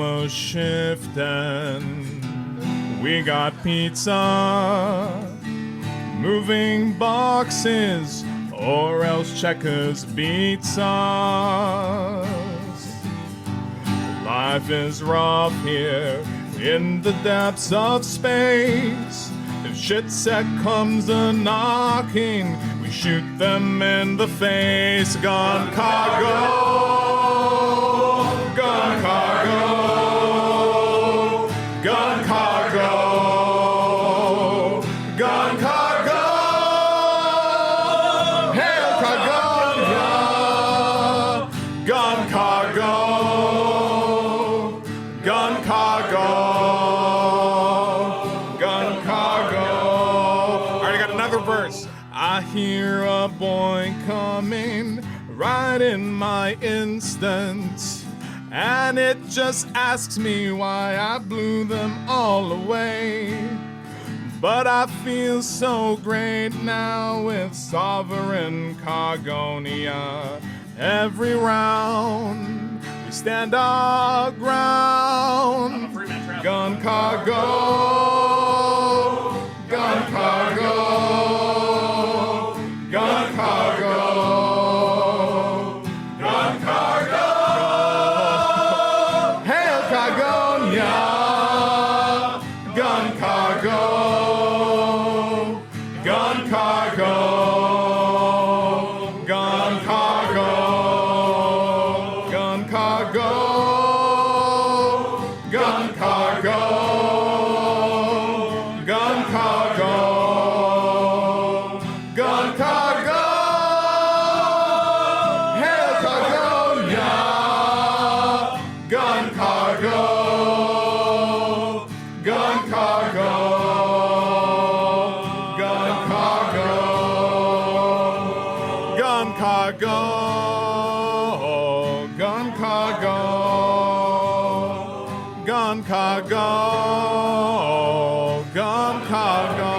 almost shifting. We got pizza, moving boxes, or else Checkers beats us. Life is rough here in the depths of space. If shit set comes a-knocking, we shoot them in the face. Gun cargo, gun cargo, gun cargo, gun cargo. Hail Cargonia, gun cargo, gun cargo, gun cargo. Alright, I got another verse. I hear a boy coming right in my instance, and it just asks me why I blew them all away. But I feel so great now with Sovereign Cargonia. Every round we stand our ground. Gun cargo, gun cargo, gun cargo, gun cargo. Hail Cargonia, gun cargo. Gun cargo, gun cargo, gun cargo, gun cargo, gun cargo, gun cargo. Hail Cargonia, gun cargo, gun cargo. Gun cargo, gun cargo, gun cargo, gun cargo.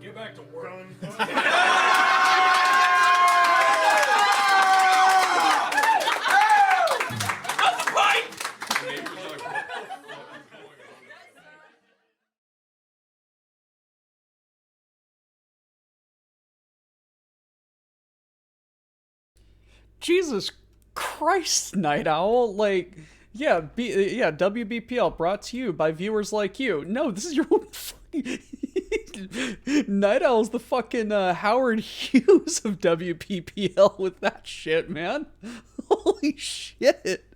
Get back to work. Jesus Christ, Night Owl. Like, yeah, WBPL brought to you by viewers like you. No, this is your own fucking... Night Owl's the fucking Howard Hughes of WBPL with that shit, man. Holy shit.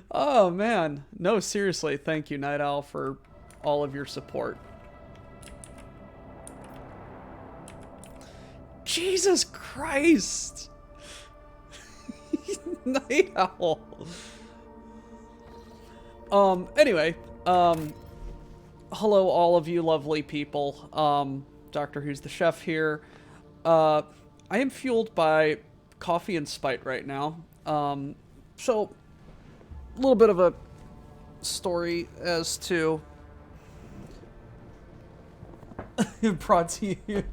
Oh, man. No, seriously, thank you, Night Owl, for all of your support. Jesus Christ. Night Owl. Anyway, hello all of you lovely people. Doctor Who's the Chef here. I am fueled by coffee and spite right now. So, a little bit of a story as to... brought to you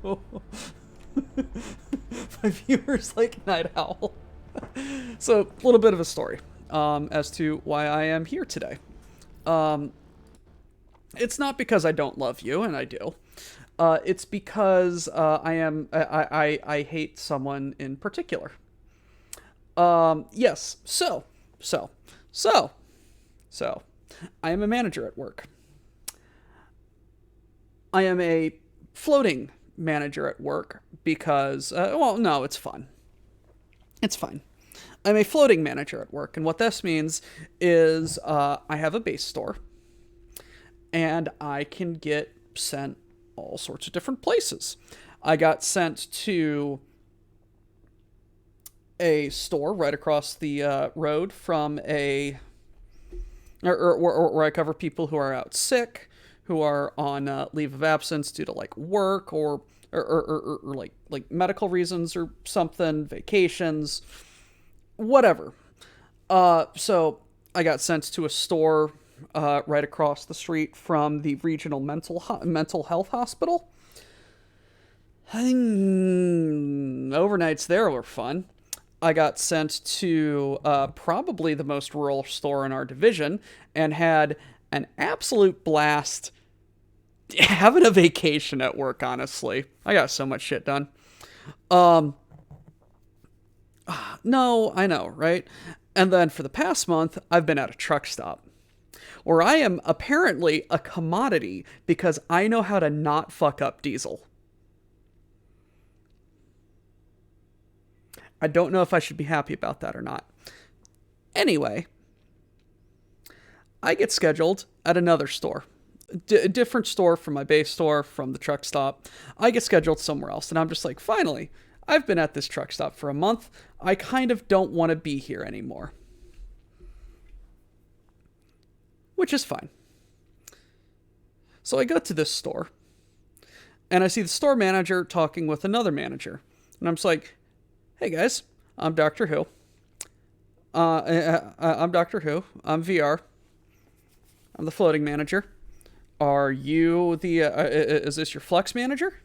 by viewers like Night Owl. So, a little bit of a story as to why I am here today. It's not because I don't love you, and I do. It's because I hate someone in particular. Yes, so, I am a manager at work. I am a floating manager at work because, well, no, it's fun. It's fine. I'm a floating manager at work, and what this means is I have a base store, and I can get sent all sorts of different places. I got sent to a store right across the road from a... where I cover people who are out sick, who are on leave of absence due to, like, work or like medical reasons or something, vacations, whatever. So I got sent to a store right across the street from the regional mental health hospital. Overnights there were fun. I got sent to probably the most rural store in our division and had an absolute blast having a vacation at work, honestly. I got so much shit done. No, I know, right? And then for the past month, I've been at a truck stop where I am apparently a commodity because I know how to not fuck up diesel. I don't know if I should be happy about that or not. Anyway, I get scheduled at another store. A different store from my base store, from the truck stop. I get scheduled somewhere else, and I'm just like, finally, I've been at this truck stop for a month. I kind of don't want to be here anymore. Which is fine. So I go to this store, and I see the store manager talking with another manager. And I'm just like, hey guys, I'm Doctor Who. I'm Doctor Who. I'm VR. I'm the floating manager. Are you the, is this your flex manager?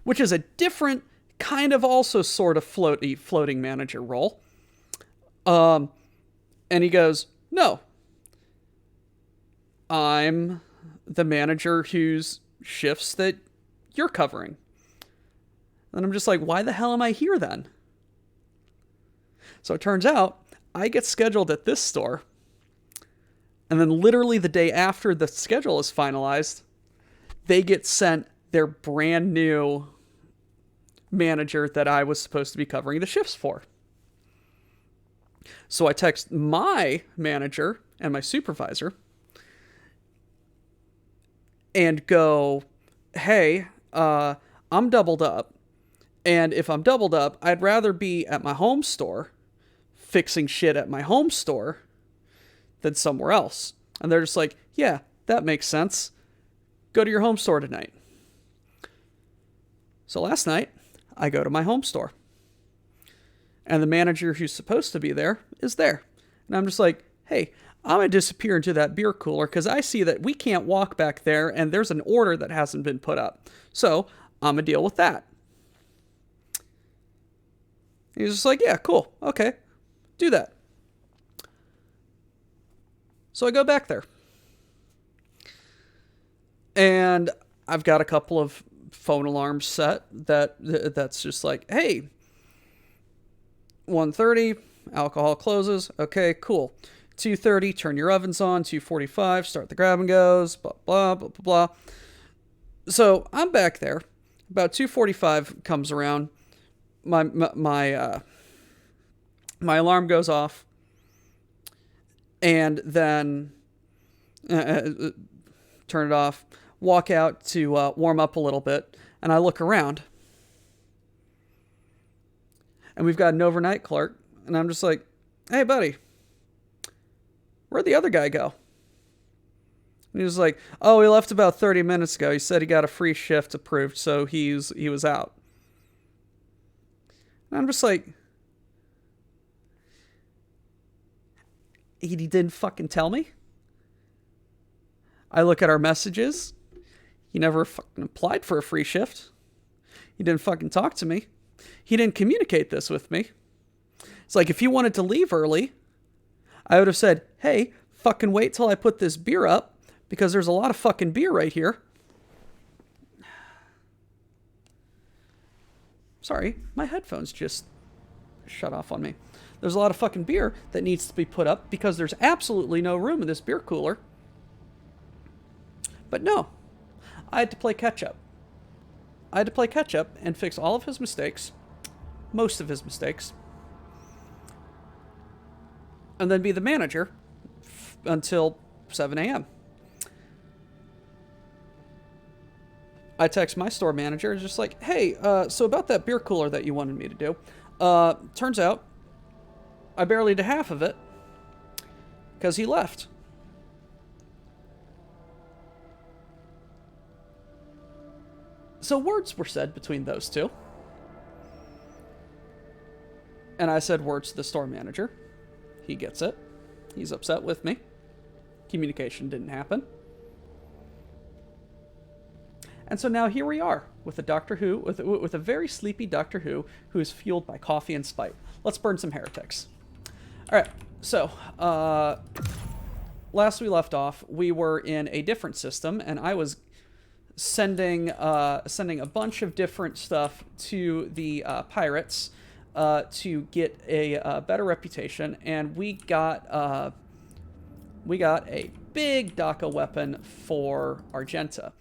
Which is a different kind of also sort of floating manager role. And he goes, no. I'm the manager whose shifts that you're covering. And I'm just like, why the hell am I here then? So it turns out I get scheduled at this store. And then literally the day after the schedule is finalized, they get sent their brand new manager that I was supposed to be covering the shifts for. So I text my manager and my supervisor and go, hey, I'm doubled up. And if I'm doubled up, I'd rather be at my home store fixing shit at my home store than somewhere else. And they're just like, yeah, that makes sense. Go to your home store tonight. So last night, I go to my home store. And the manager who's supposed to be there is there. And I'm just like, hey, I'm going to disappear into that beer cooler because I see that we can't walk back there and there's an order that hasn't been put up. So I'm going to deal with that. He's just like, yeah, cool. Okay, do that. So I go back there. And I've got a couple of phone alarms set that's just like, hey, 1:30, alcohol closes. Okay, cool. 2:30, turn your ovens on. 2:45, start the grab and goes. Blah, blah, blah, blah, blah. So I'm back there. About 2:45 comes around. My alarm goes off. And then turn it off, walk out to warm up a little bit, and I look around. And we've got an overnight clerk, and I'm just like, hey, buddy, where'd the other guy go? And he was like, oh, he left about 30 minutes ago. He said he got a free shift approved, so he was out. And I'm just like, he didn't fucking tell me. I look at our messages. He never fucking applied for a free shift. He didn't fucking talk to me. He didn't communicate this with me. It's like, if he wanted to leave early, I would have said, hey, fucking wait till I put this beer up because there's a lot of fucking beer right here. Sorry, my headphones just shut off on me. There's a lot of fucking beer that needs to be put up because there's absolutely no room in this beer cooler. But no, I had to play catch up. I had to play catch up and fix all of his mistakes, most of his mistakes, and then be the manager until 7 a.m. I text my store manager, just like, hey, so about that beer cooler that you wanted me to do, turns out I barely did half of it because he left. So words were said between those two. And I said words to the store manager. He gets it. He's upset with me. Communication didn't happen. And so now here we are with a Doctor Who, with a very sleepy Doctor Who is fueled by coffee and spite. Let's burn some heretics. All right, so last we left off, we were in a different system, and I was sending a bunch of different stuff to the pirates to get a better reputation, and we got a big Daka weapon for Argenta.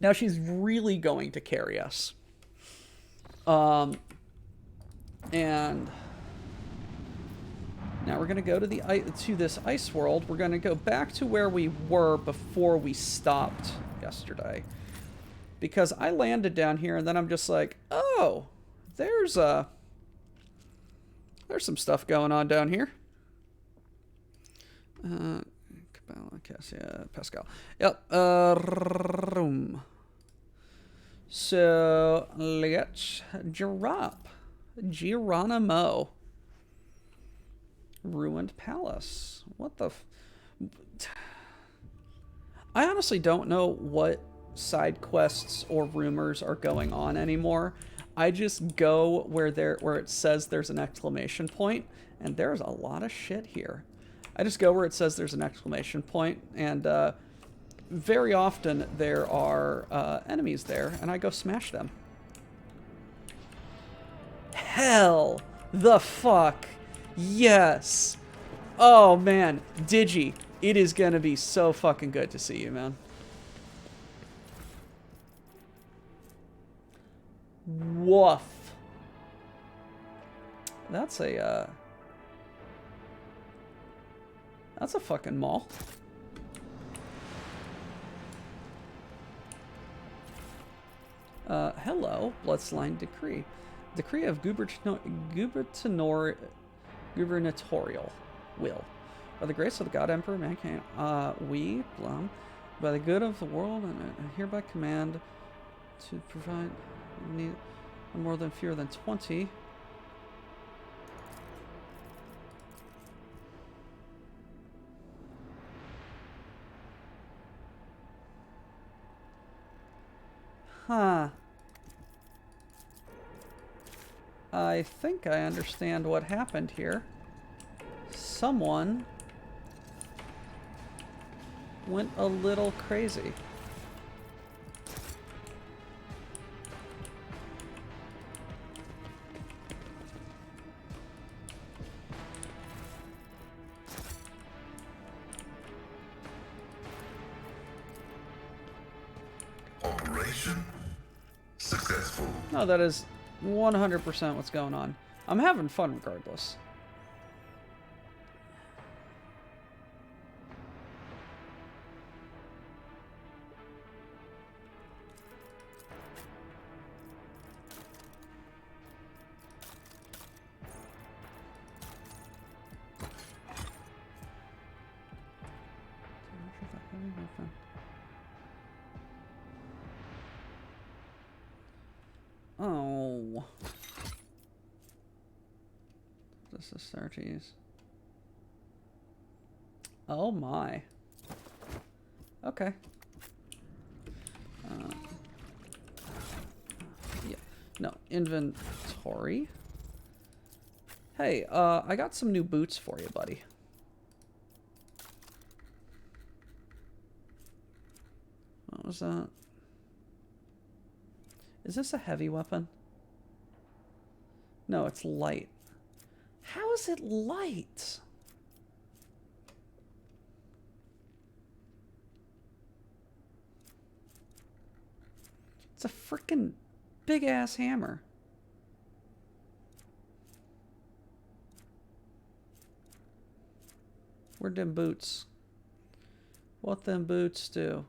Now she's really going to carry us. And now we're going to go to this ice world. We're going to go back to where we were before we stopped yesterday. Because I landed down here and then I'm just like, oh, there's some stuff going on down here. Cabela, Cassia, Pascal. Yep. So let's drop Geronimo. Ruined Palace. What the? I honestly don't know what side quests or rumors are going on anymore. I just go where it says there's an exclamation point, and there's a lot of shit here. I just go where it says there's an exclamation point, and very often there are enemies there, and I go smash them. Hell the fuck yes! Oh man, Digi, it is gonna be so fucking good to see you, man. Woof. That's a fucking mall. Hello, Bloodline Decree. Decree of gubernatorial will. By the grace of the God Emperor mankind, we, Blum, by the good of the world, and hereby command to provide need more than fewer than 20. Huh. I think I understand what happened here. Someone went a little crazy. Operation successful. No, that is 100% what's going on. I'm having fun regardless. Oh. This is 30s. Oh my. Okay. Yeah. No, inventory. Hey, I got some new boots for you, buddy. What was that? Is this a heavy weapon? No, it's light. How is it light? It's a freaking big-ass hammer. Where'd them boots? What them boots do?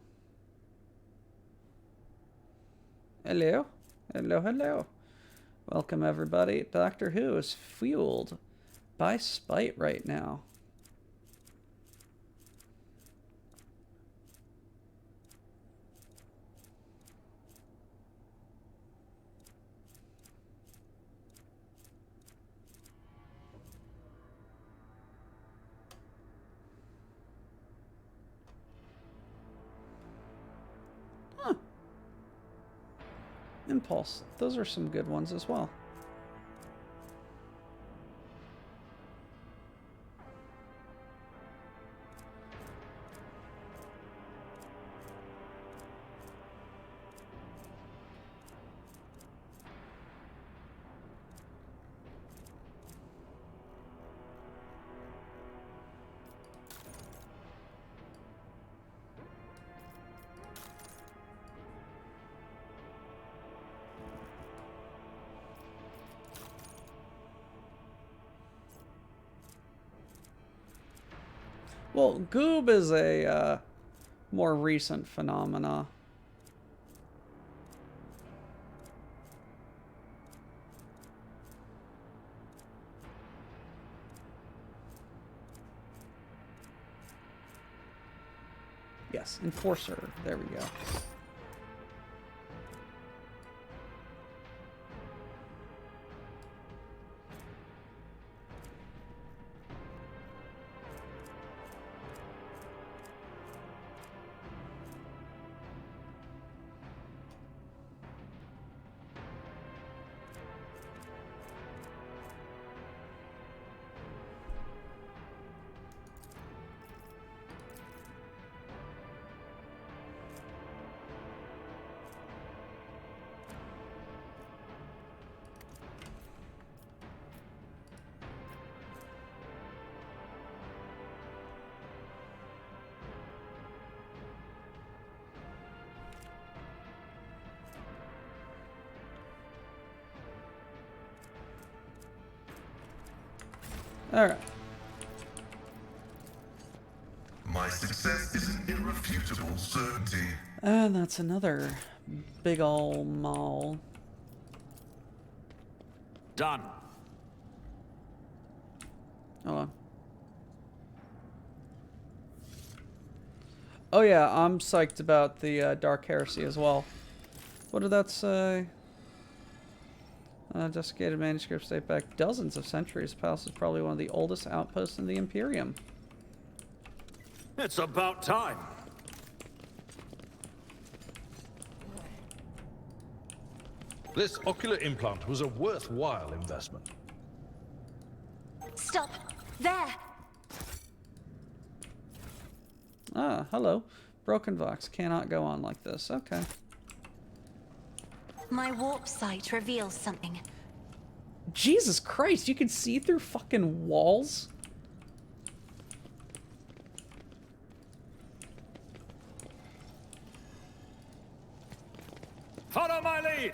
Hello? Hello, hello. Welcome, everybody. Doctor Who is fueled by spite right now. Huh. Impulse. Those are some good ones as well. Well, Goob is a more recent phenomena. Yes, Enforcer. There we go. Alright. My success is an irrefutable certainty. And that's another big ol' mall. Done. Hold on. Oh yeah, I'm psyched about the Dark Heresy as well. What did that say? Desiccated manuscripts date back dozens of centuries. Palace is probably one of the oldest outposts in the Imperium. It's about time. This ocular implant was a worthwhile investment. Stop! There! Ah, hello. Broken Vox cannot go on like this. Okay. My warp sight reveals something. Jesus Christ, you can see through fucking walls? Follow my lead.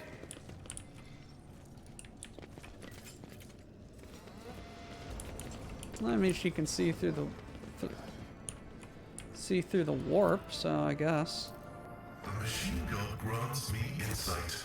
I mean, she can see through the warp, so I guess. The machine god grants me insight.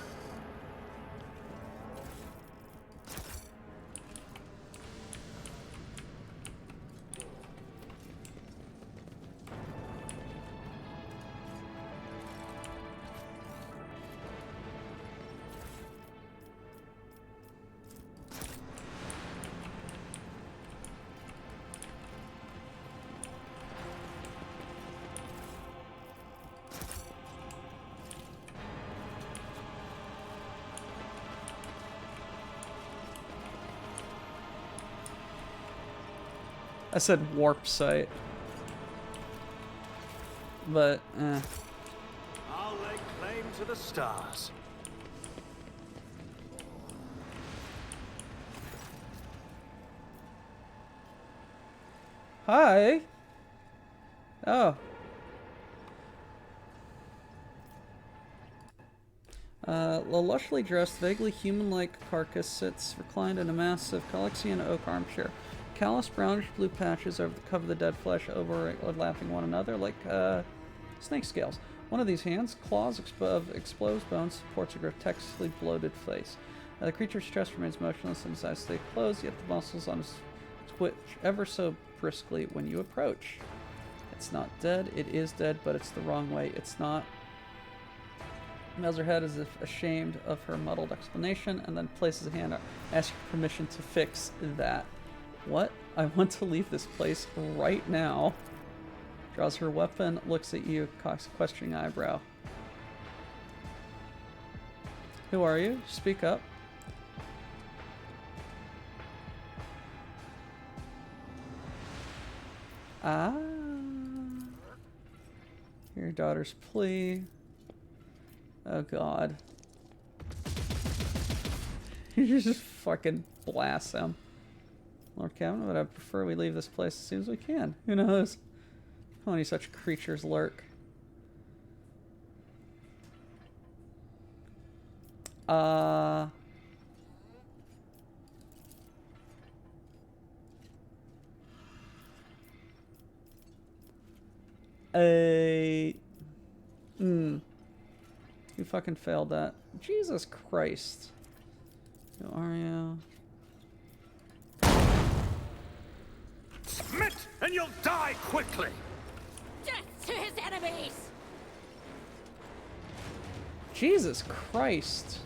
I said warp site. But, I'll lay claim to the stars. Hi! Oh. A lushly dressed, vaguely human-like carcass sits reclined in a massive Calexian oak armchair. Callous brownish blue patches cover the dead flesh, overlapping one another like snake scales. One of these hands, claws of exposed bones, supports a grotesquely bloated face. The creature's chest remains motionless and his eyes stay closed, yet the muscles on his twitch ever so briskly when you approach. It's not dead. It is dead, but it's the wrong way. It's not. Mells her head as if ashamed of her muddled explanation, and then places a hand out, asking permission to fix that. What? I want to leave this place right now. Draws her weapon, looks at you, cocks a questioning eyebrow. Who are you? Speak up. Ah. Your daughter's plea. Oh god. You just fucking blast him. Lord Cabinet, but I prefer we leave this place as soon as we can. Who knows how many such creatures lurk. You fucking failed that. Jesus Christ. Who are you? Smit, and you'll die quickly! Death to his enemies! Jesus Christ.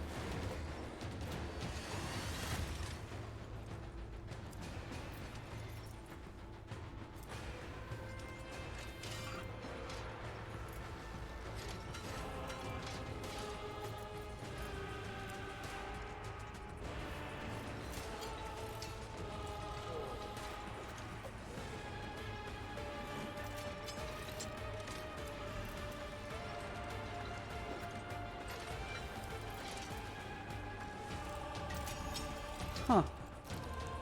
Huh.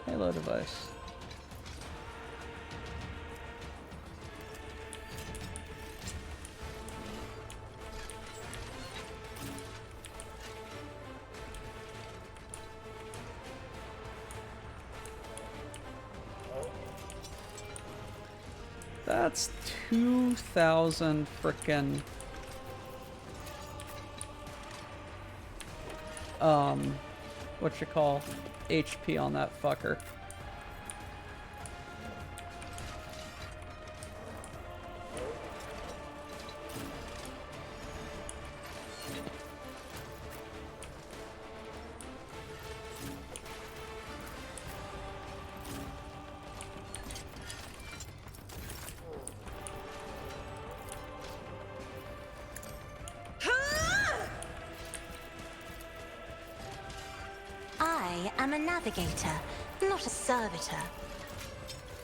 Halo device. That's 2,000 frickin' what you call HP on that fucker. I am a navigator, not a servitor.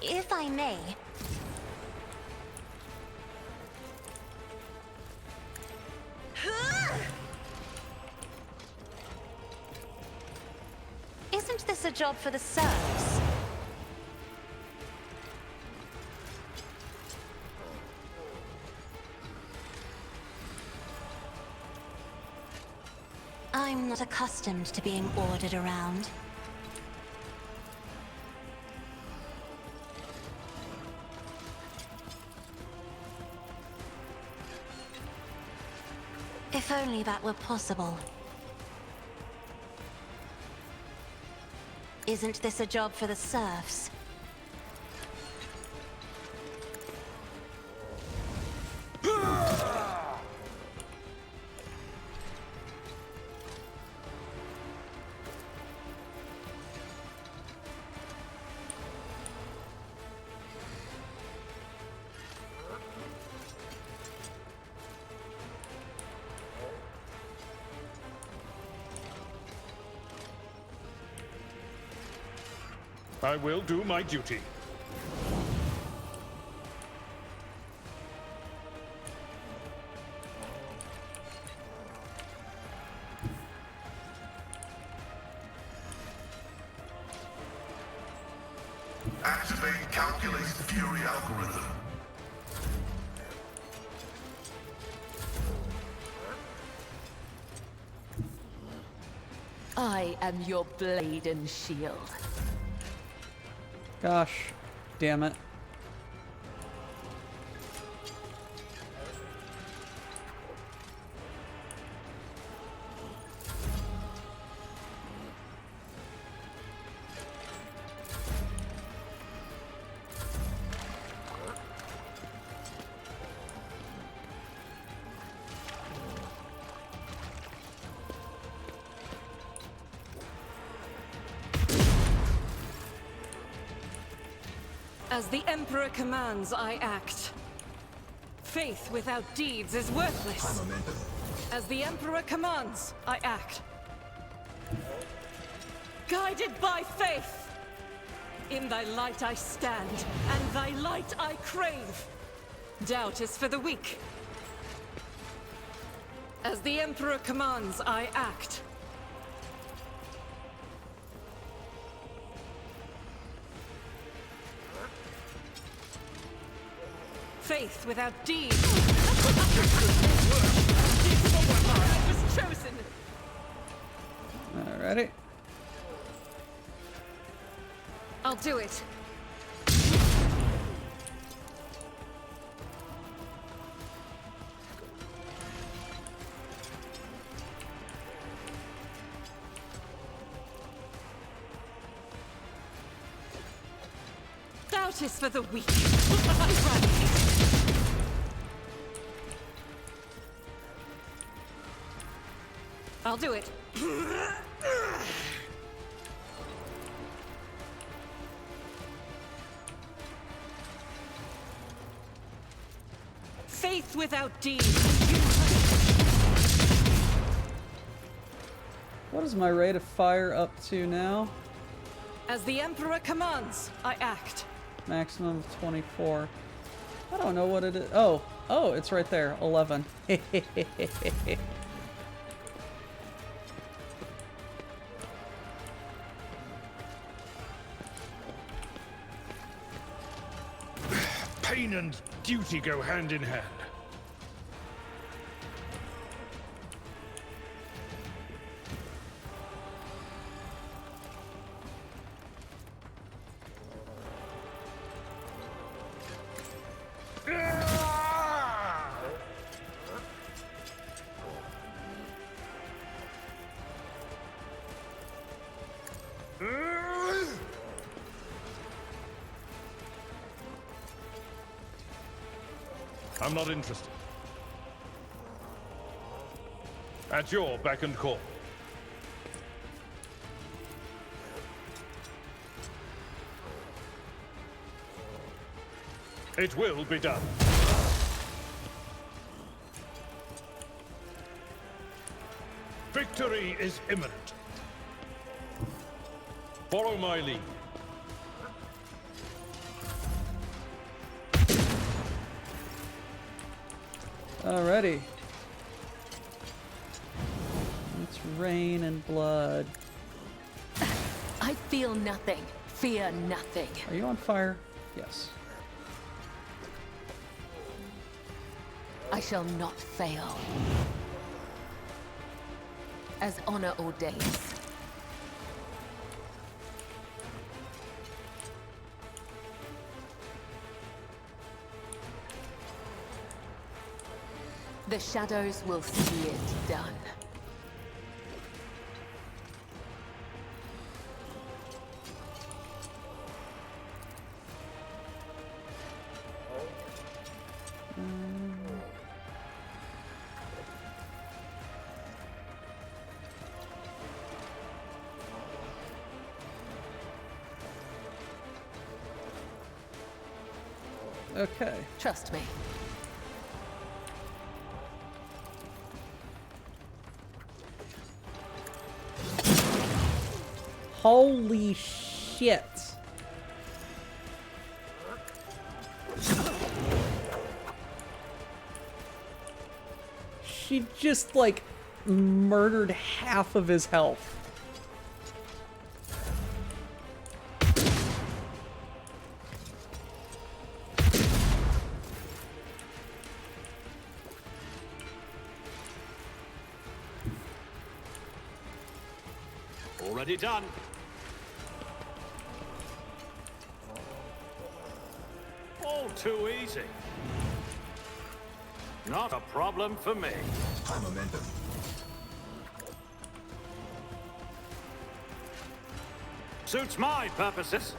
If I may. Isn't this a job for the serfs? I'm not accustomed to being ordered around. If only that were possible. Isn't this a job for the serfs? I will do my duty. Activate calculate fury algorithm. I am your blade and shield. Gosh, damn it. As the Emperor commands, I act. Faith without deeds is worthless. As the Emperor commands, I act. Guided by faith. In thy light I stand, and thy light I crave. Doubt is for the weak. As the Emperor commands, I act. Faith without deed. I was chosen. Alrighty. I'll do it. Doubt is for the weak. I'll do it. Faith without deed. What is my rate of fire up to now? As the Emperor commands, I act. Maximum of 24. I don't know what it is. Oh, it's right there. 11. Pain and duty go hand in hand. I'm not interested. At your beck and call. It will be done. Victory is imminent. Follow my lead. Alrighty. It's rain and blood. I feel nothing. Fear nothing. Are you on fire? Yes. I shall not fail. As honor ordains. The shadows will see it done. Okay. Trust me. Holy shit. She just, like, murdered half of his health. Already done. All too easy. Not a problem for me. High momentum. Suits my purposes.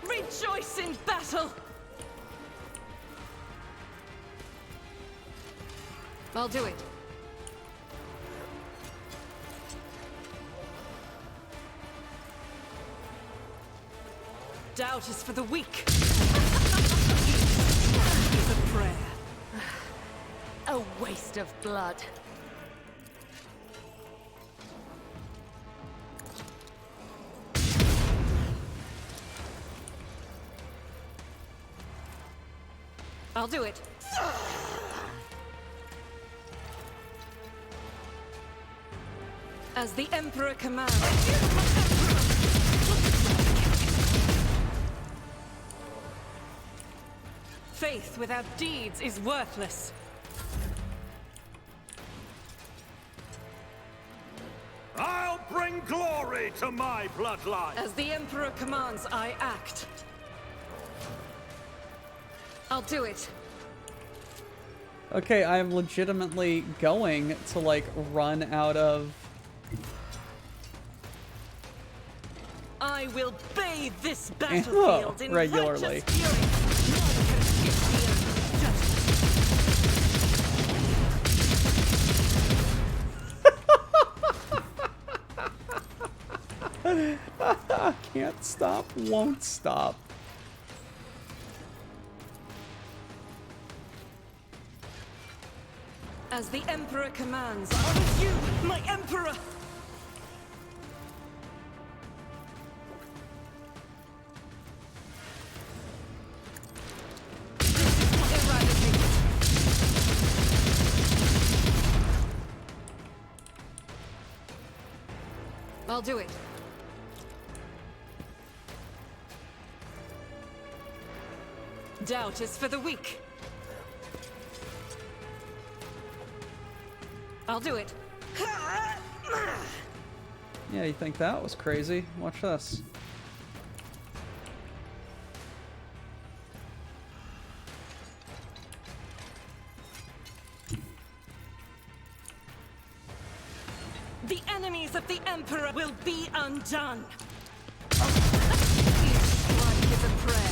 Rejoice in battle! I'll do it. Doubt is for the weak. A waste of blood. I'll do it. As the Emperor commands. Faith without deeds is worthless. I'll bring glory to my bloodline. As the Emperor commands, I act. I'll do it. Okay, I am legitimately going to, like, run out of... I will bathe this battlefield in regularly. righteous fury. None can escape the Emperor's justice. Can't stop, won't stop. As the Emperor commands, I with you, my Emperor! Eradicate. I'll do it. Doubt is for the weak. I'll do it. Yeah, you think that was crazy? Watch this. The enemies of the Emperor will be undone. Each strike is a prayer.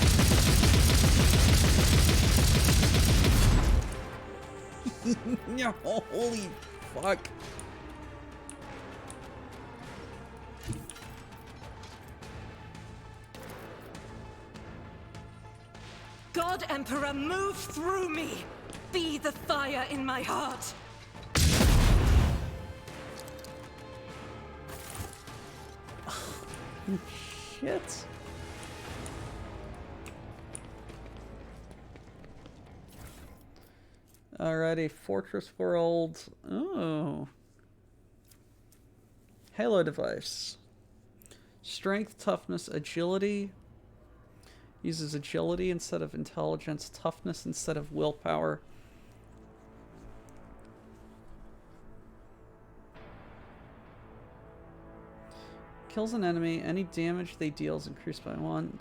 Yeah, holy fuck. God Emperor, move through me. Be the fire in my heart. Shit. Alrighty, Fortress World. Oh. Halo device. Strength, toughness, agility. Uses agility instead of intelligence, toughness instead of willpower. Kills an enemy. Any damage they deal is increased by 1,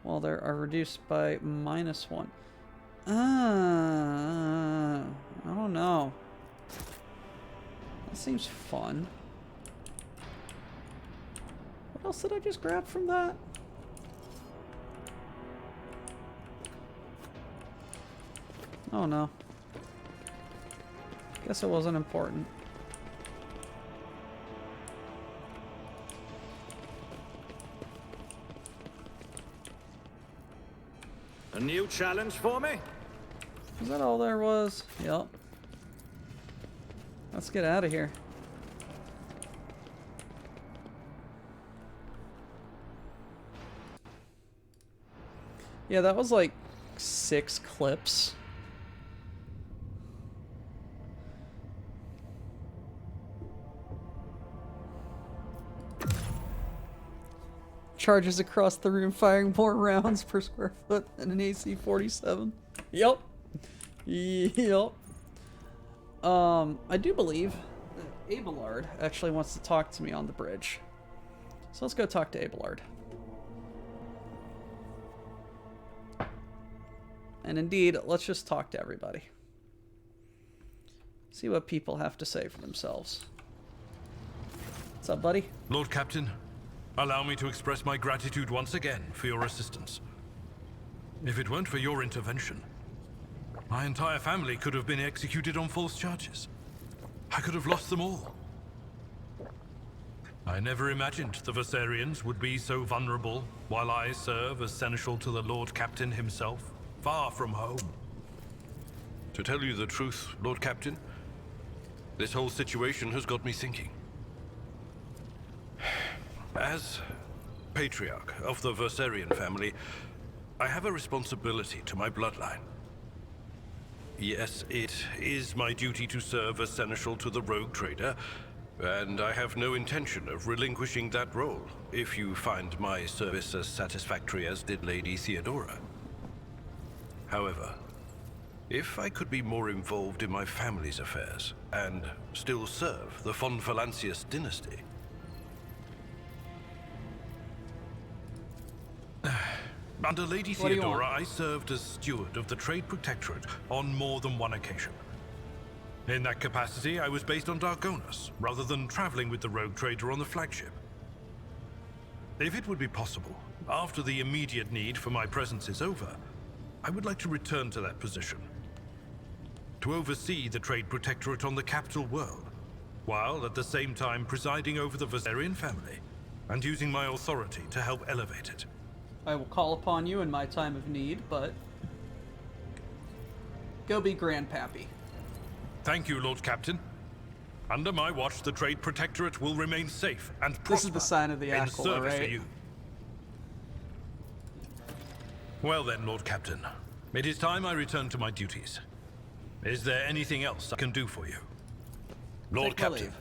while they are reduced by -1. I don't know. That seems fun. What else did I just grab from that? Oh no. Guess it wasn't important. A new challenge for me? Is that all there was? Yep. Let's get out of here. Yeah, that was like 6 clips. Charges across the room, firing more rounds per square foot than an AC-47. Yep. Yep. I do believe that Abelard actually wants to talk to me on the bridge. So let's go talk to Abelard. And indeed, let's just talk to everybody. See what people have to say for themselves. What's up, buddy? Lord Captain, allow me to express my gratitude once again for your assistance. If it weren't for your intervention, my entire family could have been executed on false charges. I could have lost them all. I never imagined the Viserions would be so vulnerable while I serve as seneschal to the Lord Captain himself, far from home. To tell you the truth, Lord Captain, this whole situation has got me thinking. As patriarch of the Versarian family, I have a responsibility to my bloodline. Yes, it is my duty to serve as seneschal to the rogue trader, and I have no intention of relinquishing that role, if you find my service as satisfactory as did Lady Theodora. However, if I could be more involved in my family's affairs, and still serve the von Valancius dynasty... Under Lady What do you Theodora, want? I served as steward of the Trade Protectorate on more than one occasion. In that capacity, I was based on Dargonus, rather than traveling with the rogue trader on the flagship. If it would be possible, after the immediate need for my presence is over, I would like to return to that position. To oversee the Trade Protectorate on the capital world, while at the same time presiding over the Versarian family, and using my authority to help elevate it. I will call upon you in my time of need, but go be Grandpappy. Thank you, Lord Captain. Under my watch, the Trade Protectorate will remain safe and prosper. This is the sign of the in Aquila, service right? of you. Well then, Lord Captain, it is time I return to my duties. Is there anything else I can do for you? Lord Take my Captain. leave.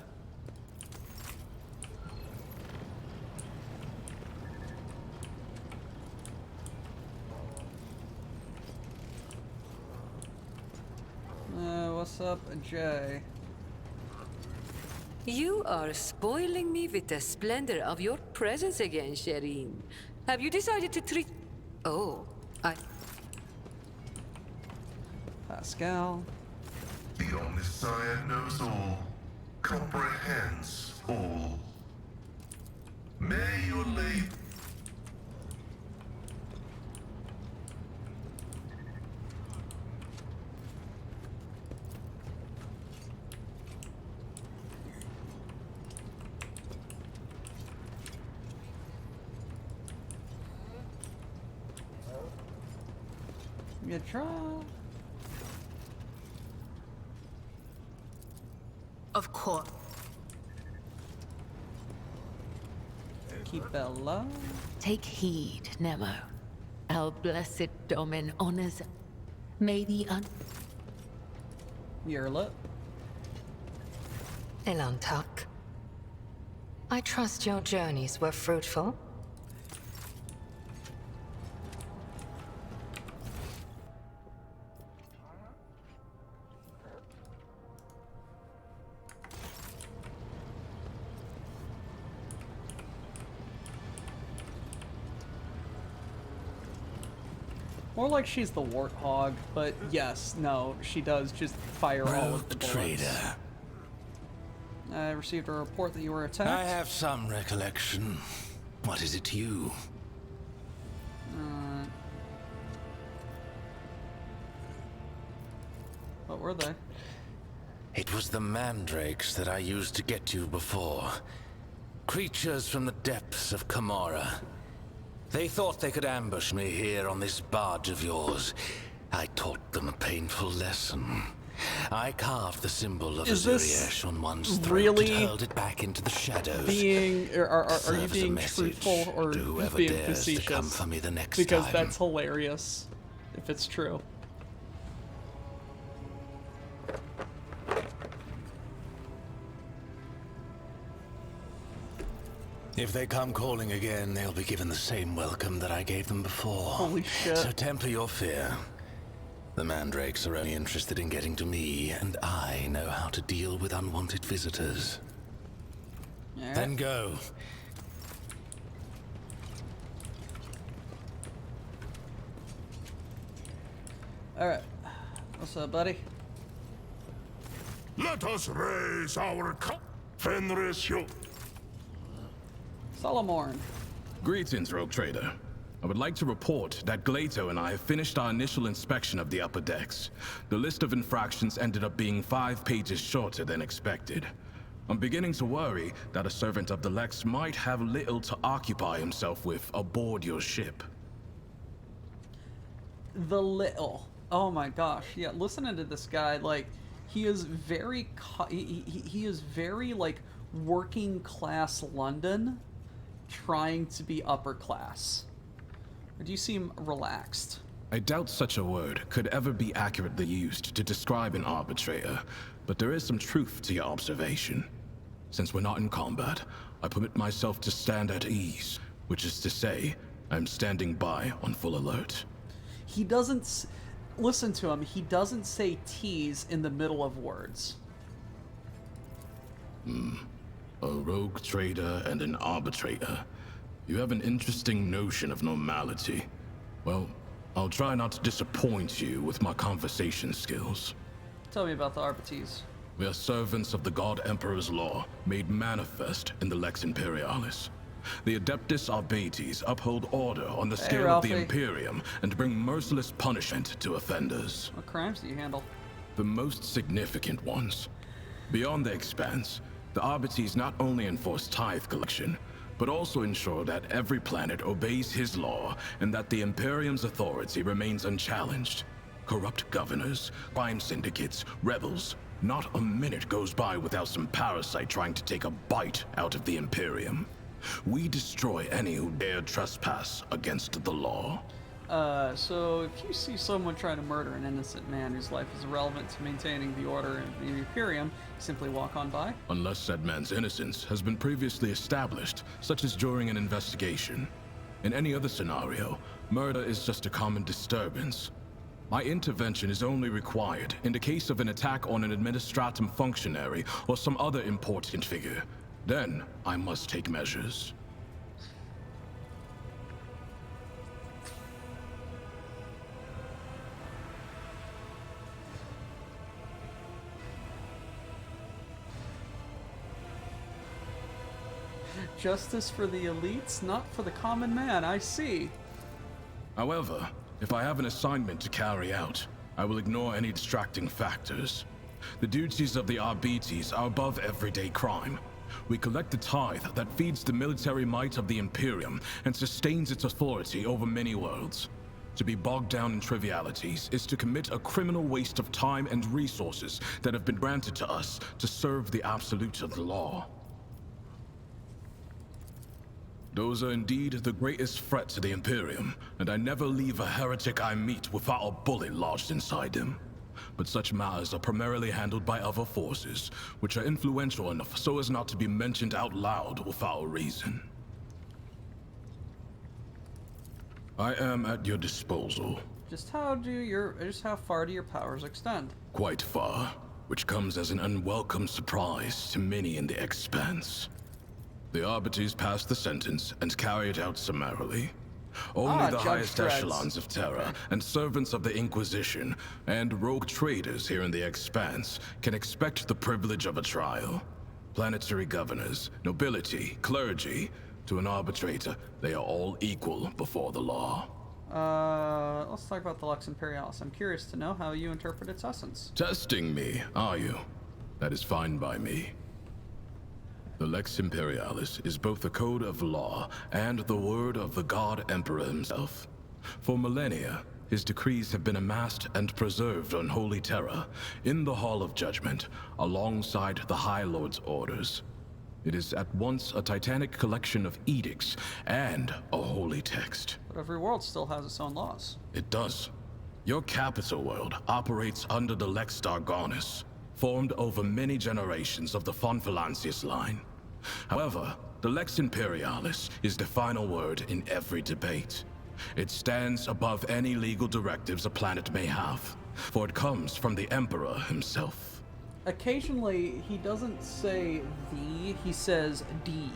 What's up, Jay? You are spoiling me with the splendor of your presence again, Shireen. Have you decided to treat... Oh, Pascal. The Omnissiah knows all, comprehends all. May your labor... You try. Of course. Keep Bella. Take heed, Nemo. Our blessed Domin honors. May the Yerlet. Elantak. I trust your journeys were fruitful. More like she's the warthog, but yes, no, she does just fire all of the bullets. Trader. I received a report that you were attacked. I have some recollection. What is it to you? What were they? It was the mandrakes that I used to get you before. Creatures from the depths of Kamara. They thought they could ambush me here on this barge of yours. I taught them a painful lesson. I carved the symbol of Is this Azuriesh on one's throat really and hurled it back into the shadows. Being, are you Serve as a being message truthful or to whoever being dares facetious? to come for me the next because time. that's hilarious, if it's true. If they come calling again, they'll be given the same welcome that I gave them before. Holy shit. So temper your fear. The mandrakes are only interested in getting to me, and I know how to deal with unwanted visitors. Yeah. Then go. Alright. What's up, buddy? Let us raise our Fenris Yo. Solomorn. Greetings, Rogue Trader. I would like to report that Glato and I have finished our initial inspection of the upper decks. The list of infractions ended up being 5 pages shorter than expected. I'm beginning to worry that a servant of the Lex might have little to occupy himself with aboard your ship. The little. Oh my gosh, yeah. Listening to this guy, like, he is very, he is very like working class London, trying to be upper class. Or do you seem relaxed? I doubt such a word could ever be accurately used to describe an arbitrator, but there is some truth to your observation. Since we're not in combat, I permit myself to stand at ease, which is to say, I'm standing by on full alert. He doesn't... Listen to him, he doesn't say tease in the middle of words. A rogue trader and an arbitrator. You have an interesting notion of normality. Well, I'll try not to disappoint you with my conversation skills. Tell me about the Arbites. We are servants of the God Emperor's law, made manifest in the Lex Imperialis. The Adeptus Arbites uphold order on the scale of the Imperium and bring merciless punishment to offenders. What crimes do you handle? The most significant ones. Beyond the Expanse, the Arbites not only enforce tithe collection, but also ensure that every planet obeys his law and that the Imperium's authority remains unchallenged. Corrupt governors, crime syndicates, rebels. Not a minute goes by without some parasite trying to take a bite out of the Imperium. We destroy any who dare trespass against the law. So if you see someone trying to murder an innocent man whose life is irrelevant to maintaining the order in the Imperium, simply walk on by? Unless said man's innocence has been previously established, such as during an investigation. In any other scenario, murder is just a common disturbance. My intervention is only required in the case of an attack on an administratum functionary or some other important figure. Then, I must take measures. Justice for the elites, not for the common man, I see. However, if I have an assignment to carry out, I will ignore any distracting factors. The duties of the Arbites are above everyday crime. We collect the tithe that feeds the military might of the Imperium and sustains its authority over many worlds. To be bogged down in trivialities is to commit a criminal waste of time and resources that have been granted to us to serve the absolute of the law. Those are indeed the greatest threat to the Imperium, and I never leave a heretic I meet without a bullet lodged inside him. But such matters are primarily handled by other forces, which are influential enough so as not to be mentioned out loud without a reason. I am at your disposal. Just how far do your powers extend? Quite far, which comes as an unwelcome surprise to many in the Expanse. The Arbites pass the sentence and carry it out summarily. Only the highest echelons of Terra and servants of the Inquisition and rogue traders here in the Expanse can expect the privilege of a trial. Planetary governors, nobility, clergy, to an arbitrator, they are all equal before the law. Let's talk about the Lex Imperialis. I'm curious to know how you interpret its essence. Testing me, are you? That is fine by me. The Lex Imperialis is both a code of law and the word of the God Emperor himself. For millennia, his decrees have been amassed and preserved on Holy Terra, in the Hall of Judgment, alongside the High Lord's orders. It is at once a titanic collection of edicts and a holy text. But every world still has its own laws. It does. Your capital world operates under the Lex Dargonus, formed over many generations of the Von Valancius line. However, the Lex Imperialis is the final word in every debate. It stands above any legal directives a planet may have, for it comes from the Emperor himself. Occasionally, he doesn't say the, he says D.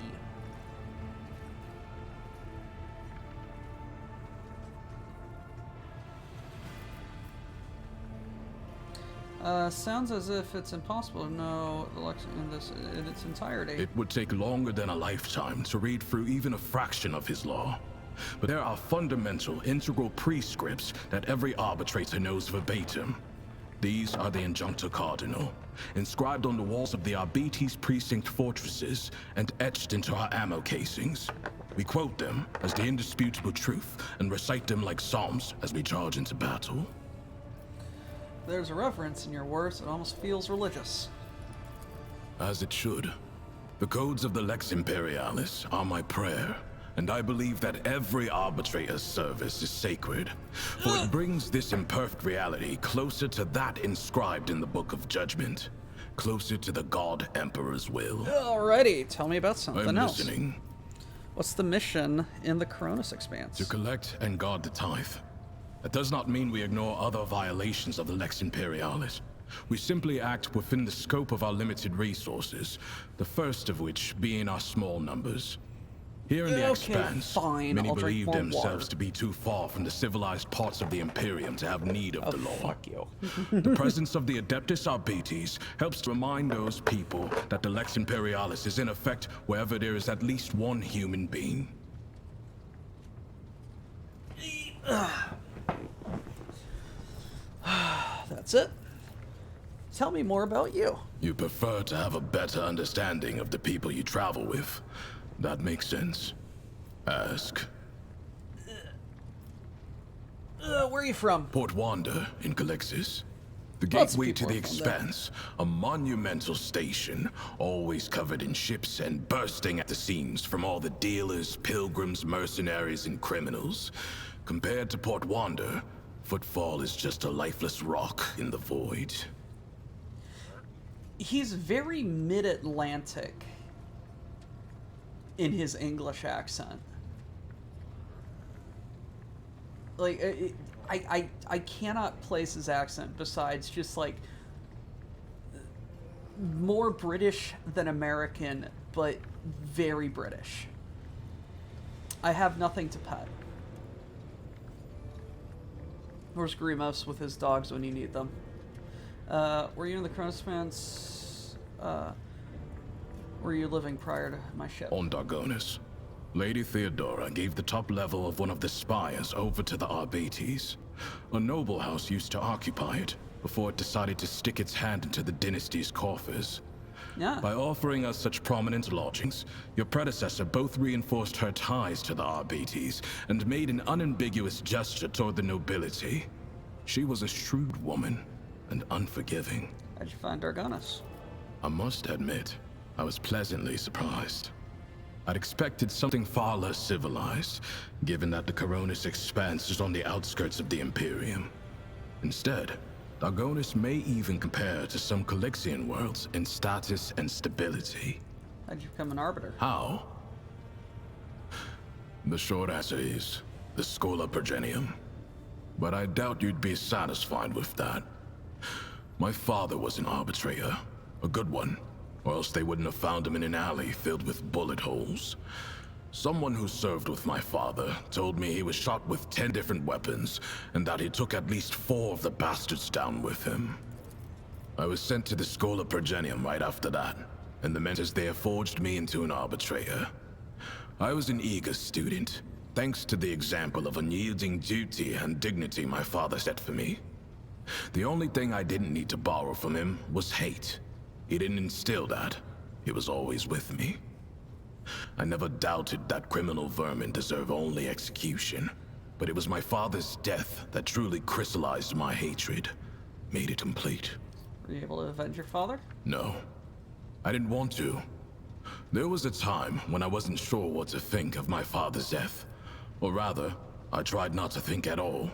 Sounds as if it's impossible to know the Lex in its entirety. It would take longer than a lifetime to read through even a fraction of his law. But there are fundamental, integral prescripts that every arbitrator knows verbatim. These are the Injuncta Cardinal, inscribed on the walls of the Arbites precinct fortresses and etched into our ammo casings. We quote them as the indisputable truth and recite them like psalms as we charge into battle. There's a reverence in your words. It almost feels religious. As it should. The codes of the Lex Imperialis are my prayer, and I believe that every arbitrator's service is sacred, for it brings this imperfect reality closer to that inscribed in the Book of Judgment, closer to the God Emperor's will. Alrighty, tell me about something I'm else. listening. What's the mission in the Coronis Expanse? To collect and guard the tithe. That does not mean we ignore other violations of the Lex Imperialis. We simply act within the scope of our limited resources, the first of which being our small numbers. Here in the Expanse, many I'll drink believe more themselves water. to be too far from the civilized parts of the Imperium to have need of the law. Fuck you. The presence of the Adeptus Arbites helps to remind those people that the Lex Imperialis is in effect wherever there is at least one human being. That's it. Tell me more about you. You prefer to have a better understanding of the people you travel with. That makes sense. Ask. Where are you from? Port Wander in Calixis. The Lots of gateway to people the are from there. Expanse, a monumental station, always covered in ships and bursting at the seams from all the dealers, pilgrims, mercenaries, and criminals. Compared to Port Wander, Footfall is just a lifeless rock in the void. He's very mid-Atlantic in his English accent. Like, I cannot place his accent besides just like more British than American, but very British. I have nothing to pet. Where's Grimos with his dogs when you need them? Were you in the Cronus Expanse? Were you living prior to my ship? On Dargonis, Lady Theodora gave the top level of one of the spires over to the Arbites. A noble house used to occupy it, before it decided to stick its hand into the dynasty's coffers. Yeah. By offering us such prominent lodgings, your predecessor both reinforced her ties to the Arbites and made an unambiguous gesture toward the nobility. She was a shrewd woman and unforgiving. How'd you find Dargonis? I must admit, I was pleasantly surprised. I'd expected something far less civilized, given that the Coronis Expanse is on the outskirts of the Imperium. Instead, Dargonis may even compare to some Calixian worlds in status and stability. How'd you become an arbiter? How? The short answer is the Schola Progenium. But I doubt you'd be satisfied with that. My father was an arbitrator, a good one, or else they wouldn't have found him in an alley filled with bullet holes. Someone who served with my father told me he was shot with 10 different weapons, and that he took at least 4 of the bastards down with him. I was sent to the Schola Progenium right after that, and the mentors there forged me into an arbitrator. I was an eager student, thanks to the example of unyielding duty and dignity my father set for me. The only thing I didn't need to borrow from him was hate. He didn't instill that. It was always with me. I never doubted that criminal vermin deserve only execution, but it was my father's death that truly crystallized my hatred, made it complete. Were you able to avenge your father? No, I didn't want to. There was a time when I wasn't sure what to think of my father's death. Or rather, I tried not to think at all.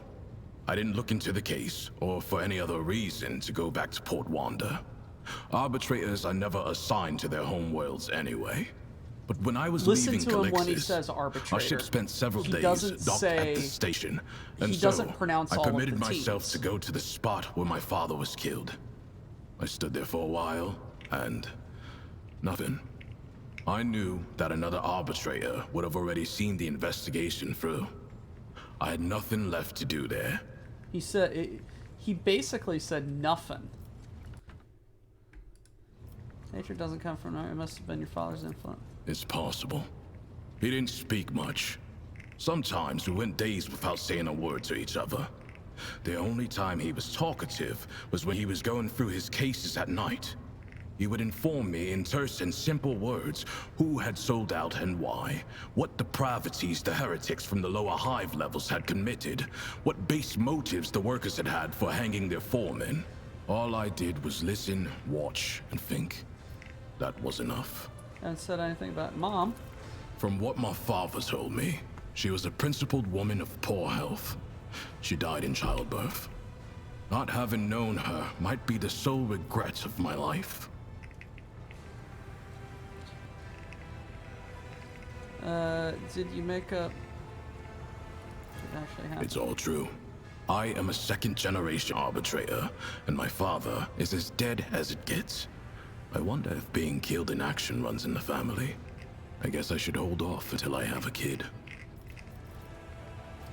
I didn't look into the case, or for any other reason, to go back to Port Wander. Arbitrators are never assigned to their home worlds anyway. But when I was Listen leaving to him when he Calixis, says arbitrator. our ship spent several He days doesn't docked say- at the station, and he so doesn't pronounce I all of permitted the myself T's. to go to the spot where my father was killed. I stood there for a while, and nothing. I knew that another arbitrator would have already seen the investigation through. I had nothing left to do there. He said, he basically said nothing. Nature doesn't come from nowhere. It must have been your father's influence. It's possible. He didn't speak much. Sometimes we went days without saying a word to each other. The only time he was talkative was when he was going through his cases at night. He would inform me in terse and simple words who had sold out and why, what depravities the heretics from the lower hive levels had committed, what base motives the workers had had for hanging their foremen. All I did was listen, watch, and think. That was enough. Haven't said anything about Mom. From what my father told me, she was a principled woman of poor health. She died in childbirth. Not having known her might be the sole regret of my life. Did you make up... It actually happened. It's all true. I am a second-generation arbitrator, and my father is as dead as it gets. I wonder if being killed in action runs in the family. I guess I should hold off until I have a kid.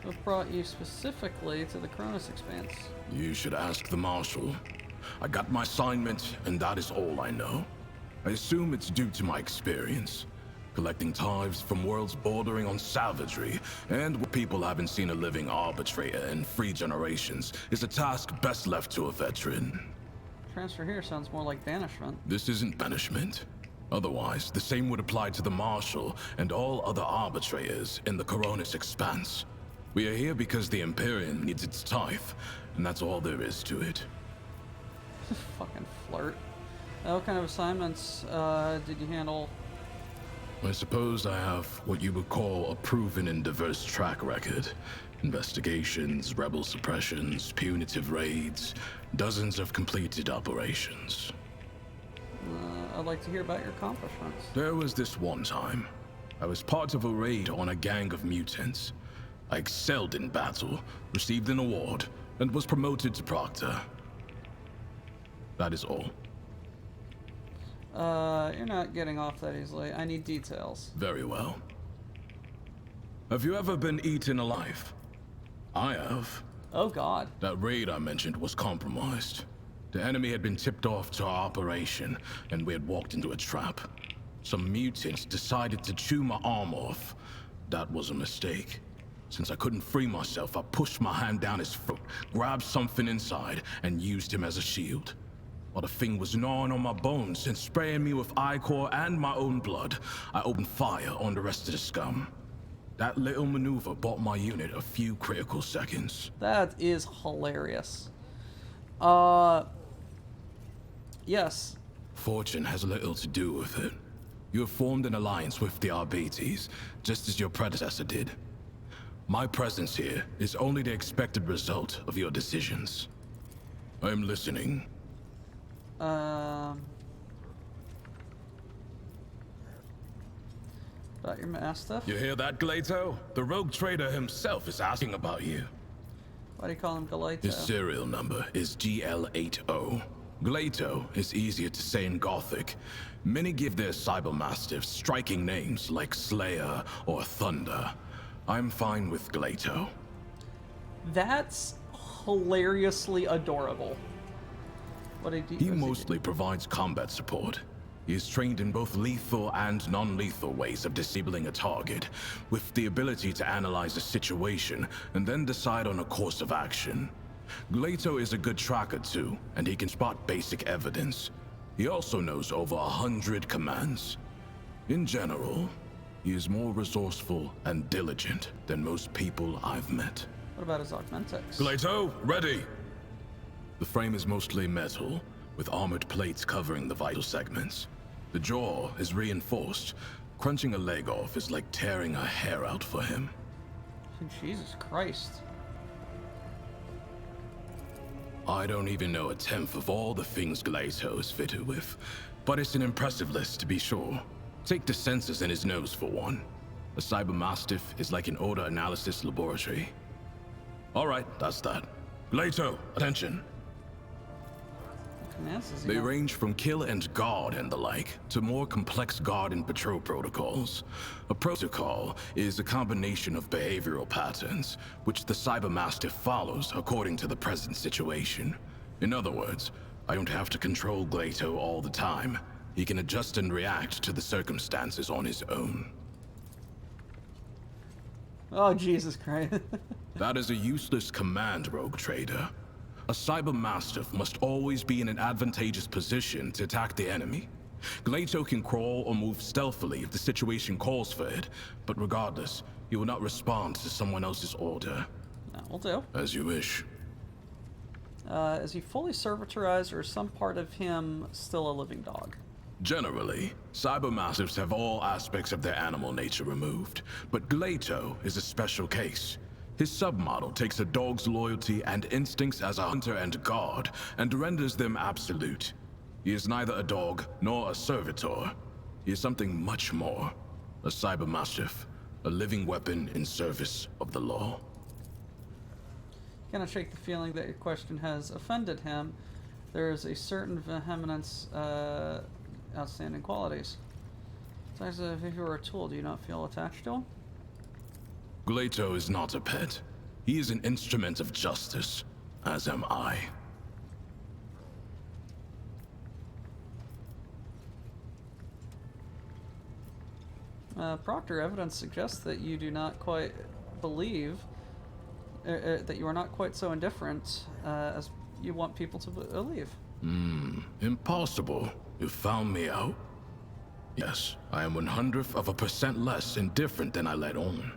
What brought you specifically to the Cronus Expanse? You should ask the Marshal. I got my assignment, and that is all I know. I assume it's due to my experience. Collecting tithes from worlds bordering on savagery, and where people haven't seen a living arbitrator in 3 generations, is a task best left to a veteran. Transfer here sounds more like banishment. This isn't banishment. Otherwise, the same would apply to the Marshal and all other arbitrators in the Coronis Expanse. We are here because the Imperium needs its tithe, and that's all there is to it. Fucking flirt. What kind of assignments did you handle? I suppose I have what you would call a proven and diverse track record. Investigations, rebel suppressions, punitive raids, dozens of completed operations. I'd like to hear about your accomplishments. There was this one time. I was part of a raid on a gang of mutants. I excelled in battle, received an award, and was promoted to Proctor. That is all. You're not getting off that easily. I need details. Very well. Have you ever been eaten alive? I have. Oh god. That raid I mentioned was compromised. The enemy had been tipped off to our operation, and we had walked into a trap. Some mutants decided to chew my arm off. That was a mistake. Since I couldn't free myself, I pushed my hand down his throat, grabbed something inside, and used him as a shield. While the thing was gnawing on my bones and spraying me with ichor and my own blood, I opened fire on the rest of the scum. That little maneuver bought my unit a few critical seconds. That is hilarious. Yes. Fortune has little to do with it. You have formed an alliance with the Arbates, just as your predecessor did. My presence here is only the expected result of your decisions. I am listening. About your mastiff? You hear that, Gleito? The rogue trader himself is asking about you. Why do you call him Galeto? His serial number is GL80. Gleito is easier to say in Gothic. Many give their cybermastiffs striking names like Slayer or Thunder. I'm fine with Gleito. That's hilariously adorable. What did he mostly provides combat support. He is trained in both lethal and non-lethal ways of disabling a target, with the ability to analyze a situation and then decide on a course of action. Gleito is a good tracker too, and he can spot basic evidence. He also knows over 100 commands. In general, he is more resourceful and diligent than most people I've met. What about his augmentics? Gleito, ready! The frame is mostly metal, with armored plates covering the vital segments. The jaw is reinforced. Crunching a leg off is like tearing a hair out for him. Jesus Christ. I don't even know a tenth of all the things Gleito is fitted with, but it's an impressive list to be sure. Take the sensors in his nose for one. A cybermastiff is like an order analysis laboratory. Alright, that's that. Gleito, attention. They range from kill and guard and the like, to more complex guard and patrol protocols. A protocol is a combination of behavioral patterns, which the Cybermastiff follows according to the present situation. In other words, I don't have to control Gleito all the time. He can adjust and react to the circumstances on his own. Oh, Jesus Christ. That is a useless command, Rogue Trader. a Cyber Mastiff must always be in an advantageous position to attack the enemy. Glato can crawl or move stealthily if the situation calls for it, but regardless, he will not respond to someone else's order. That will do. As you wish. Is he fully servitorized, or is some part of him still a living dog? Generally, cybermassives have all aspects of their animal nature removed, but Glato is a special case. His submodel takes a dog's loyalty and instincts as a hunter and guard, and renders them absolute. He is neither a dog nor a servitor. He is something much more. A cybermastiff, a living weapon in service of the law. Cannot shake the feeling that your question has offended him. There is a certain vehemence, outstanding qualities. Besides, if you were a tool, do you not feel attached to him? Glato is not a pet. He is an instrument of justice, as am I. Proctor, evidence suggests that you do not quite believe that you are not quite so indifferent as you want people to believe. Impossible. You found me out? Yes, I am 1/100% less indifferent than I let on.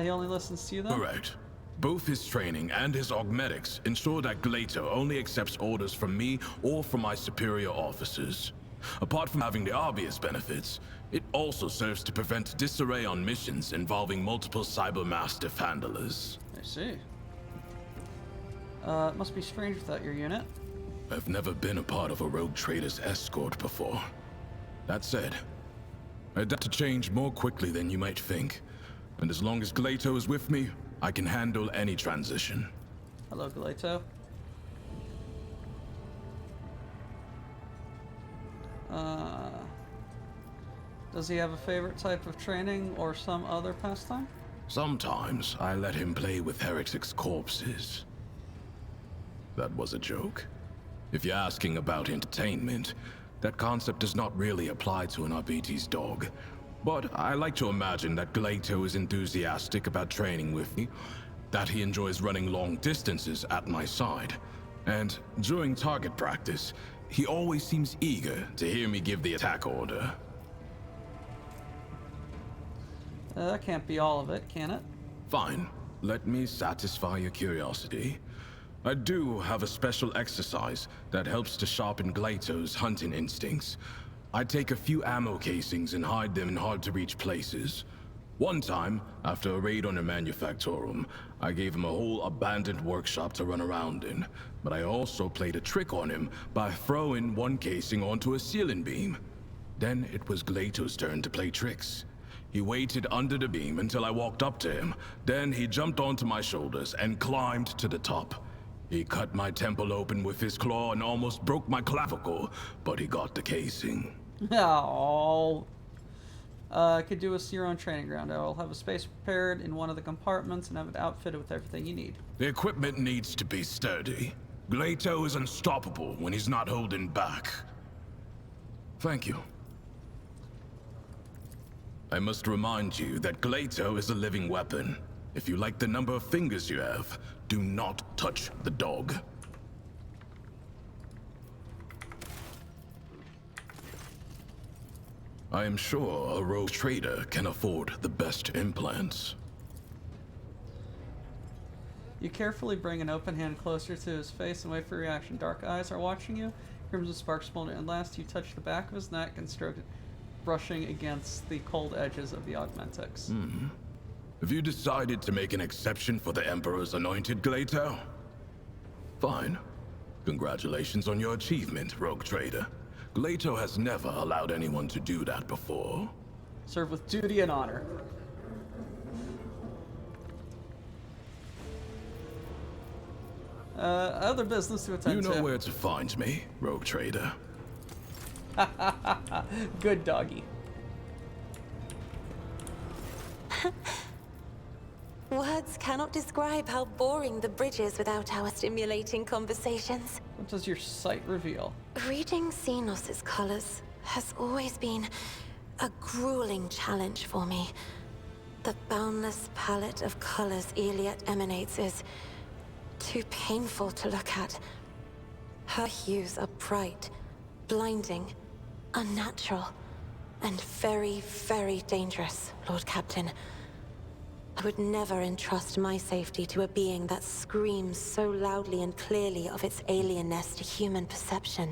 He only listens to you, then? Correct. Both his training and his augmetics ensure that Glato only accepts orders from me or from my superior officers. Apart from having the obvious benefits, it also serves to prevent disarray on missions involving multiple cybermastiff handlers. I see. It must be strange without your unit. I've never been a part of a rogue trader's escort before. That said, I adapt to change more quickly than you might think. And as long as Glato is with me, I can handle any transition. Hello, Glato. Does he have a favorite type of training or some other pastime? Sometimes I let him play with heretics' corpses. That was a joke. If you're asking about entertainment, that concept does not really apply to an Arbite's dog. But I like to imagine that Glato is enthusiastic about training with me, that he enjoys running long distances at my side, and during target practice, he always seems eager to hear me give the attack order. That can't be all of it, can it? Fine. Let me satisfy your curiosity. I do have a special exercise that helps to sharpen Glato's hunting instincts. I take a few ammo casings and hide them in hard-to-reach places. One time, after a raid on a manufactorum, I gave him a whole abandoned workshop to run around in, but I also played a trick on him by throwing one casing onto a ceiling beam. Then it was Glato's turn to play tricks. He waited under the beam until I walked up to him. Then he jumped onto my shoulders and climbed to the top. He cut my temple open with his claw and almost broke my clavicle, but he got the casing. Oh. Could do a your own training ground. I will have a space prepared in one of the compartments and have it outfitted with everything you need. The equipment needs to be sturdy. Glato is unstoppable when he's not holding back. Thank you. I must remind you that Glato is a living weapon. If you like the number of fingers you have, do not touch the dog. I am sure a rogue trader can afford the best implants. You carefully bring an open hand closer to his face and wait for reaction. Dark eyes are watching you. Crimson sparks smoldering, and last you touch the back of his neck and stroke it, brushing against the cold edges of the augmentics. Have you decided to make an exception for the Emperor's anointed, Glato? Fine. Congratulations on your achievement, rogue trader. Glato has never allowed anyone to do that before. Serve with duty and honor. Other business to attend to. You know where to find me, rogue trader. Good doggy. Words cannot describe how boring the bridge is without our stimulating conversations. What does your sight reveal? Reading Xenos' colors has always been a grueling challenge for me. The boundless palette of colors Iliad emanates is too painful to look at. Her hues are bright, blinding, unnatural, and very, very dangerous, Lord Captain. I would never entrust my safety to a being that screams so loudly and clearly of its alienness to human perception.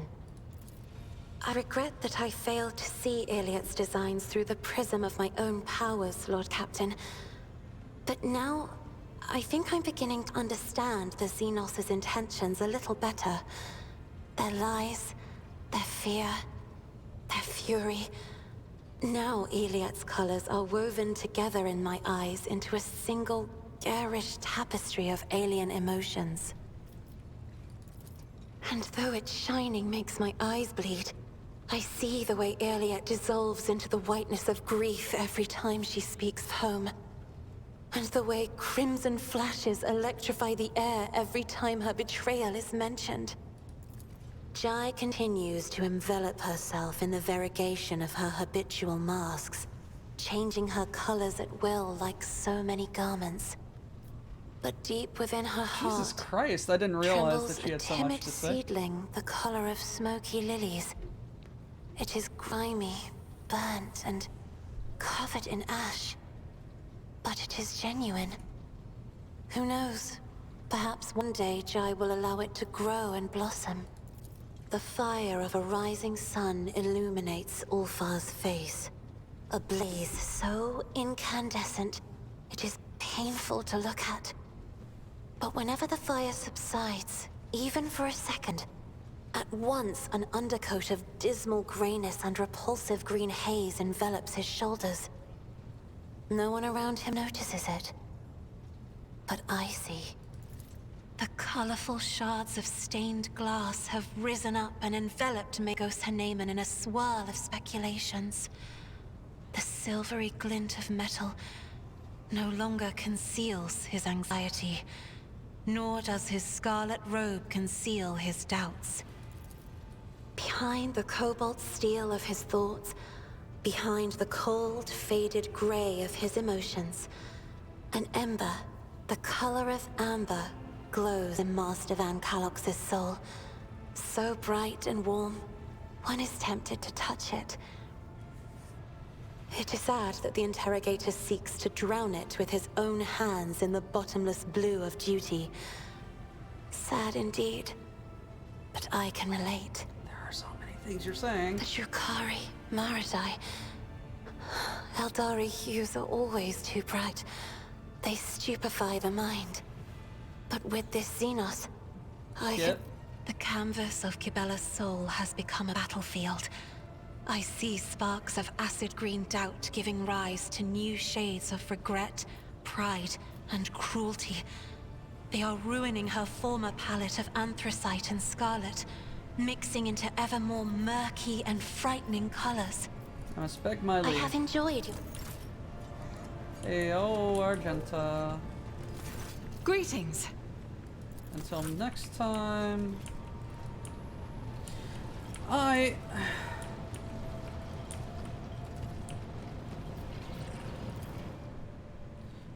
I regret that I failed to see Iliad's designs through the prism of my own powers, Lord Captain. But now, I think I'm beginning to understand the Xenos' intentions a little better. Their lies, their fear, their fury. Now Iliad's colors are woven together in my eyes into a single, garish tapestry of alien emotions. And though its shining makes my eyes bleed, I see the way Iliad dissolves into the whiteness of grief every time she speaks of home. And the way crimson flashes electrify the air every time her betrayal is mentioned. Jai continues to envelop herself in the variegation of her habitual masks, changing her colors at will like so many garments. But deep within her heart, Jesus Christ, I didn't realize that she had so much timid to say. seedling the color of smoky lilies. It is grimy, burnt, and covered in ash. But it is genuine. Who knows? Perhaps one day Jai will allow it to grow and blossom. The fire of a rising sun illuminates Ulfar's face. A blaze so incandescent, it is painful to look at. But whenever the fire subsides, even for a second, at once an undercoat of dismal grayness and repulsive green haze envelops his shoulders. No one around him notices it. But I see. The colorful shards of stained glass have risen up and enveloped Magos Haneman in a swirl of speculations. The silvery glint of metal no longer conceals his anxiety, nor does his scarlet robe conceal his doubts. Behind the cobalt steel of his thoughts, behind the cold, faded gray of his emotions, an ember, the color of amber, glows in Master Van Kalox's soul. So bright and warm, one is tempted to touch it. It is sad that the interrogator seeks to drown it with his own hands in the bottomless blue of duty. Sad indeed, but I can relate. There are so many things you're saying. The Drukhari, Maradai, Eldari hues are always too bright. They stupefy the mind. But with this Xenos, the canvas of Kibella's soul has become a battlefield. I see sparks of acid green doubt giving rise to new shades of regret, pride, and cruelty. They are ruining her former palette of anthracite and scarlet, mixing into ever more murky and frightening colors. I respect my I lead. have enjoyed you. Ayo, Argenta. Greetings. Until next time.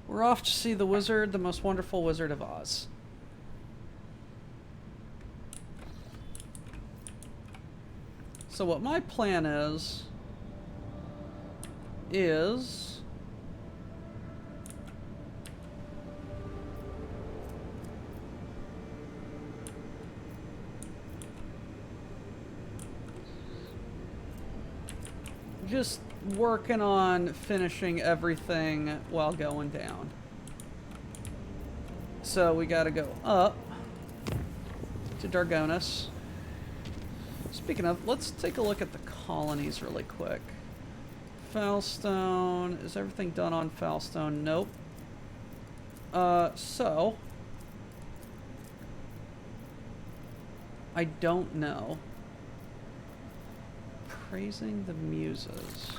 We're off to see the wizard, the most wonderful Wizard of Oz. So what my plan is just working on finishing everything while going down. So we gotta go up to Dargonis. Speaking of, let's take a look at the colonies really quick. Foulstone. Is everything done on Foulstone? Nope. So I don't know. Praising the Muses.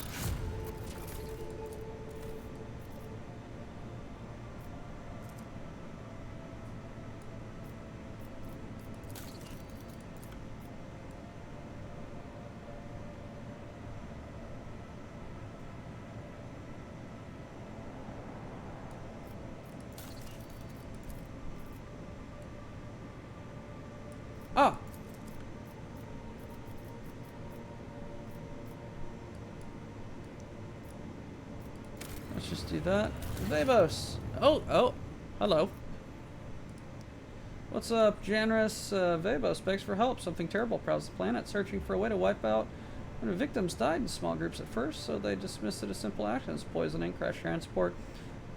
Let's just do that. Vabos! Oh, hello. What's up, Janris? Vabos begs for help. Something terrible prowls the planet, searching for a way to wipe out. When the victims died in small groups at first, so they dismissed it as simple actions, poisoning, crash transport.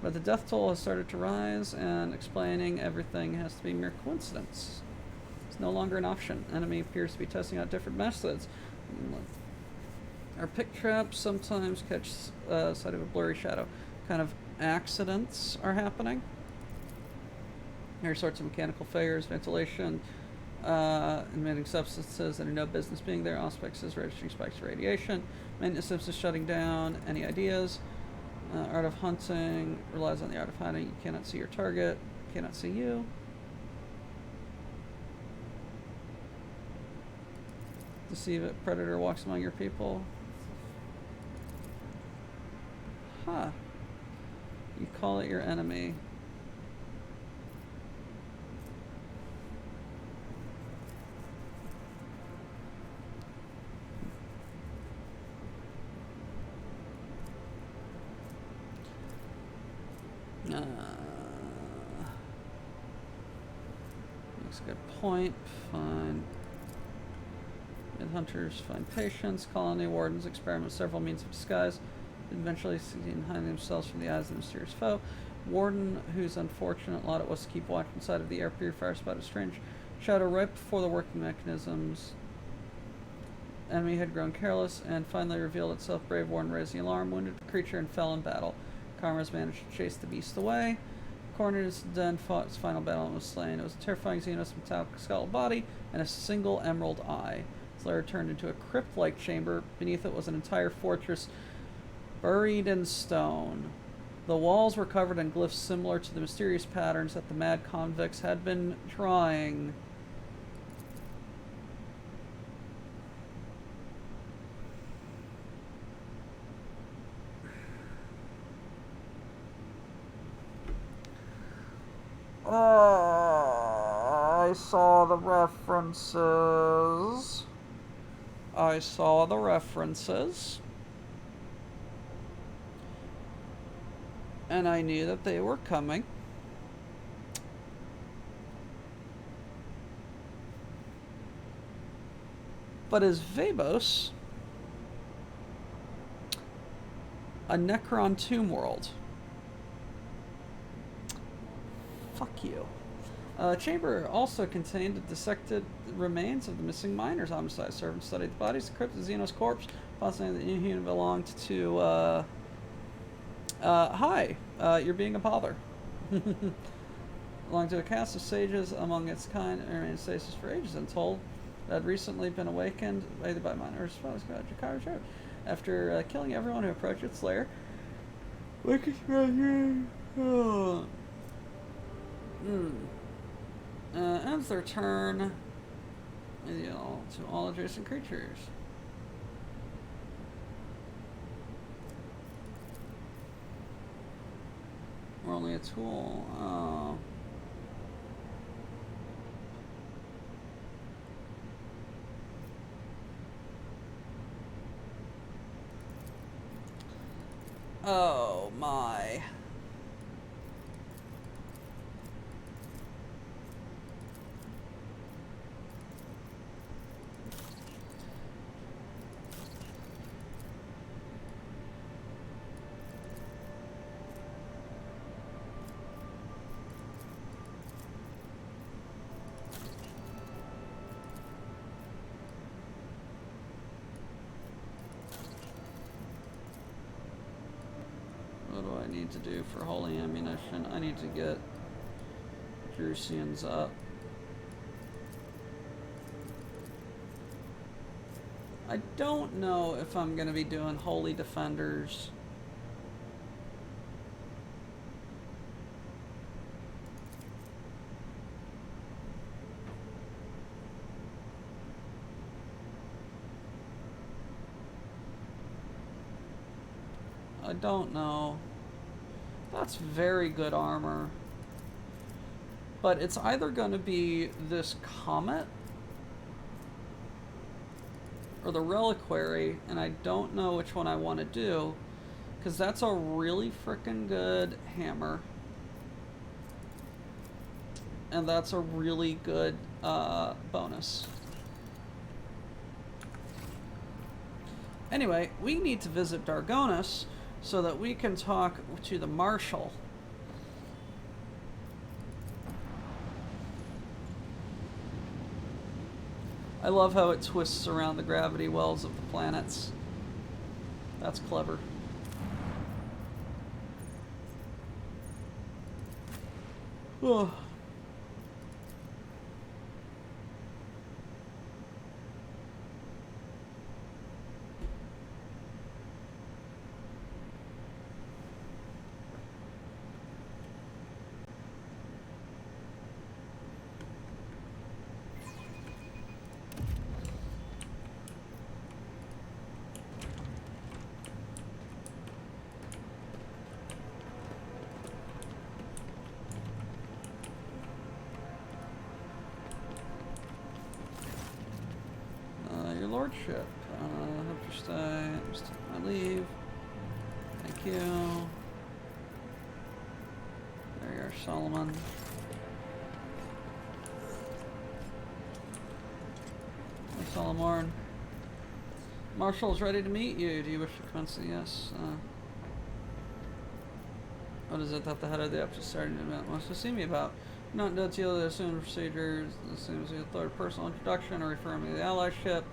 But the death toll has started to rise, and explaining everything has to be mere coincidence. It's no longer an option. Enemy appears to be testing out different methods. Our pick traps sometimes catch sight of a blurry shadow. Kind of accidents are happening. There are sorts of mechanical failures, ventilation, emitting substances that are no business being there, auspices, registering spikes of radiation, maintenance systems shutting down. Any ideas? Art of hunting relies on the art of hiding. You cannot see your target, cannot see you. Deceive it. Predator walks among your people. Huh. You call it your enemy. Makes a good point. Fine. Hunters find patience. Colony wardens experiment several means of disguise, eventually succeeding in hiding themselves from the eyes of the mysterious foe. Warden, whose unfortunate lot it was to keep watch inside of the air purifier, spotted a strange shadow right before the working mechanisms. Enemy had grown careless and finally revealed itself. Brave Warden raised the alarm, wounded the creature, and fell in battle. Karmas managed to chase the beast away. Corners then fought its final battle and was slain. It was a terrifying Xenos metallic skull body and a single emerald eye. Its lair turned into a crypt-like chamber. Beneath it was an entire fortress buried in stone. The walls were covered in glyphs similar to the mysterious patterns that the mad convicts had been drawing. I saw the references. And I knew that they were coming. But is Vabos a Necron tomb world? Fuck you. Chamber also contained the dissected remains of the missing miners' homicide. Servants studied the bodies, the crypt of Xenos corpse, possibly the Inhuman belonged to, hi, you're being a bother. Belonged to a caste of sages among its kind, and remained stasis for ages, untold. That had recently been awakened either by miners or Jakara's road. After killing everyone who approached its lair, ends their turn to all adjacent creatures. We're only a tool. Oh. Oh my. What do I need to do for holy ammunition? I need to get Drusians up. I don't know if I'm going to be doing holy defenders. I don't know. That's very good armor. But it's either going to be this Comet or the Reliquary, and I don't know which one I want to do. Because that's a really freaking good hammer. And that's a really good bonus. Anyway, we need to visit Dargonis so that we can talk to the Marshal. I love how it twists around the gravity wells of the planets. That's clever. Oh. Your lordship, hope you stay. Just take my leave. Thank you. There you are, Solomon. Hey, Solomon. Marshal's ready to meet you. Do you wish to commence? Yes. What is it that the head of the episode starting event wants to see me about? Not to deal with the assumed procedures, as soon as you third personal introduction or referring me to the allyship,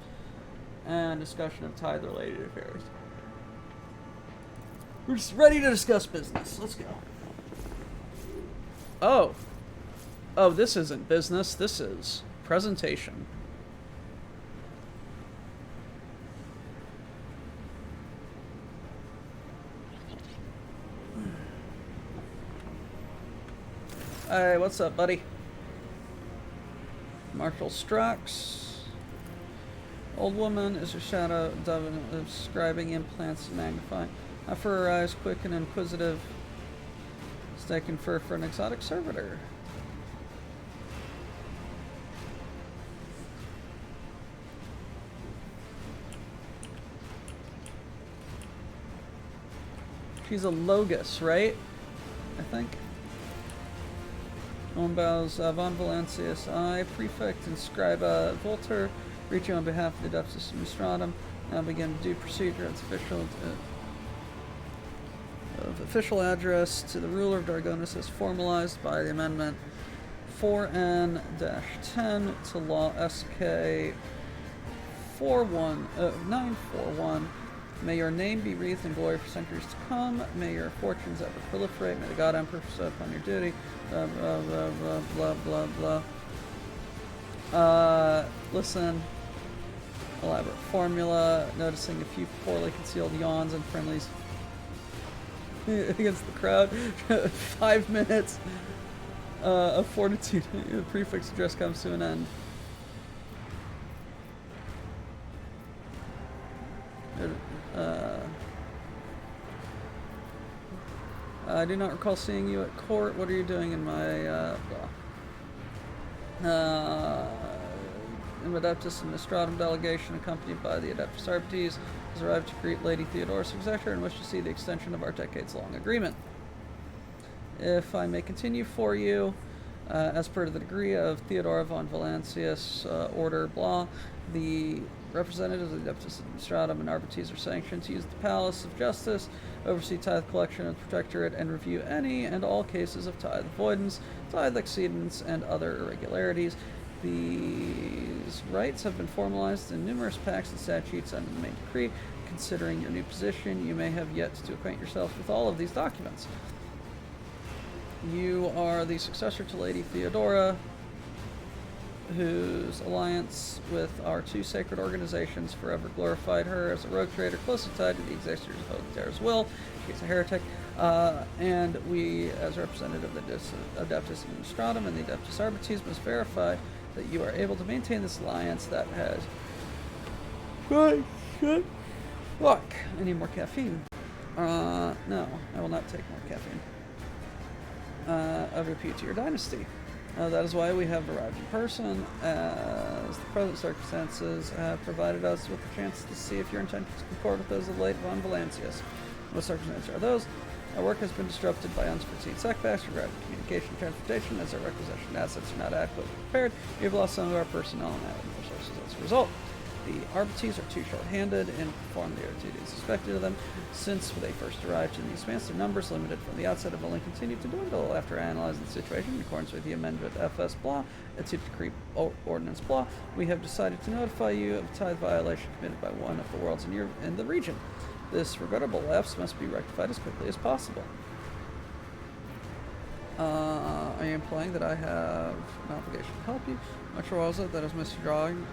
and discussion of tithe-related affairs. We're just ready to discuss business. Let's go. Oh. Oh, this isn't business. This is presentation. Hey, what's up, buddy? Marshal Strux. Old woman is a shadow describing implants magnifying. Eye for her eyes, quick and inquisitive. Staking fur for an exotic servitor. She's a Logos, right? I think. Ombaus von Valancius, I, Prefect and Scriba Volter, reach you on behalf of the Adeptus Nostratum. Now begin due procedure as official address to the ruler of Dargonis as formalized by the Amendment 4N-10 to Law SK 941. May your name be wreathed in glory for centuries to come. May your fortunes ever proliferate. May the God Emperor bestow upon your duty. Blah, blah, blah, blah, blah, blah, blah. Listen. Elaborate formula. Noticing a few poorly concealed yawns and friendlies against the crowd. 5 minutes of fortitude. The prefix address comes to an end. I do not recall seeing you at court. What are you doing in my Adeptus and Nostratum delegation, accompanied by the Adeptus Arbites, has arrived to greet Lady Theodora's successor and wish to see the extension of our decades-long agreement. If I may continue for you, as per the decree of Theodora von Valancius, order blah, the representatives of the Adeptus Nostratum and Arbites are sanctioned to use the Palace of Justice, oversee tithe collection and protectorate, and review any and all cases of tithe avoidance, tithe exceedance, and other irregularities. These rights have been formalized in numerous pacts and statutes under the main decree. Considering your new position, you may have yet to acquaint yourself with all of these documents. You are the successor to Lady Theodora, whose alliance with our two sacred organizations forever glorified her as a rogue trader closely tied to the executors of Hodenterra's will. She's a heretic. And we, as representative of the Adeptus Nostratum and the Adeptus Arbites, must verify that you are able to maintain this alliance that has... Fuck! I need more caffeine. No, I will not take more caffeine. Of repute to your dynasty. That is why we have arrived in person, as the present circumstances have provided us with the chance to see if your intentions concord with those of late von Valancius. What circumstances are those? Our work has been disrupted by unforeseen setbacks regarding communication and transportation, as our requisitioned assets are not adequately prepared. We have lost some of our personnel and added resources as a result. The Arbites are too short-handed in performing their duties expected of them. Since they first arrived in the Expanse, their numbers, limited from the outset, have only continued to dwindle. After analyzing the situation in accordance with the amendment FS Blah, and to decree Ordinance Blah, we have decided to notify you of a tithe violation committed by one of the worlds in the region. This regrettable lapse must be rectified as quickly as possible. I am implying that I have an obligation to help you. I'm not sure what was it that I was missing drawing.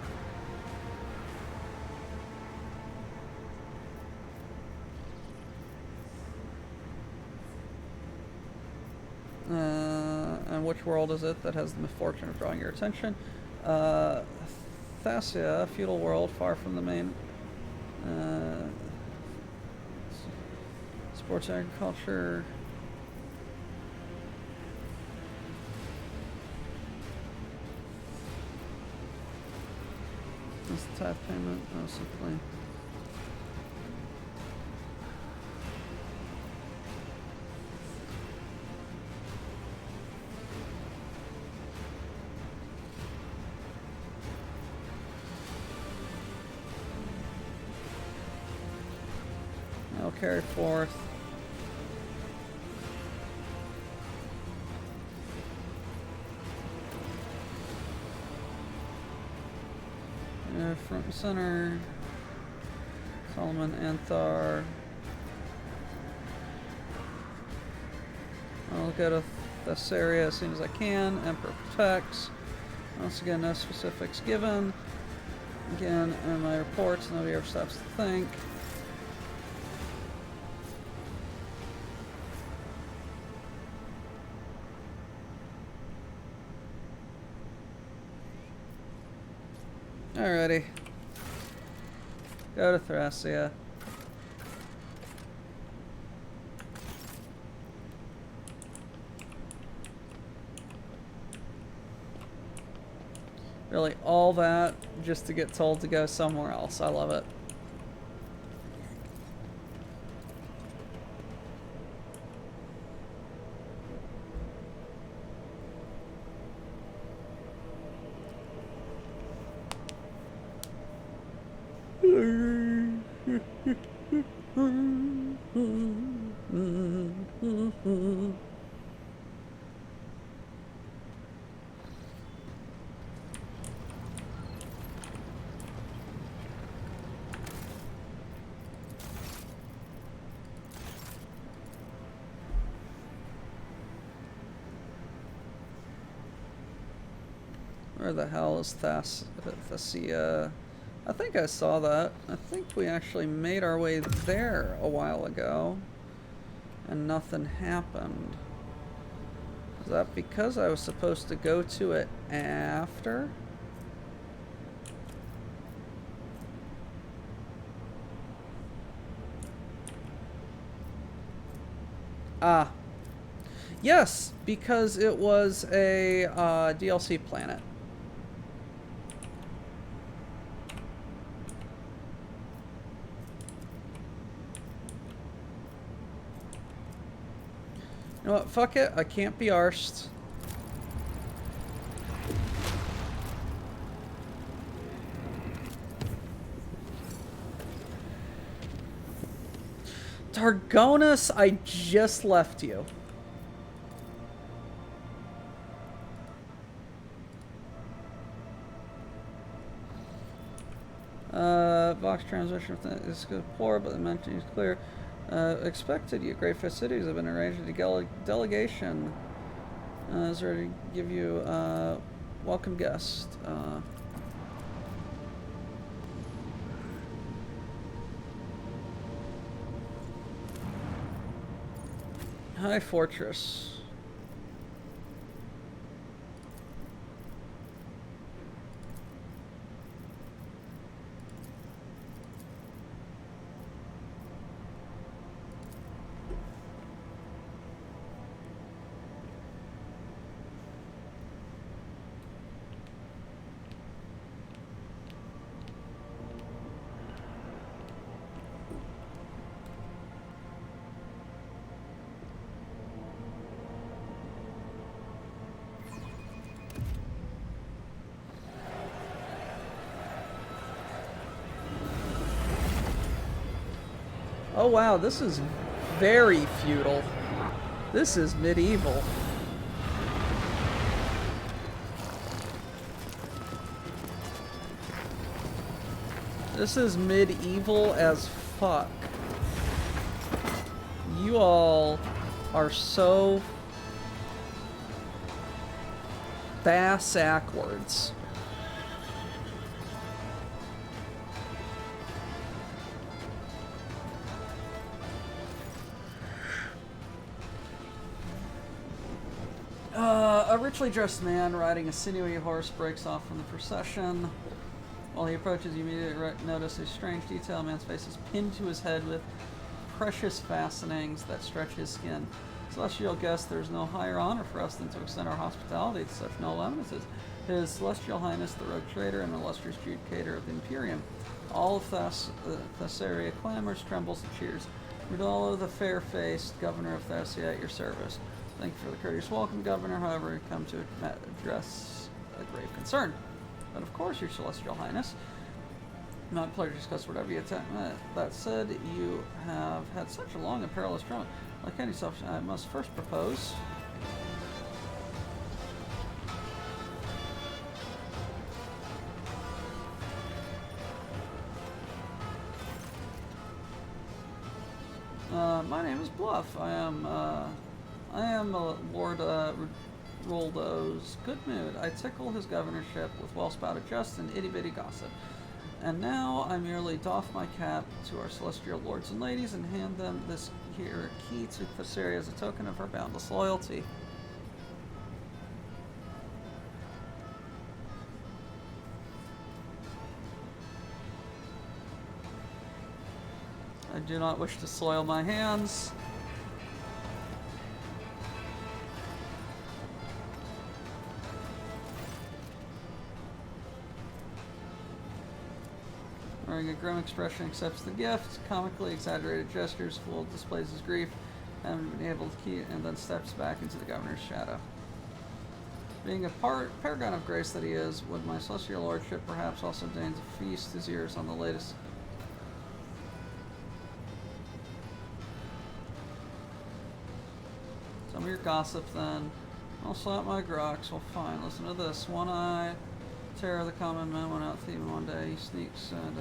And which world is it that has the misfortune of drawing your attention? Thassia, a feudal world far from the main. Sports agriculture. That's the tithe payment, no, simply. I'll carry forth. Front and center. Solomon Anthar. I'll go to Thessaria as soon as I can. Emperor protects. Once again, no specifics given. Again, in my reports, nobody ever stops to think. Alrighty. Go to Thracia. Really, all that just to get told to go somewhere else. I love it. Where the hell is Thassia? I think I saw that. I think we actually made our way there a while ago, and nothing happened. Is that because I was supposed to go to it after? Ah. Yes, because it was a DLC planet. You know what? Fuck it. I can't be arsed. Targonus, I just left you. Vox transmission is poor, but the mention is clear. Expected you. Great festivities have been arranged. A delegation is ready to give you a welcome guest. High Fortress. Oh wow, this is very feudal. This is medieval. This is medieval as fuck. You all are so backwards. A richly dressed man riding a sinewy horse breaks off from the procession. While he approaches, you immediately notice a strange detail. A man's face is pinned to his head with precious fastenings that stretch his skin. Celestial guest, there is no higher honor for us than to extend our hospitality to such noble eminences. His Celestial Highness, the Rogue Trader and illustrious Judicator of the Imperium. All of Thessaria clamors, trembles, and cheers. Rudolo, the fair-faced Governor of Thessaria, at your service. Thank you for the courteous welcome, Governor. However, we come to address a grave concern. But of course, your Celestial Highness. My pleasure to discuss whatever you attempt. That said, you have had such a long and perilous journey. Like any self, I must first propose. My name is Bluff. I am Lord Roldo's good mood. I tickle his governorship with well-spouted jest and itty-bitty gossip. And now I merely doff my cap to our celestial lords and ladies and hand them this here key to Thessaria as a token of our boundless loyalty. I do not wish to soil my hands. Wearing a grim expression, accepts the gift. Comically exaggerated gestures, full displays his grief, having been able to keep, and then steps back into the governor's shadow. Being a paragon of grace that he is, would my celestial lordship perhaps also deign to feast his ears on the latest? Some of your gossip, then. I'll slap my grox. Well, fine. Listen to this. One eye. Terror, the common man, went out thieving one day. He sneaks and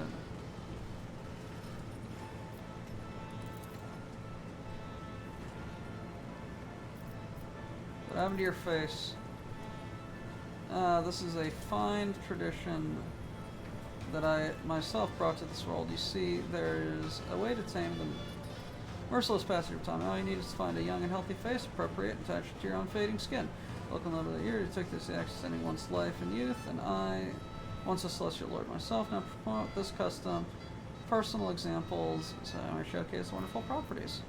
what happened to your face? This is a fine tradition that I myself brought to this world. You see, there's a way to tame the merciless passage of time. All you need is to find a young and healthy face, appropriate, and attach it to your own fading skin. Local number of the year, you took this act extending one's life and youth, and I, once a celestial lord myself, now promote this custom. Personal examples, so I showcase wonderful properties.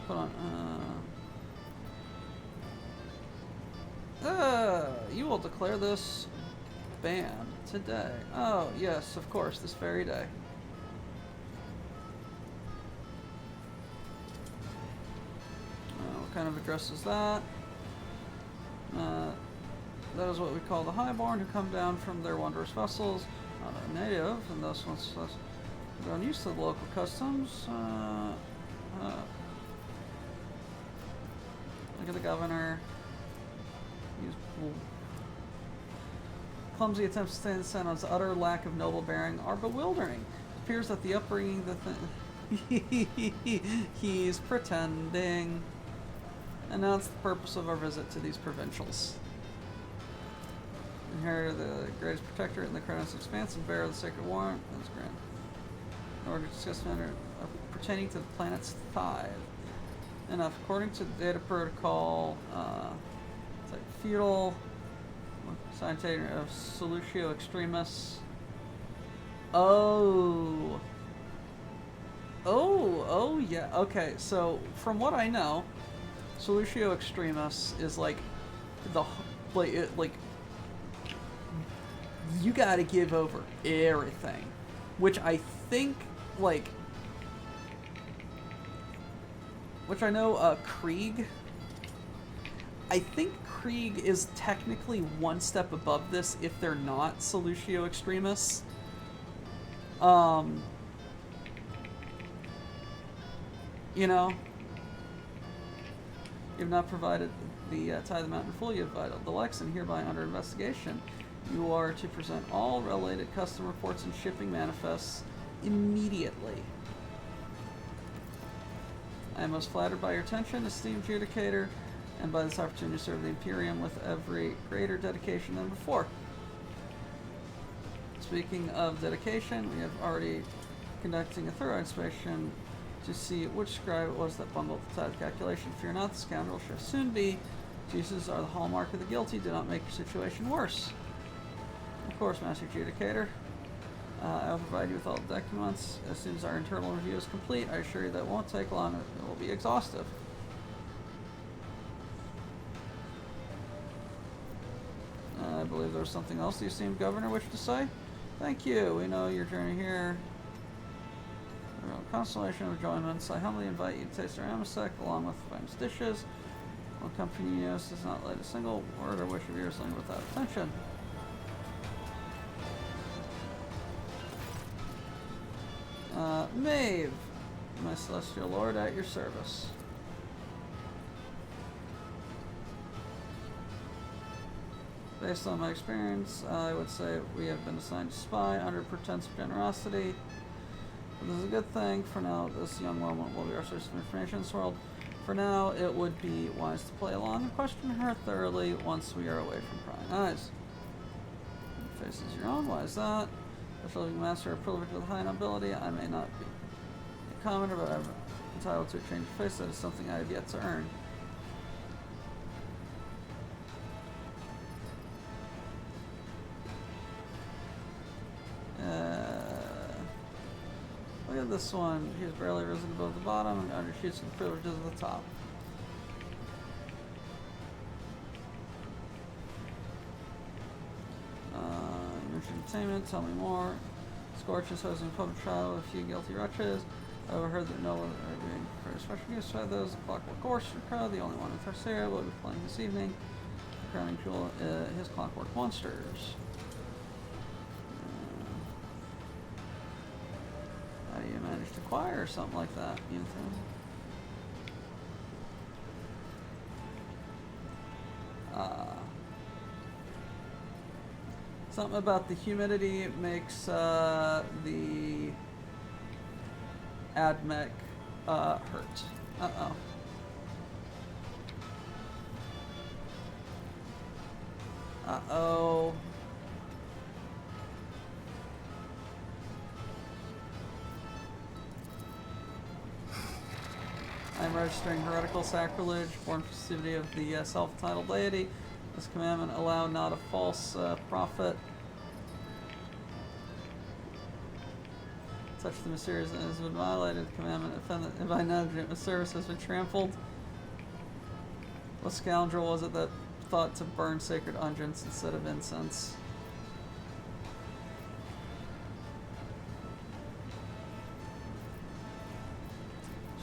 Put on, you will declare this banned today. Oh, yes, of course, this very day. What kind of address is that? That is what we call the highborn, who come down from their wondrous vessels, not a native, and thus once grown used to the local customs. Look at the governor. He's clumsy attempts to stay in the center. His utter lack of noble bearing are bewildering. It appears that the upbringing, he's pretending. And now it's the purpose of our visit to these provincials. Inherit the greatest protectorate in the Kronos expanse and bearer of the sacred warrant. That's grand. In order to discuss the matter pertaining to the planet's Tithe. Enough. According to the data protocol, it's like feudal sanitation of Solutio Extremis. Oh, yeah. Okay, so from what I know, Solutio Extremis is like the like you gotta give over everything, which I think which I know Krieg. I think Krieg is technically one step above this if they're not Solutio Extremis. You know? You have not provided the Tie the Mountain full. You have vital the Lexan hereby under investigation. You are to present all related custom reports and shipping manifests immediately. I am most flattered by your attention, esteemed Judicator, and by this opportunity to serve the Imperium with every greater dedication than before. Speaking of dedication, we have already conducting a thorough inspection to see which scribe it was that bungled the tithe calculation. Fear not, the scoundrel shall soon be. Excuses are the hallmark of the guilty. Do not make your situation worse. Of course, Master Judicator. I will provide you with all the documents as soon as our internal review is complete. I assure you that it won't take long. It will be exhaustive. I believe there was something else the esteemed governor wished to say. Thank you. We know your journey here. Constellation of enjoyments. I humbly invite you to taste our amasec along with famous dishes. While Company does not let a single word or wish of yours linger without attention. Maeve, my celestial lord, at your service. Based on my experience, I would say we have been assigned to spy under pretense of generosity. But this is a good thing. For now, this young woman will be our source of information in this world. For now, it would be wise to play along and question her thoroughly once we are away from prying eyes. Your face is your own. Why is that? Especially master of privilege with high nobility, I may not be a commoner, but I'm entitled to a change of face. That is something I have yet to earn. Look at this one. He's barely risen above the bottom and undershoots the privileges at the top. Entertainment, tell me more. Scorch is hosting a public trial with a few guilty wretches. I overheard that no one are being for a special use by those. The Clockwork Orchestra crowd, the only one in Tharsaria, will be playing this evening. The crowning jewel, his Clockwork Monsters. How do you manage to acquire something like that, you know? Something about the humidity makes the AdMech hurt. Uh-oh. Uh-oh. I'm registering heretical sacrilege, born festivity of the self-titled deity. This commandment allow not a false prophet. Touch the mysterious and has been violated. The commandment offended by negligent service has been trampled. What scoundrel was it that thought to burn sacred unguents instead of incense?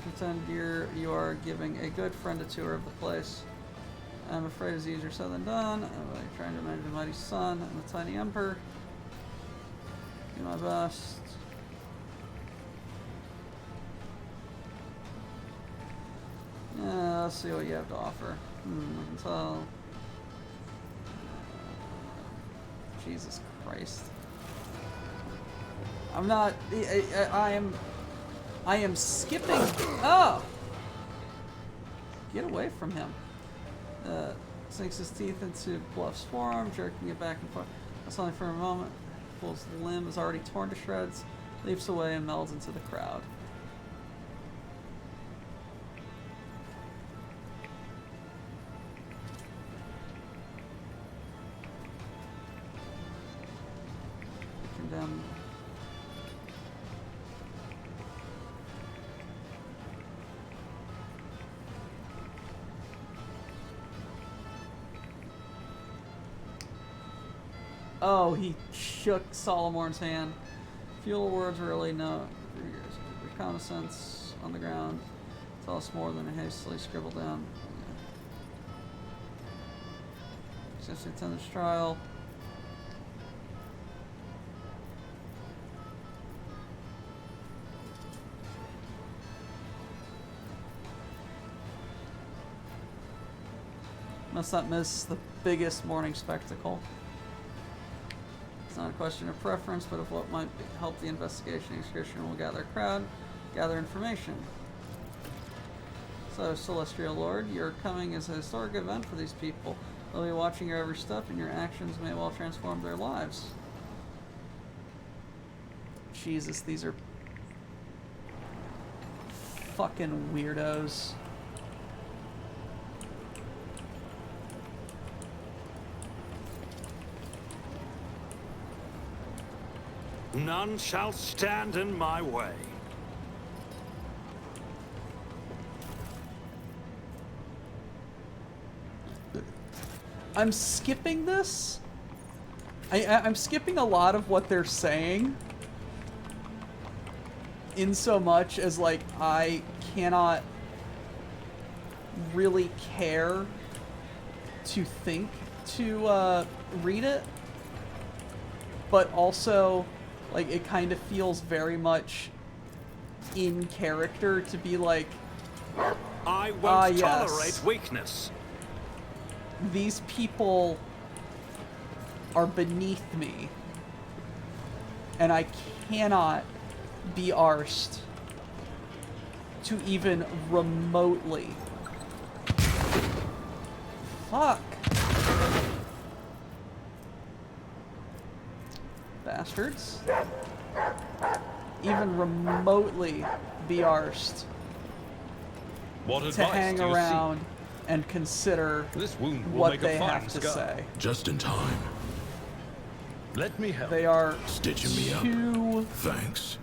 Pretend you are giving a good friend a tour of the place. I'm afraid it's easier said than done. I'm trying to manage the mighty sun and the tiny emperor. Do my best. Yeah, let's see what you have to offer. Until Jesus Christ. I'm not. I am skipping. Oh! Get away from him. Sinks his teeth into Bluff's forearm, jerking it back and forth. That's only for a moment. Pulls the limb, is already torn to shreds, leaps away and melds into the crowd. Condemned. Oh, he shook Solomorn's hand. Few words really no reconnaissance on the ground. Tell us more than a hastily scribbled down. Successfully attend this trial. Must not miss the biggest morning spectacle. It's not a question of preference, but of what might help the investigation. Each Christian will gather a crowd, gather information. So, Celestial Lord, your coming is a historic event for these people. They'll be watching your every step, and your actions may well transform their lives. Jesus, these are fucking weirdos. None shall stand in my way. I'm skipping this. I'm skipping a lot of what they're saying. In so much as, like, I cannot really care to think to read it. But also, like, it kind of feels very much in character to be like, I won't yes. tolerate weakness. These people are beneath me, and I cannot be arsed to even remotely. Fuck. Bastards. Even remotely be arsed to hang around and consider what they have to say. Just in time. Let me help. They are Stitching me too, up. Thanks.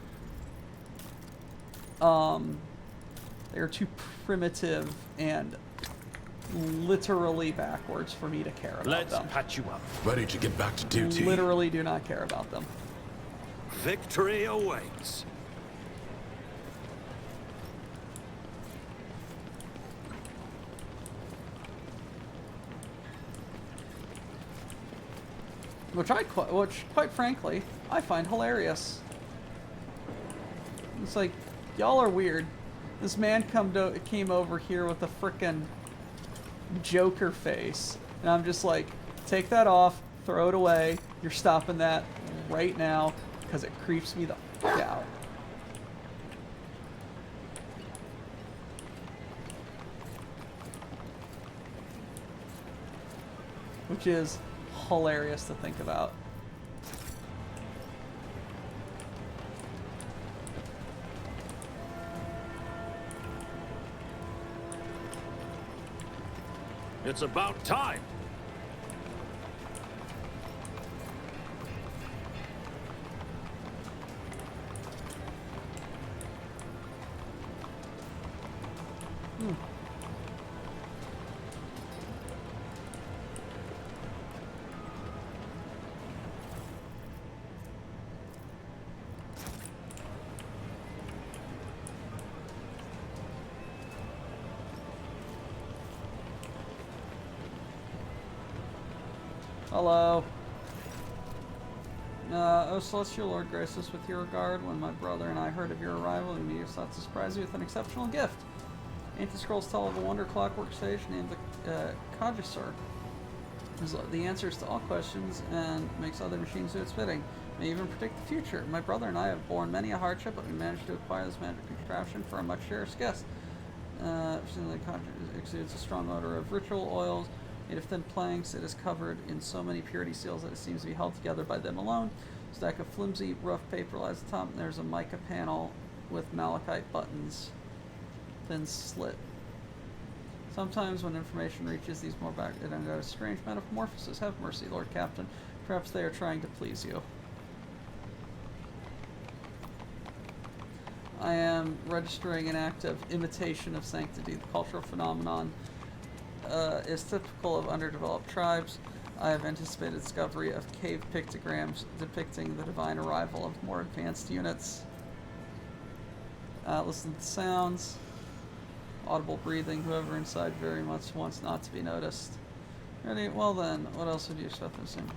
They are too primitive and literally backwards for me to care about them. Let's patch you up. Ready to get back to duty. Literally do not care about them. Victory awaits. Which quite frankly, I find hilarious. It's like, y'all are weird. This man came over here with a frickin' Joker face, and I'm just like, take that off, throw it away. You're stopping that right now, because it creeps me the fuck out. Which is hilarious to think about. It's about time. Hello. Oh, Celestial Lord, grace us with your regard. When my brother and I heard of your arrival, we sought to surprise you with an exceptional gift. Ancient scrolls tell of a wonder clockwork sage named the Kajasur. The answers to all questions and makes other machines do its bidding. May even predict the future. My brother and I have borne many a hardship, but we managed to acquire this magic contraption for a much cherished guest. The exudes a strong odor of ritual oils. Made of thin planks, it is covered in so many purity seals that it seems to be held together by them alone. A stack of flimsy, rough paper lies at the top, and there's a mica panel with malachite buttons. Thin slit. Sometimes when information reaches these more back, it undergoes strange metamorphosis. Have mercy, Lord Captain. Perhaps they are trying to please you. I am registering an act of imitation of sanctity. The cultural phenomenon is typical of underdeveloped tribes. I have anticipated discovery of cave pictograms depicting the divine arrival of more advanced units. Listen to the sounds. Audible breathing. Whoever inside very much wants not to be noticed. Ready? Well then, what else would you expect to assume?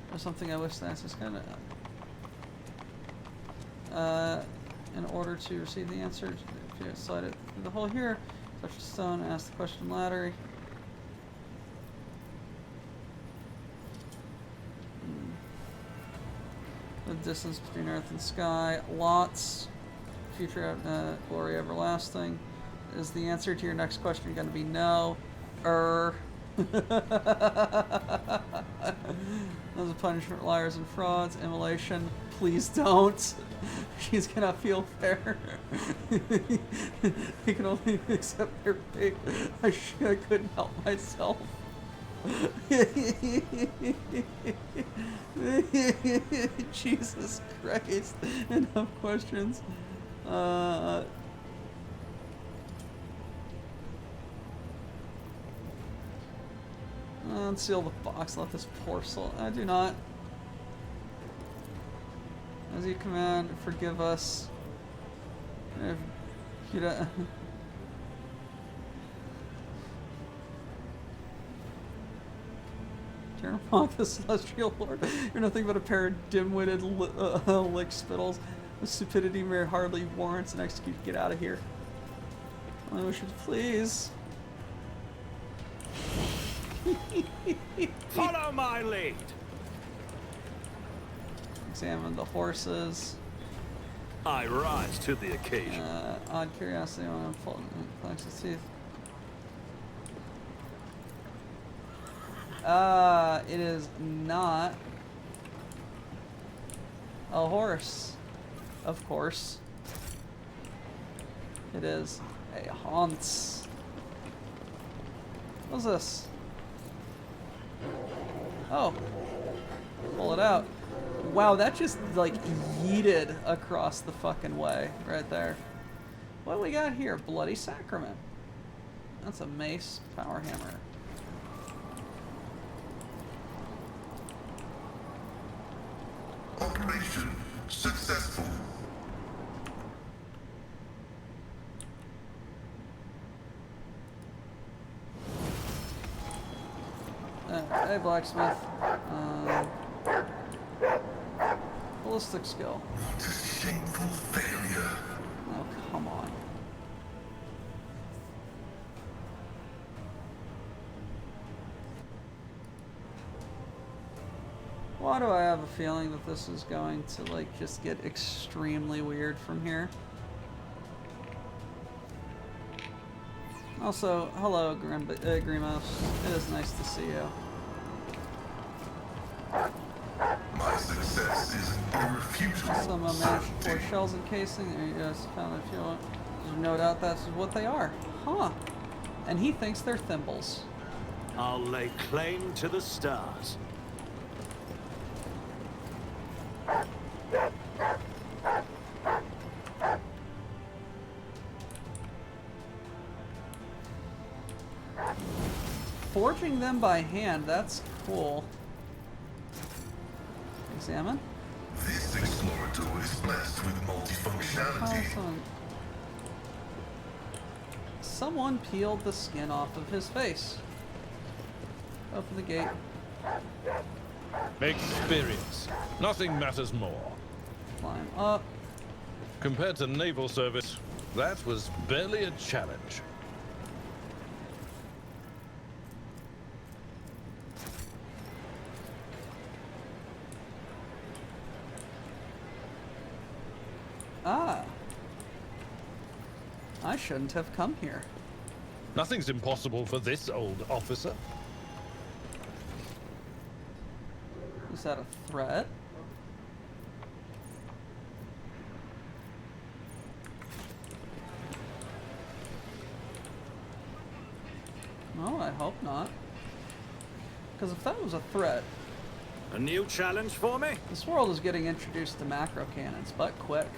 There's something I wish to ask. In order to receive the answer, if you slide it through the hole here, touch the stone, ask the question ladder. distance between earth and sky. Lots. Future glory everlasting. Is the answer to your next question going to be no? Those are punishment, liars and frauds. Immolation. Please don't. She's gonna feel fair. I can only accept their fate. I couldn't help myself. Jesus Christ. Enough questions. Unseal the box. Let this poor soul. I do not. As you command, forgive us. If you don't. Jermont, the Celestial Lord. You're nothing but a pair of dim-witted lick spittles. The stupidity mere hardly warrants an execute. Get out of here. I wish you'd please. Follow my lead. Examine the horses. I rise to the occasion. Odd curiosity on flex his teeth. It is not a horse. Of course. It is a Haunts. What's this? Oh. Pull it out. Wow, that just like yeeted across the fucking way right there. What do we got here? Bloody Sacrament. That's a mace, power hammer. Operation successful. Hey, blacksmith. Ballistic skill. What a shameful failure. Oh, come on. Why do I have a feeling that this is going to, like, just get extremely weird from here? Also, hello, Grimos. It is nice to see you. My success is irrefutable. Somehow managed 4 shells encasing. There you go. Found a few. There's no doubt that's what they are. Huh. And he thinks they're thimbles. I'll lay claim to the stars. Forging them by hand, that's cool. Examine. This explorator is blessed with multifunctionality. Someone peeled the skin off of his face. Open the gate. Experience. Nothing matters more. Climb up. Compared to naval service, that was barely a challenge. Ah. I shouldn't have come here. Nothing's impossible for this old officer. Is that a threat? No, I hope not. Because if that was a threat... A new challenge for me? This world is getting introduced to macro cannons, but quick.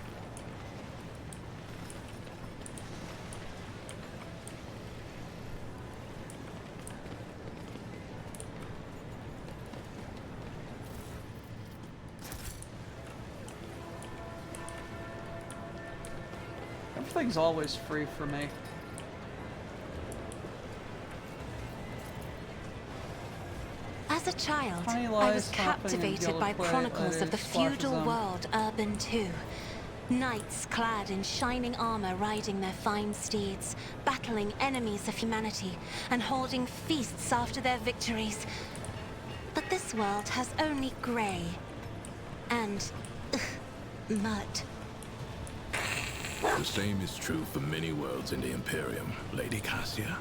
Everything's always free for me. As a child, Tiny I lies, was hopping, and captivated by gilded play, chronicles of the splashes feudal on. world Urban II. Knights clad in shining armor riding their fine steeds, battling enemies of humanity, and holding feasts after their victories. But this world has only grey and Mud. The same is true for many worlds in the Imperium, Lady Cassia.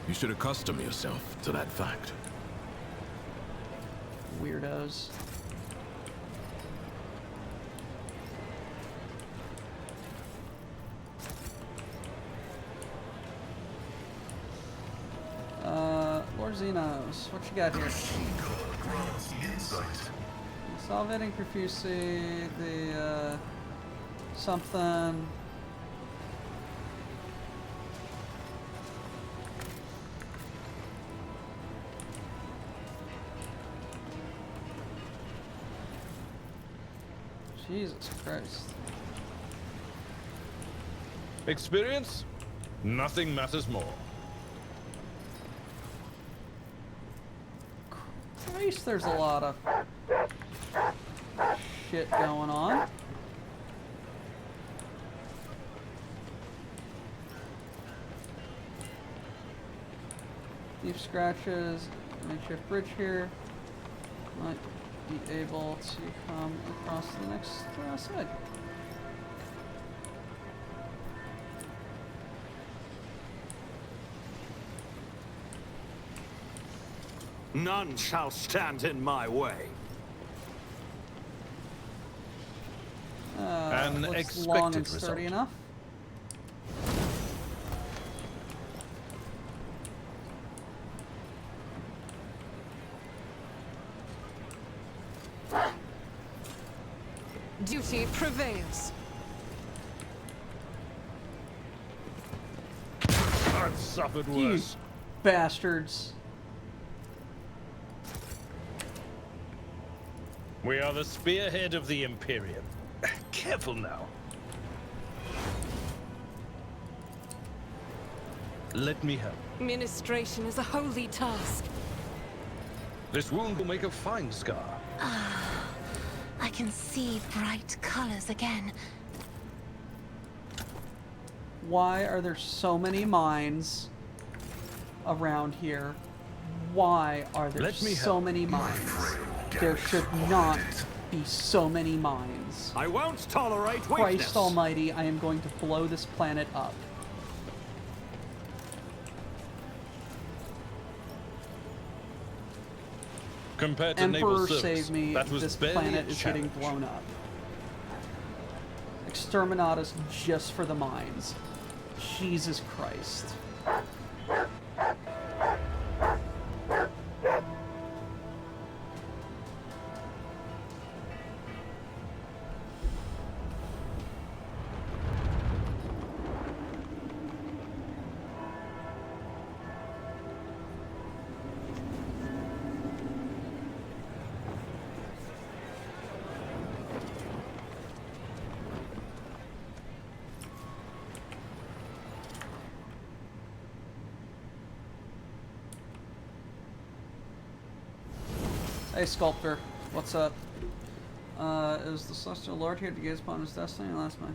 You should accustom yourself to that fact. Weirdos. Lord Xenos, what you got here? Salvating Profusi, the, something. Jesus Christ. Experience? Nothing matters more. Christ, there's a lot of shit going on. Deep scratches, makeshift bridge here. Might be able to come across to the next side. None shall stand in my way. An looks expected long and sturdy result. enough. Duty prevails. I've suffered You worse. bastards. We are the spearhead of the Imperium. Careful now. Let me help. Ministration is a holy task. This wound will make a fine scar. I can see bright colors again. Why are there so many mines around here? Why are there Let me so help. many mines? There should not be so many mines. I won't tolerate Christ weakness. almighty, I am going to blow this planet up. Compared to naval Emperor service, save me, that was this barely planet a is getting challenge. blown up. Exterminatus just for the mines. Jesus Christ. Hey, Sculptor. What's up? Is the Celestial Lord here to gaze upon his destiny? Last man.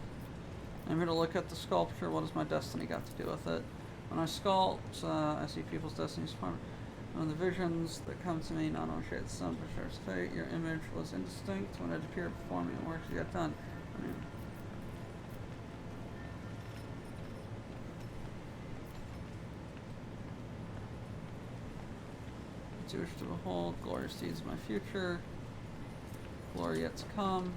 I'm here to look at the sculpture. What has my destiny got to do with it? When I sculpt, I see people's destinies form. One of the visions that come to me not only shade the sun, but shares fate. Your image was indistinct when it appeared before me and works you got done. I mean, you wish to behold, glorious deeds of my future, glory yet to come.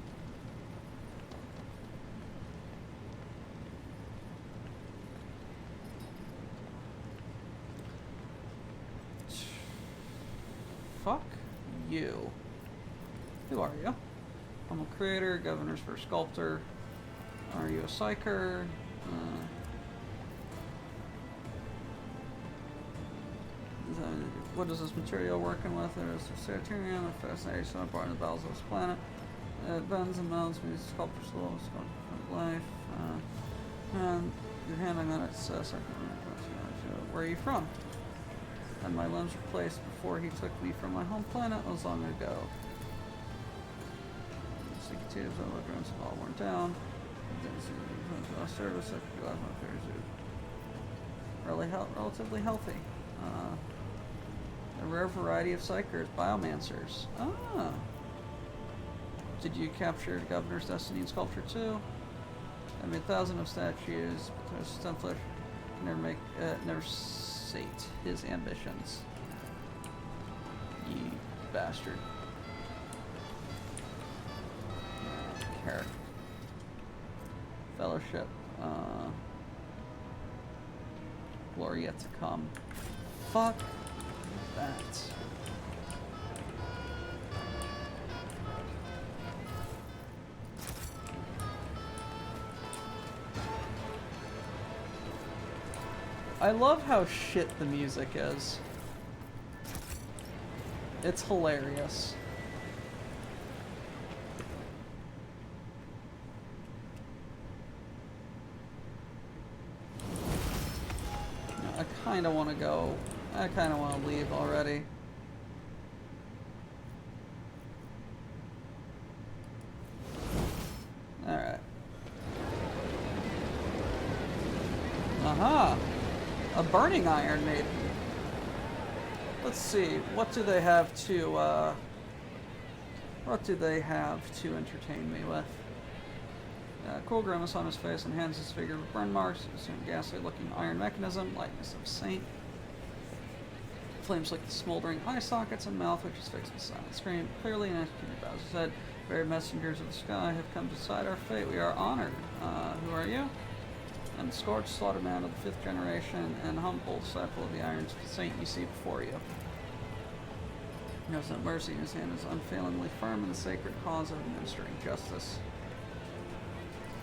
Fuck you. Who are you? I'm a creator, governor's first sculptor. Are you a psyker? What is this material working with? There is Saturnium, a fascinating sun part in the bowels of this planet. It bends and melds me, sculptor's soul, sculptor's life. And you're handling on its second. Where are you from? And my limbs replaced before he took me from my home planet was long ago. Sticky tubes, I drones have all worn down. Service, I could go out my fair zoo. Relatively healthy. A rare variety of psychers, biomancers. Ah. Did you capture the Governor's Destiny in Sculpture 2? I made 1,000 of statues, but there's Stunflesh never sate his ambitions. You bastard. Care. Fellowship. Glory yet to come. Fuck that. I love how shit the music is. It's hilarious. I kind of want to go. I kind of want to leave already. Alright. Aha! A burning iron maiden. Let's see, what do they have to entertain me with? Cool grimace on his face, enhances his figure with burn marks, assumed ghastly looking iron mechanism, likeness of saint. Flames like the smoldering eye sockets and mouth, which is fixed with silent scream. Clearly an executed bows his head. Very messengers of the sky have come to decide our fate. We are honored. Who are you? I'm the scorched slaughter man of the 5th generation and humble disciple of the Iron Saint you see before you. He knows no mercy, and his hand is unfailingly firm in the sacred cause of administering justice.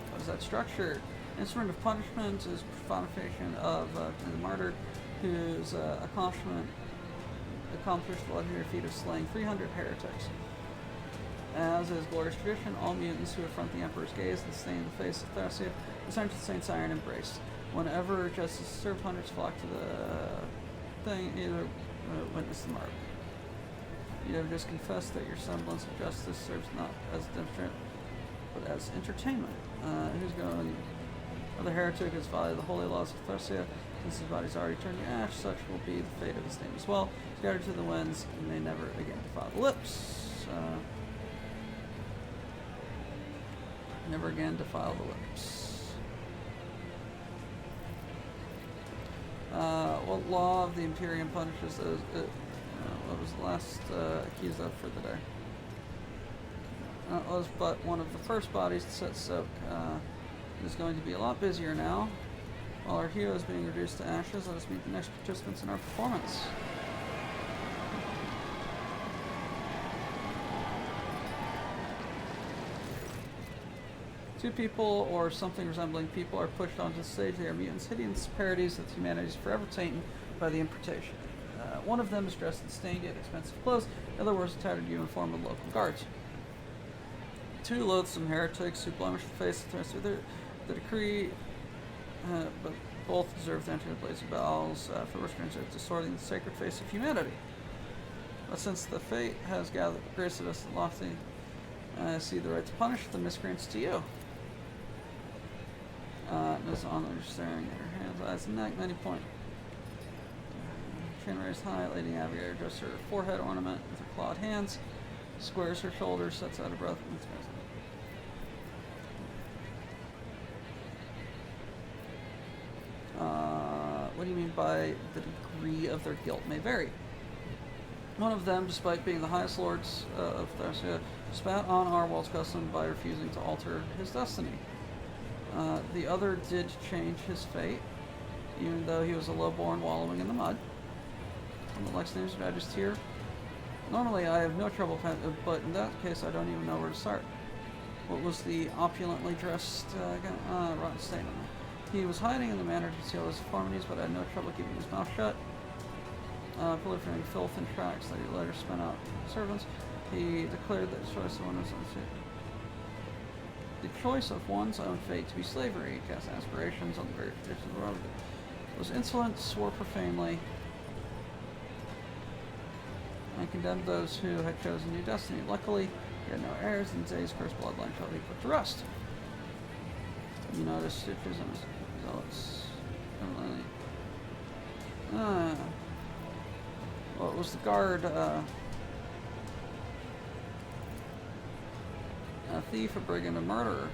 What is that structure? Instrument of punishment is personification of the martyr, whose accomplished the legendary feat of slaying 300 heretics. As is glorious tradition, all mutants who affront the Emperor's gaze and stain the face of Thessia return to the Saint's iron embrace. Whenever justice is served, hundreds flock to the thing, either witness the mark. You have just confessed that your semblance of justice serves not as demonstration, but as entertainment. Who's going? The heretic has violated the holy laws of Thessia. Since his body's already turned to ash, such will be the fate of his name as well. Scattered to the winds, and may never again defile the lips. Never again defile the lips. What law of the Imperium punishes those? What was the last accused of for the day? It was but one of the first bodies to set soak. It is going to be a lot busier now. While our hero is being reduced to ashes, let us meet the next participants in our performance. Two people, or something resembling people, are pushed onto the stage. They are mutants, hideous parodies that humanity is forever tainted by the importation. One of them is dressed in stained yet expensive clothes, the other wears a tattered uniform of local guards. Two loathsome heretics who blemish the face of the rest of the decree, but both deserve to enter the blaze of bowels for restraints of distorting the sacred face of humanity. But since the fate has graced us lofty, I see the right to punish the miscreants to you. Ms. Honor staring at her hands, eyes, and neck, 90 point. Chin raised high, Lady Abigail adjusts her forehead ornament with her clawed hands, squares her shoulders, sets out a breath, and smells. What do you mean by the degree of their guilt may vary? One of them, despite being the highest lords of Thessia, spat on Arwald's custom by refusing to alter his destiny. The other did change his fate, even though he was a lowborn wallowing in the mud. And the Lex names badges here. Normally I have no trouble, but in that case I don't even know where to start. What was the opulently dressed guy? Rotten statement. He was hiding in the manner to conceal his deformities, but had no trouble keeping his mouth shut. Proliferating filth and tracks that he later spent out servants. He declared that the choice of one's own fate to be slavery. He cast aspirations on the very traditions of the world. Was insolent, swore profanely, and condemned those who had chosen new destiny. Luckily, he had no heirs, and Zay's cursed bloodline shall be put to rest. You notice stitches on his zealots. Well, it was the guard, thief, a brigand, a murderer.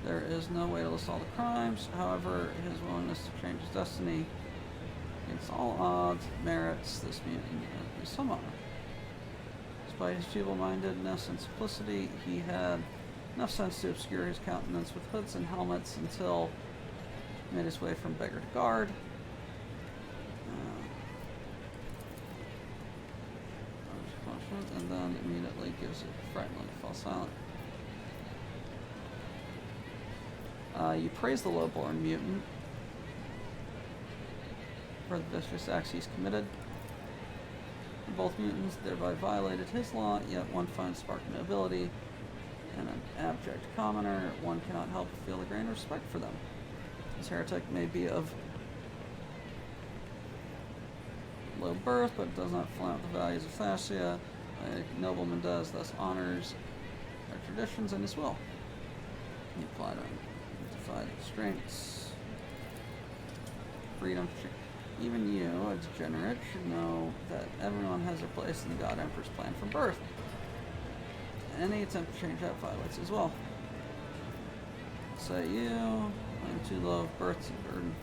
There is no way to list all the crimes. However, his willingness to change his destiny against all odds merits this mutant at least some honor. Despite his feeble-mindedness and simplicity, he had enough sense to obscure his countenance with hoods and helmets until he made his way from beggar to guard. And then immediately gives it frighteningly fall silent. You praise the lowborn mutant for the vicious acts he's committed. Both mutants thereby violated his law, yet one finds spark of nobility and an abject commoner. One cannot help but feel a grain of respect for them. This heretic may be of low birth, but does not flaunt the values of Thassia. A nobleman does, thus honors our traditions and his will. He applied on defied constraints. Freedom. Even you, a degenerate, should know that everyone has their place in the God Emperor's plan from birth. Any attempt to change that violates as well. Say you, I am too low of birth to burden.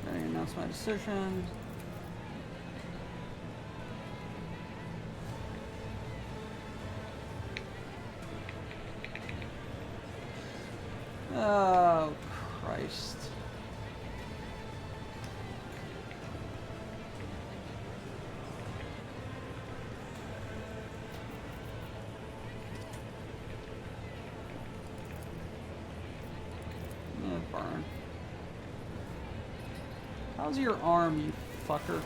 Then I announce my decision. Oh, Christ. Yeah, burn. How's your arm, you fucker?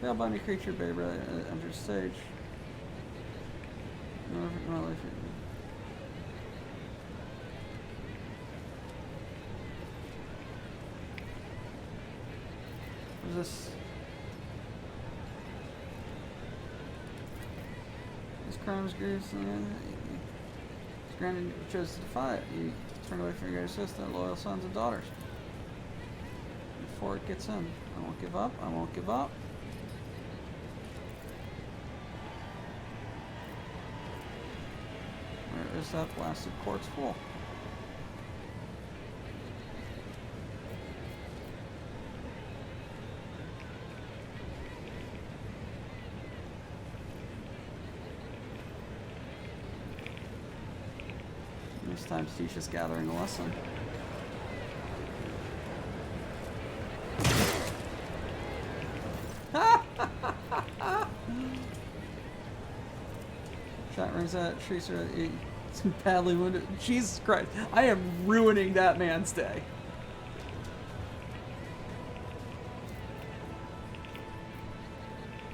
Spellbinding creature baby enters stage. What is this? This crime is grievous. Granted, you chose to defy it. You turn away from your assistant, loyal sons and daughters. Before it gets in, I won't give up. I won't give up. Where is that blasted quartz full? This time Tisha's gathering a lesson. Chat rings out, Tracer is badly wounded. Jesus Christ, I am ruining that man's day.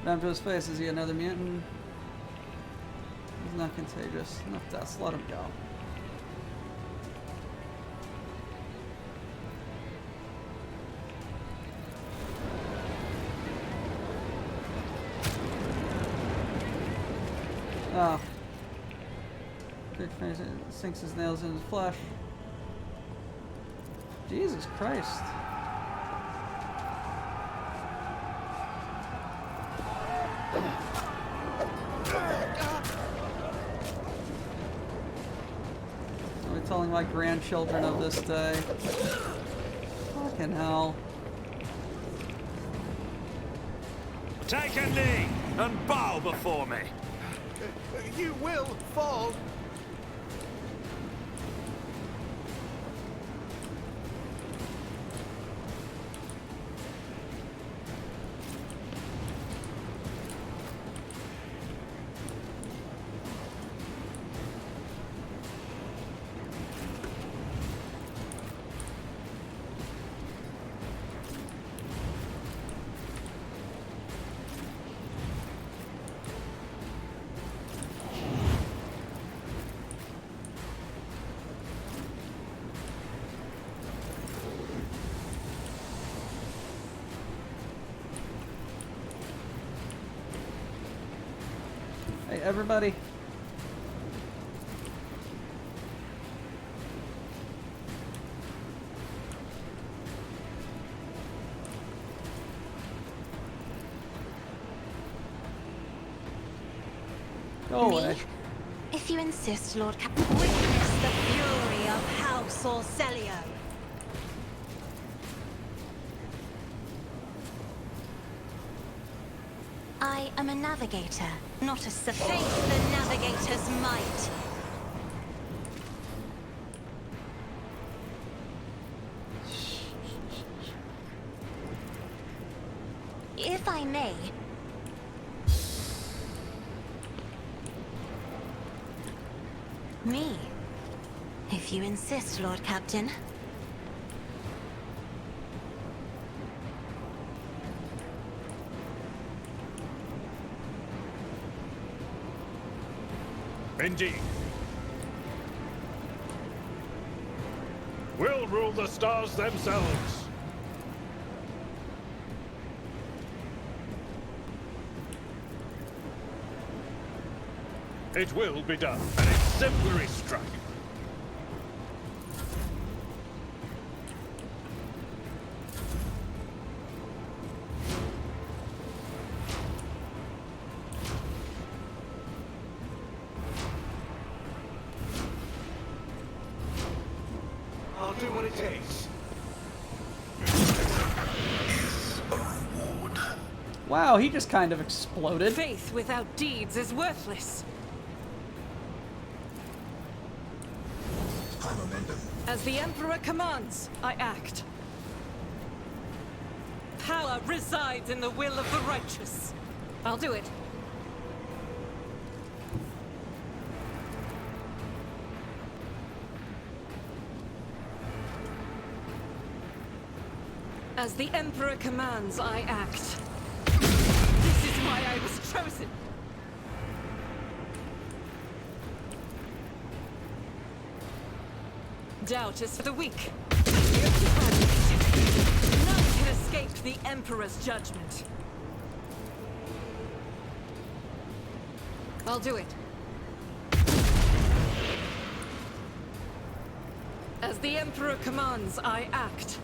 Down to his face, is he another mutant? He's not contagious. Enough deaths, let him go. Oh. Sinks his nails in his flesh. Jesus Christ. I'll be telling my grandchildren of this day. Fucking hell. Take a knee and bow before me. You will fall. everybody. Go Me? away. If you insist, Lord witness the fury of House Orcelio. I am a navigator, not a face the navigator's might. If I may, me. If you insist, Lord Captain. Indeed. We'll rule the stars themselves. It will be done. An exemplary strike. I'll do what it takes. Wow, he just kind of exploded. Faith without deeds is worthless. As the Emperor commands, I act. Power resides in the will of the righteous. I'll do it. As the Emperor commands, I act. This is why I was chosen. Doubt is for the weak. None can escape the Emperor's judgment. I'll do it. As the Emperor commands, I act.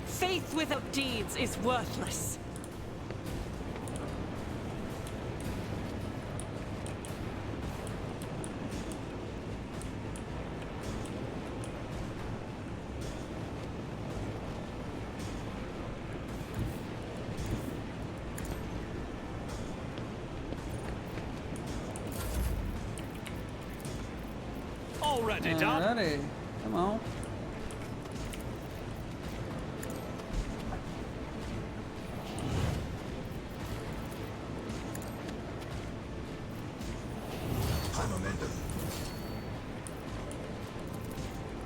Faith without deeds is worthless. Already done. Alrighty. Come on.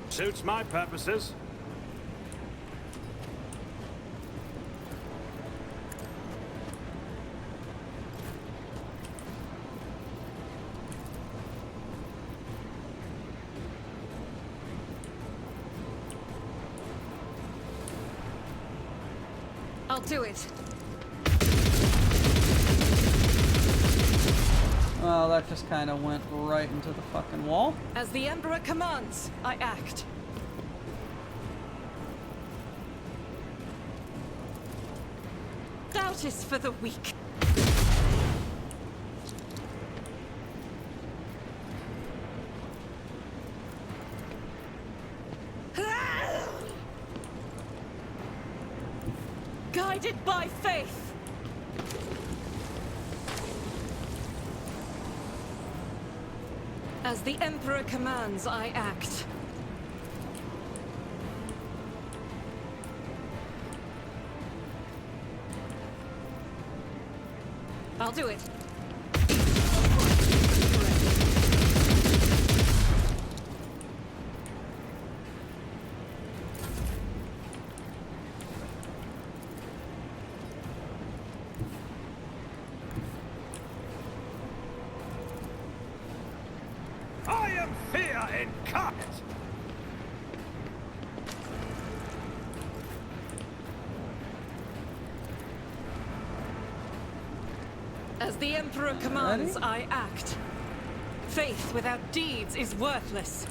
Suits my purposes. I'll do it. Well, that just kind of went right into the fucking wall. As the Emperor commands, I act. Doubt is for the weak. Guided by faith. As the Emperor commands, I act. I'll do it. I am fear incarnate. As the Emperor commands, I act. Faith without deeds is worthless.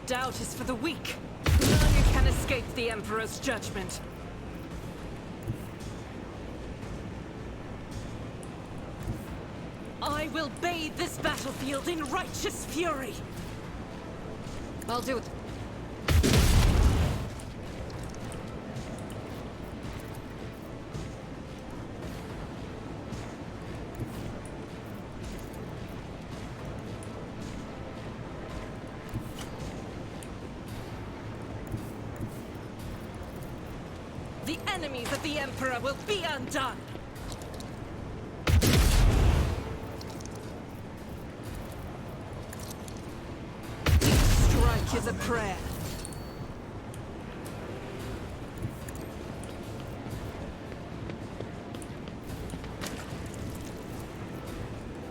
Doubt is for the weak. None can escape the Emperor's judgment. I will bathe this battlefield in righteous fury. I'll do it. The enemies of the Emperor will be undone. Strike is a prayer.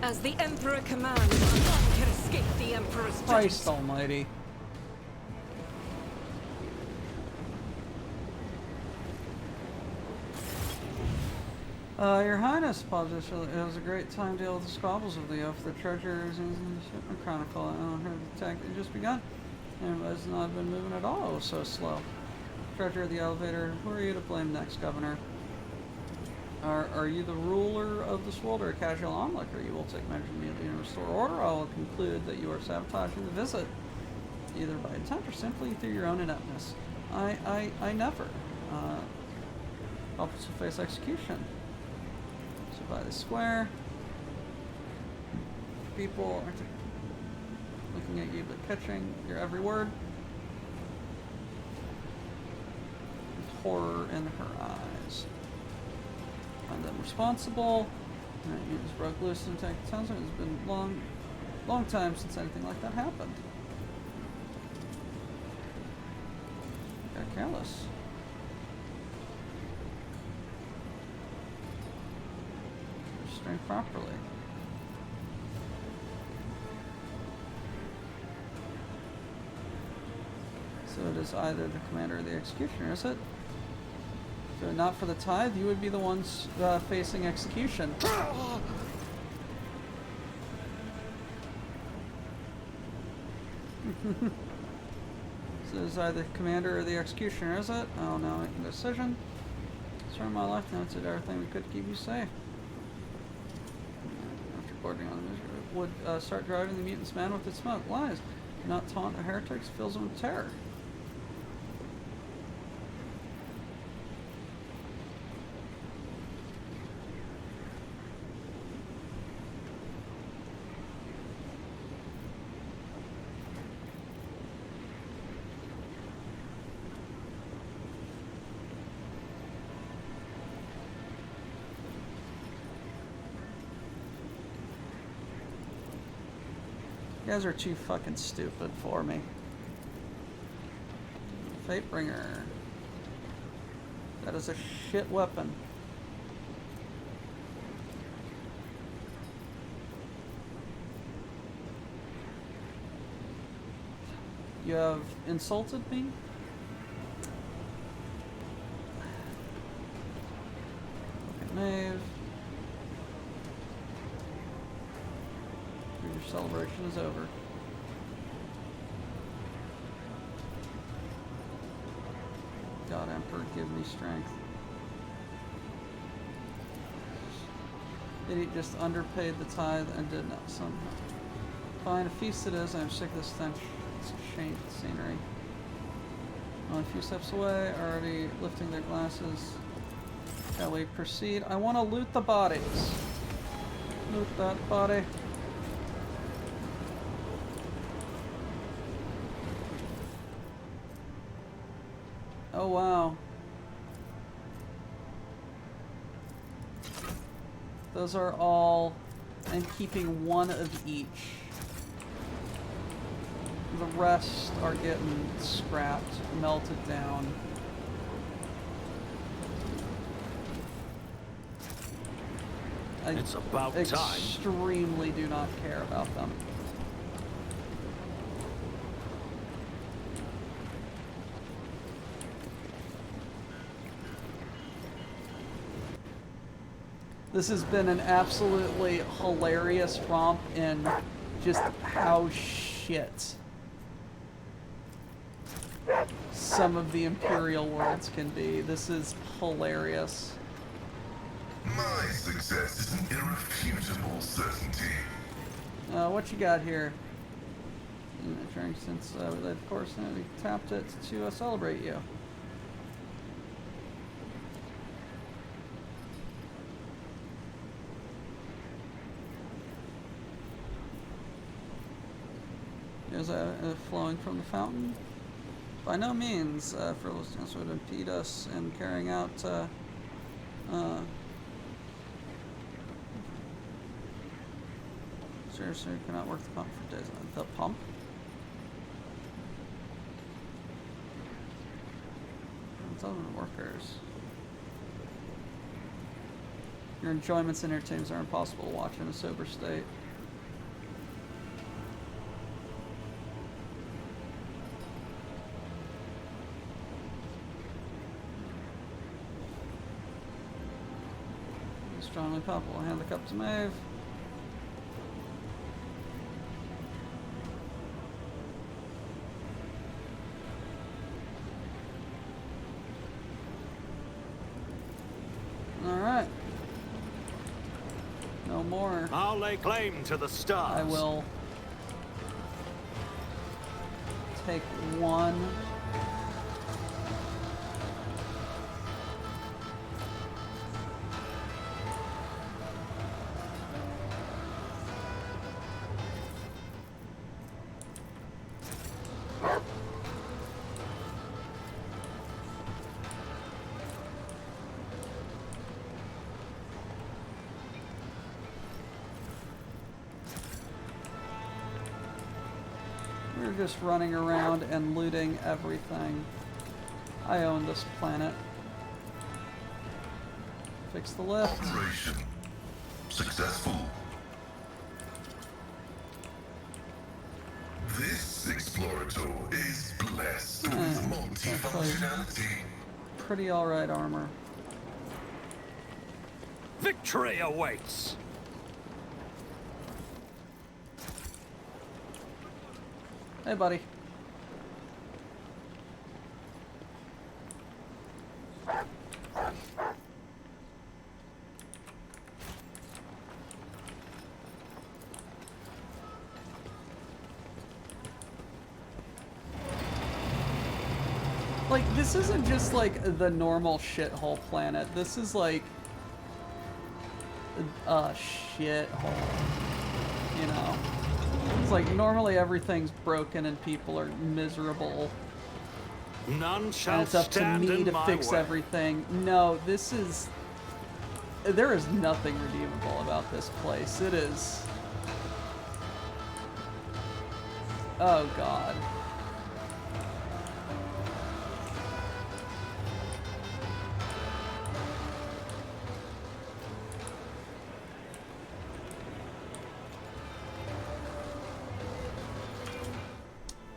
As the Emperor commands, none can escape the Emperor's judgment. Christ almighty. Your Highness, apologies. It was a great time to deal with the squabbles of the oath. The treasure is in the shipment chronicle. I don't heard the attack had just begun. And it has not been moving at all. It was so slow. Treasure of the elevator. Who are you to blame next, Governor? Are you the ruler of this world or a casual onlooker? You will take measures immediately and restore order. I will conclude that you are sabotaging the visit, either by intent or simply through your own ineptness. I never. Culprits will face execution. So by the square, people aren't looking at you but catching your every word. There's horror in her eyes. Find them responsible. You just broke loose and take the tons. It's been long time since anything like that happened. Got careless. Restrained properly. So it is either the commander or the executioner, is it? So not for the tithe, you would be the ones facing execution. So it's either the commander or the executioner, is it? Oh no, making a decision. Turn my life now, did everything we could to keep you safe. After boarding on the mission, would start driving the mutants man with its smoke. Lies. Do not taunt the heretics, fills them with terror. You guys are too fucking stupid for me. Fatebringer. That is a shit weapon. You have insulted me? Fucking knave. Your celebration is over. God, Emperor, give me strength. Idiot just underpaid the tithe and did not somehow. Fine, a feast it is. I'm sick of this stench. It's changed scenery. Only a few steps away, already lifting their glasses. Shall we proceed? I want to loot the bodies. Loot that body. Oh wow. Those are all, I'm keeping one of each. The rest are getting scrapped, melted down. It's about time. Extremely do not care about them. This has been an absolutely hilarious romp in just how shit some of the Imperial worlds can be. This is hilarious. My success is an irrefutable certainty. What you got here? Since of course, we tapped it to celebrate you. Is flowing from the fountain? By no means, frivolousness would impede us in carrying out seriously, cannot work the pump for days. The pump? Settlement workers. Your enjoyments and entertainments are impossible to watch in a sober state. Strongly palpable. Hand the cup to Maeve. Alright. No more. I'll lay claim to the stars. I will take one. We're just running around and looting everything. I own this planet. Fix the lift. Operation successful. This Explorator is blessed with multi-functionality. Pretty alright armor. Victory awaits! Hey, buddy. Like, this isn't just like the normal shithole planet. This is like a shithole, you know? It's like normally everything's broken and people are miserable. None shall and it's up to stand me in to my fix way. everything. No, this is... There is nothing redeemable about this place. It is... Oh, God.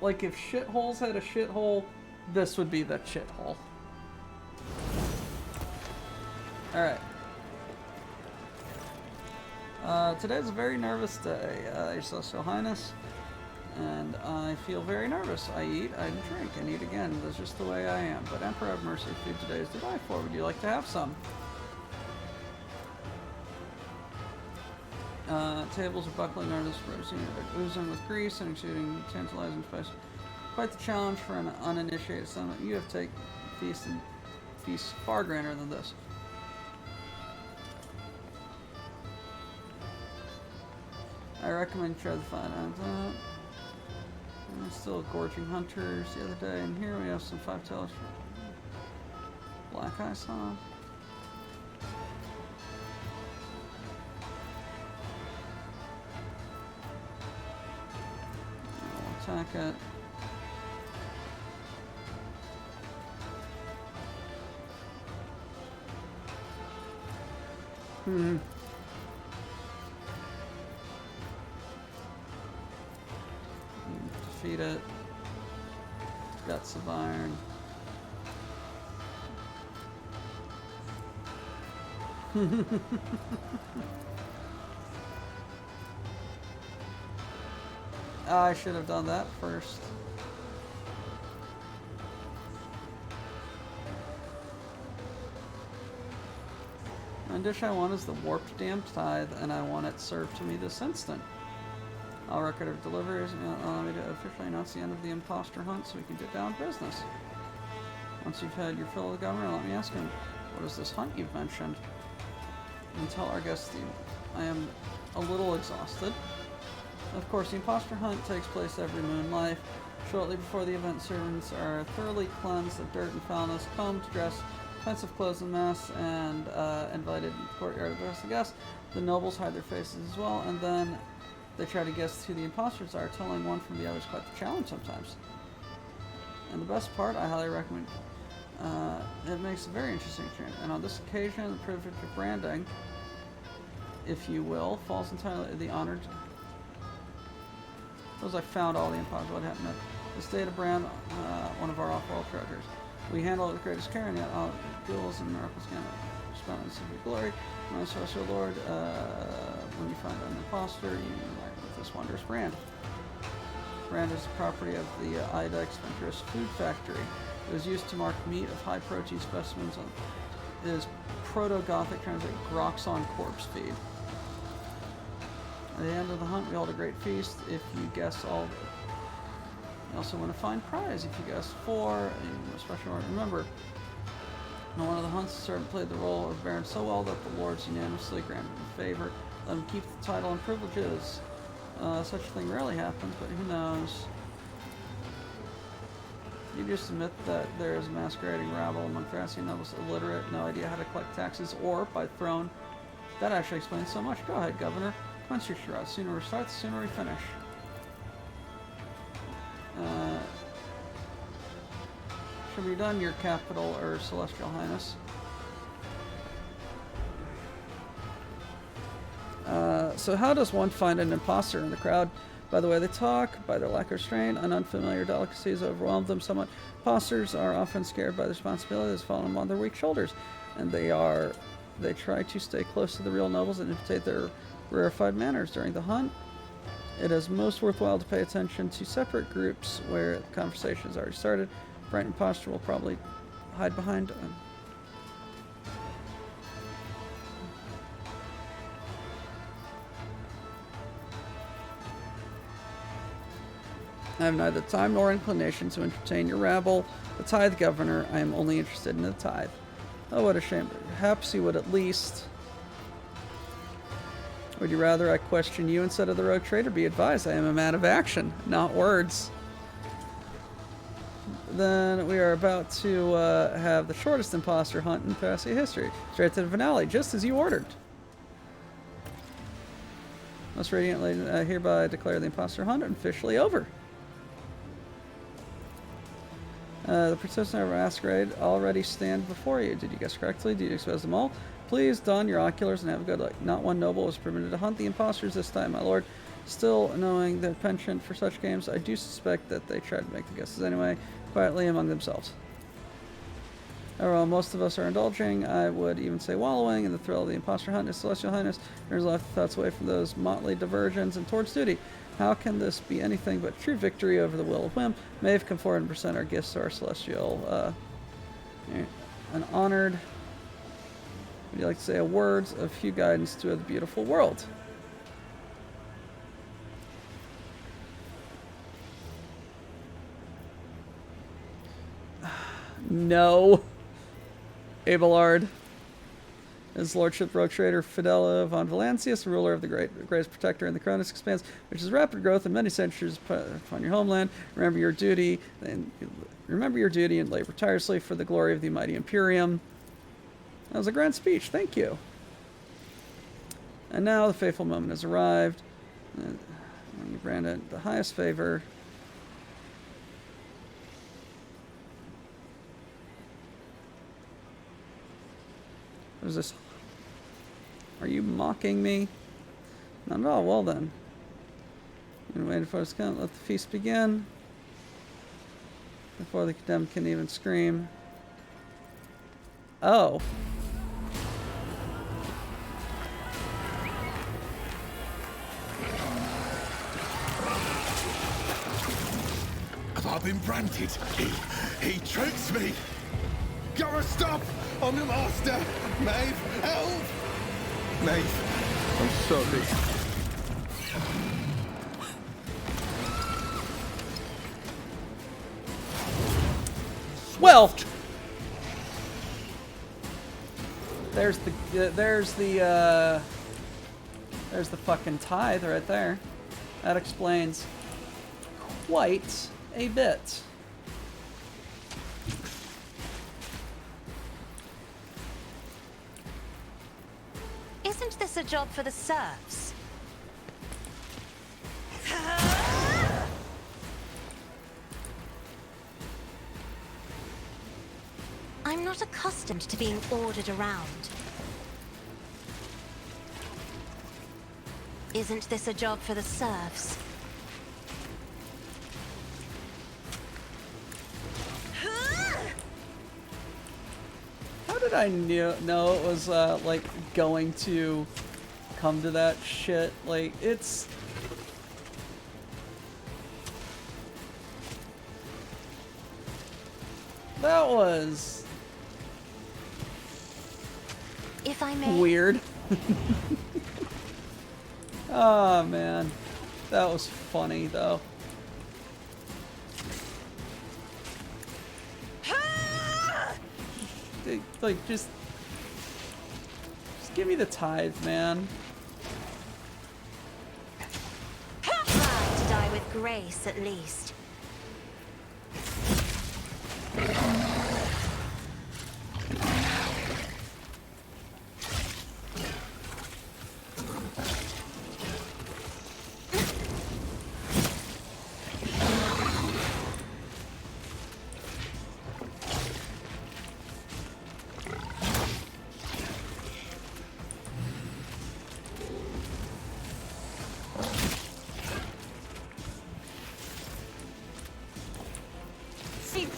Like, if shitholes had a shithole, this would be the shithole. Alright. Today's a very nervous day, Your Celestial Highness. And I feel very nervous. I eat, I drink, and eat again. That's just the way I am. But Emperor of Mercy, food today is to die for. Would you like to have some? Tables are buckling under this rosy, they're oozing with grease and exuding tantalizing spice. Quite the challenge for an uninitiated summit. You have taken feasts far grander than this. I recommend you try the fine items. Still gorging hunters the other day, and here we have some 5-tailers. Black eye saw. Attack it. Defeat it. Guts of iron. I should have done that first. The dish I want is the warped damned tithe, and I want it served to me this instant. All record of deliveries allow me to officially announce the end of the imposter hunt so we can get down to business. Once you've had your fill of the governor, let me ask him, what is this hunt you've mentioned? And tell our guest I am a little exhausted. Of course, the imposter hunt takes place every moon life. Shortly before the event, servants are thoroughly cleansed of dirt and foulness, combed, dressed, expensive clothes en masse, and invited in the courtyard to address the guests. The nobles hide their faces as well, and then they try to guess who the imposters are, telling one from the other is quite the challenge sometimes. And the best part, I highly recommend. It makes a very interesting experience. And on this occasion, the privilege of branding, if you will, falls entirely to the honored. Suppose I found all the imposters. What happened? This data brand, one of our off-world treasures. We handle it with greatest care, and yet all jewels and miracles can spend in secret glory. My sorcerer lord, when you find an imposter, you unite with this wondrous brand. Brand is the property of the Idex Venturous Food Factory. It was used to mark meat of high protein specimens. It is proto-Gothic, translated Groxon corpse feed. At the end of the hunt, we hold a great feast if you guess all. You also win a fine prize if you guess 4, and a special order. Remember, in one of the hunts, the servant played the role of Baron so well that the lords unanimously granted him favor. Let him keep the title and privileges. Such a thing rarely happens, but who knows? You just admit that there is a masquerading rabble among Thracian nobles, illiterate, no idea how to collect taxes or buy throne. That actually explains so much. Go ahead, Governor. Once your shroud, sooner we start, the sooner we finish. Should be done, Your Capital or Celestial Highness. So how does one find an imposter in the crowd? By the way they talk, by their lack of restraint, an unfamiliar delicacies overwhelm them somewhat. Imposters are often scared by the responsibilities falling on their weak shoulders, and they try to stay close to the real nobles and imitate their rarefied manners during the hunt. It is most worthwhile to pay attention to separate groups where the conversation has already started. Frightened imposter will probably hide behind I have neither time nor inclination to entertain your rabble. The tithe governor, I am only interested in the tithe. Oh, what a shame. Perhaps you would at least... Would you rather I question you instead of the rogue trader? Be advised, I am a man of action, not words. Then we are about to have the shortest imposter hunt in Thracia history. Straight to the finale, just as you ordered. Most radiantly hereby declare the imposter hunt officially over. The participants of our masquerade already stand before you. Did you guess correctly? Did you expose them all? Please don your oculars and have a good luck. Not one noble was permitted to hunt the imposters this time, my lord. Still, knowing their penchant for such games, I do suspect that they tried to make the guesses anyway, quietly among themselves. While most of us are indulging, I would even say wallowing in the thrill of the imposter hunt, His Celestial Highness turns left thoughts away from those motley diversions and towards duty. How can this be anything but true victory over the will of whim? Maeve, come forward and present our gifts to our celestial and honored. Would you like to say a words of few guidance to the beautiful world? No. Abelard. His Lordship Rogue Trader Fidela von Valancius, ruler of the greatest protector in the Cronus Expanse, which is rapid growth in many centuries upon your homeland. Remember your duty and labor tirelessly for the glory of the mighty Imperium. That was a grand speech. Thank you. And now the fateful moment has arrived. You granted the highest favor. What is this? Are you mocking me? Not at all. Well then. I'm waiting for us to come. Let the feast begin. Before the condemned can even scream. Oh. I've been branded. He tricks me. Gotta stop! I'm the master! Maeve, help! Maeve, I'm sorry. Well, there's the fucking tithe right there. That explains quite a bit. Isn't this a job for the serfs? I'm not accustomed to being ordered around. Isn't this a job for the serfs? How did I know it was like going to come to that shit? Like it's that was if I may. Weird. Oh man, that was funny though. Like just give me the tithe, man. Try to die with grace, at least.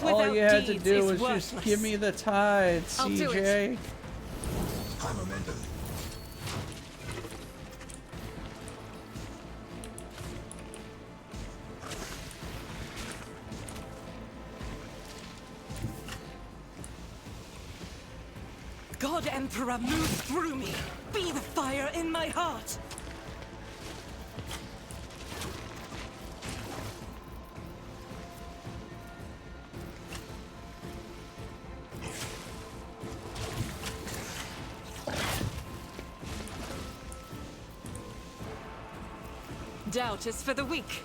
All you had to do was just give me the tithe, CJ. I'm amended. God Emperor, move through me. Be the fire in my heart. Doubt is for the weak.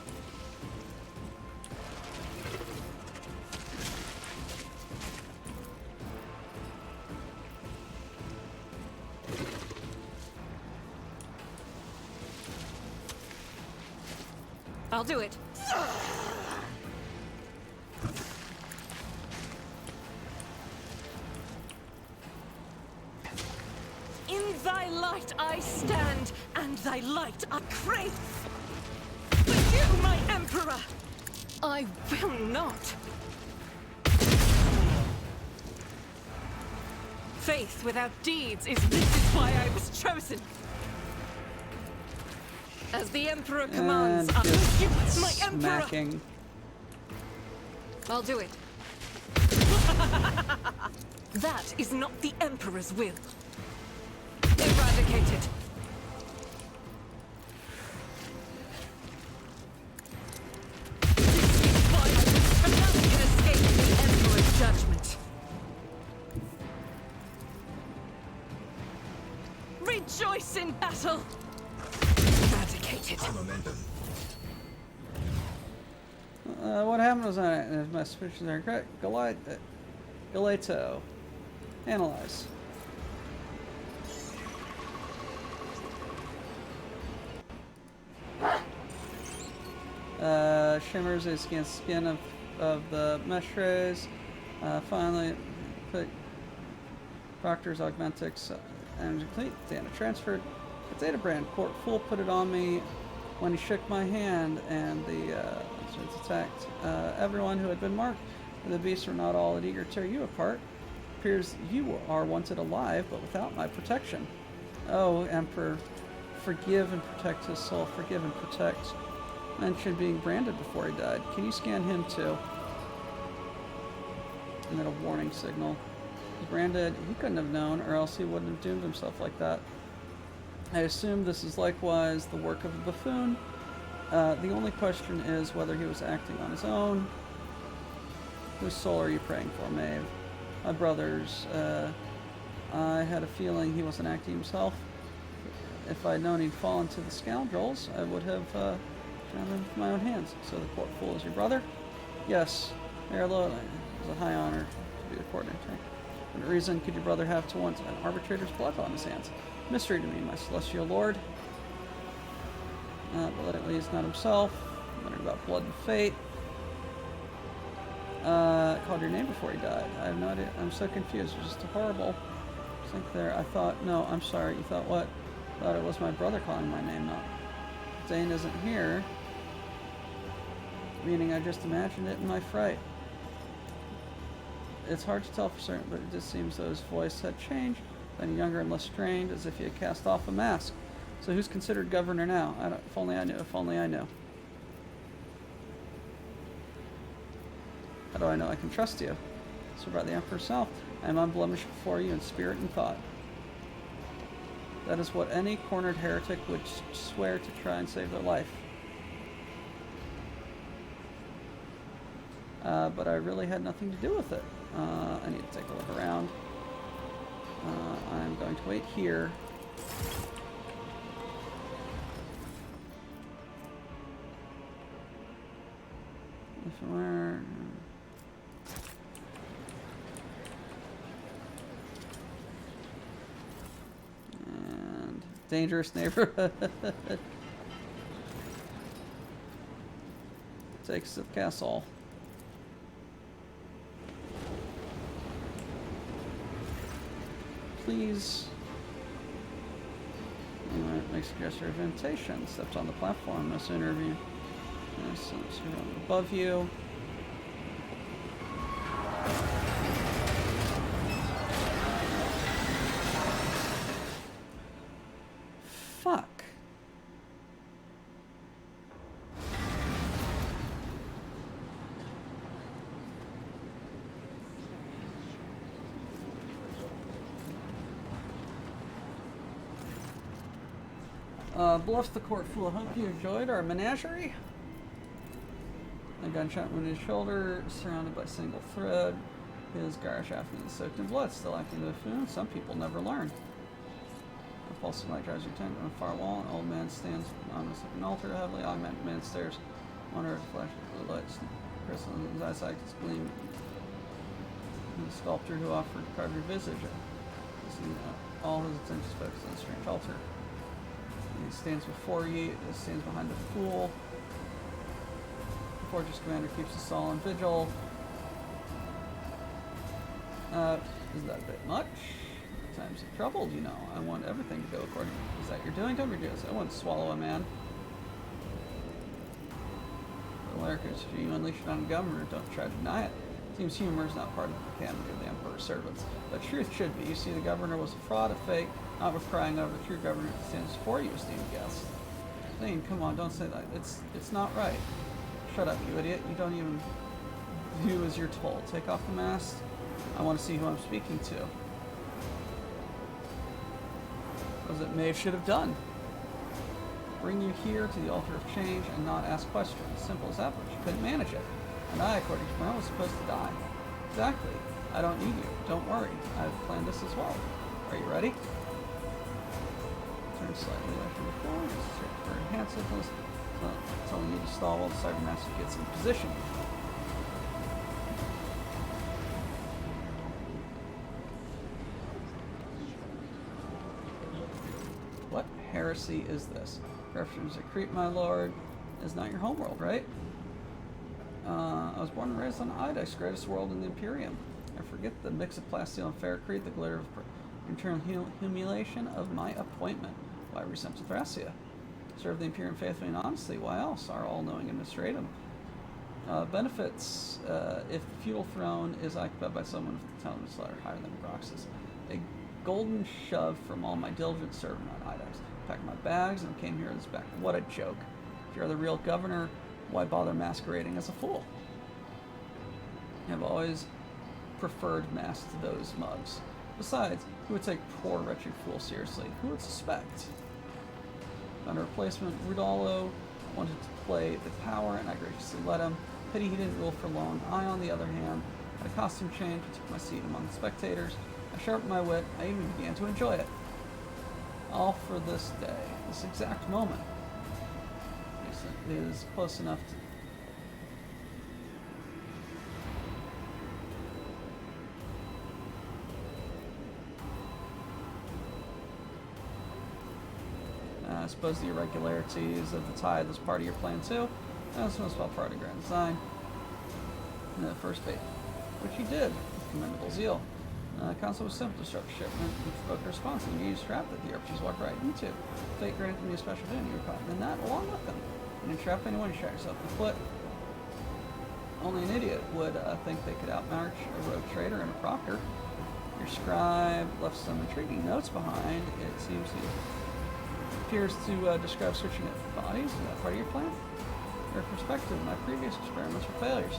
I'll do it. In thy light I stand, and thy light I crave. But you, my emperor, I will not. Faith without deeds this is why I was chosen. As the Emperor commands, And I just will give my smacking. Emperor. I'll do it. That is not the Emperor's will. Eradicate it. This is why none can escape the Emperor's judgment. Rejoice in battle. I'm amended. What happened was my suspicions are correct. Galato. Analyze. Shimmers against skin of the mesh rays. Finally, put Proctor's Augmentics energy complete. Data transferred. The data brand Court Fool put it on me when he shook my hand, and the attacked everyone who had been marked. The beasts were not all eager to tear you apart. Appears you are wanted alive, but without my protection. Oh, Emperor, forgive and protect his soul. Forgive and protect. Mentioned being branded before he died. Can you scan him too? and then a warning signal. Branded, he couldn't have known, or else he wouldn't have doomed himself like that. I assume this is likewise the work of a buffoon. The only question is whether he was acting on his own. Whose soul are you praying for, Maeve? My brother's. I had a feeling he wasn't acting himself. If I'd known he'd fall into the scoundrels, I would have drowned him with my own hands. So the court fool is your brother? Yes. Mayor Lode, it was a high honor to be the court attorney. What reason could your brother have to want an arbitrator's blood on his hands? Mystery to me, my celestial lord. But lately he's not himself. Wondering about blood and fate. Called your name before he died. I have no idea. I'm so confused. It's just horrible. Think there. I thought, no, I'm sorry. You thought what? Thought it was my brother calling my name, not. Zane isn't here. Meaning I just imagined it in my fright. It's hard to tell for certain, but it just seems though his voice had changed, been younger and less strained, as if he had cast off a mask. So who's considered governor now? If only I knew. If only I knew. How do I know I can trust you? So by the Emperor herself, I am unblemished before you in spirit and thought. That is what any cornered heretic would swear to try and save their life. But I really had nothing to do with it. I need to take a look around. I'm going to wait here. If we're... And dangerous neighborhood. Takes to the castle. Please. Make suggestion of invitation. Steps on the platform. Must interview. Above you. Fuck. Bluff the court full. I hope you enjoyed our menagerie. A gunshot wound in his shoulder, surrounded by single thread. His garish afternoon is soaked in blood, still acting the buffoon. Some people never learn. A pulse of light drives your tent on a far wall. An old man stands on an altar heavily. Augmented man stares. Wonder if flash of blue lights. Crystal in his eyesight is gleam. The sculptor who offered to carve your visage. All his attention is focused on the strange altar. He stands before you, stands behind the pool. The fortress commander keeps us all on vigil. Is that a bit much? Times of trouble, you know. I want everything to go according to... Is that you're doing? Don't reduce. I wouldn't swallow a man. The Larkers, if you unleash it on a governor, don't try to deny it. Seems humor is not part of the canon of the Emperor's servants. But truth should be. You see, the governor was a fraud, a fake. Not worth crying over. The true governor stands for you, esteemed guest. Zane, come on, don't say that. It's not right. Shut up, you idiot. You don't even do as you're told. Take off the mask. I want to see who I'm speaking to. What was it Maeve should have done? Bring you here to the altar of change and not ask questions. Simple as that, but she couldn't manage it. And I, according to Merle, was supposed to die. Exactly. I don't need you. Don't worry. I've planned this as well. Are you ready? Turn slightly away from the floor. Search for enhancements. Telling you to stall while the Cybermaster gets in position. What heresy is this? Reference to Crete, my lord, is not your homeworld, right? I was born and raised on Idice, greatest world in the Imperium. I forget the mix of plasteel and Ferrocrete, the glitter of internal humiliation of my appointment. Why resent to Thracia? Serve the Imperium faithfully and honestly. Why else? Our all-knowing administratum. Benefits. If the feudal throne is occupied by someone with the talent letter higher than Roxas. A golden shove from all my diligent servant on Idice. Packed my bags and came here to this back. What a joke. If you're the real governor, why bother masquerading as a fool? I've always preferred mask to those mugs. Besides, who would take poor wretched fool seriously? Who would suspect? On a replacement, Rudollo wanted to play the power, and I graciously let him. Pity he didn't rule for long. I, on the other hand, had a costume change and took my seat among the spectators. I sharpened my wit. I even began to enjoy it. All for this day, this exact moment. It is close enough to... I suppose the irregularities of the tide was part of your plan too. That's most well part of grand design. In the first bait, which he did with commendable zeal. The concept was simple: disrupt shipment and provoke a response, and you used trap that the RPGs walked right into. Fate granted me a special boon. You were caught in that along with them. You didn't trap anyone, you shot yourself in the foot. Only an idiot would think they could outmarch a rogue trader and a proctor. Your scribe left some intriguing notes behind. It seems he appears to describe switching of bodies. Is that part of your plan? Your perspective, my previous experiments were failures.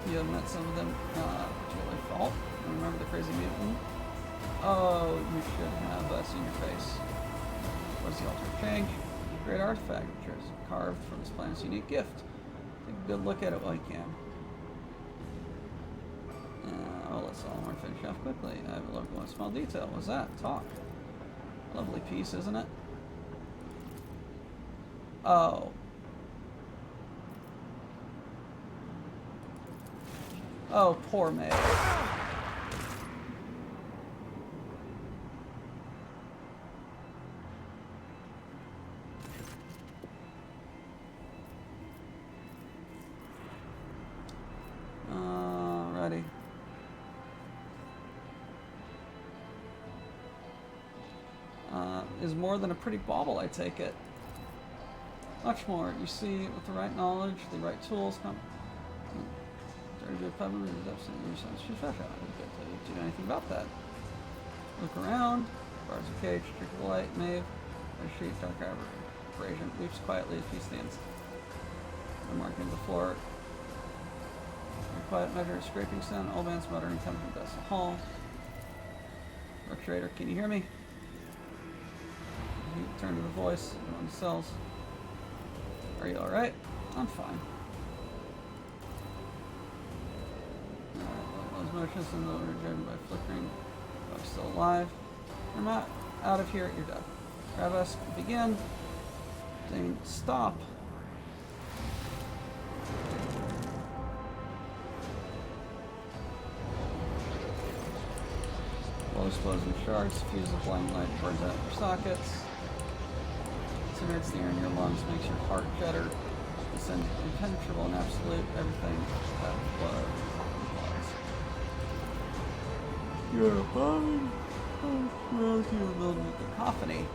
You have met some of them to your fault. Remember the crazy mutant? Oh, you should have seen your face. What's the altar of change? A great artifact, which is carved from this planet's unique gift. Take a good look at it while you can. Well, let's all more finish off quickly. I have a look at one small detail. What's that? Talk. Lovely piece, isn't it? Oh. Oh, poor Maeve. Alrighty. Is more than a pretty bauble, I take it. Much more. You see, with the right knowledge, the right tools, come. Do anything about that? Look around. Bars of cage, trick of the light, Maeve. A sheet, dark aberration. Weeps quietly as she stands. The marking of the floor. A quiet measure of scraping sound. Old man's muttering coming from the hall. Rook Trader, can you hear me? He turned to the voice in one of the cells. Are you alright? I'm fine. Motions and the order driven by flickering. I'm still alive. I'm out of here. You're dead. Grab begin. Dane, stop. While exploding shards, fuse of blind light burns out your sockets. Incinerates the air in your lungs, makes your heart judder. It's impenetrable and absolute. Everything that was. You're a bomb. Well, you were building a cacophony.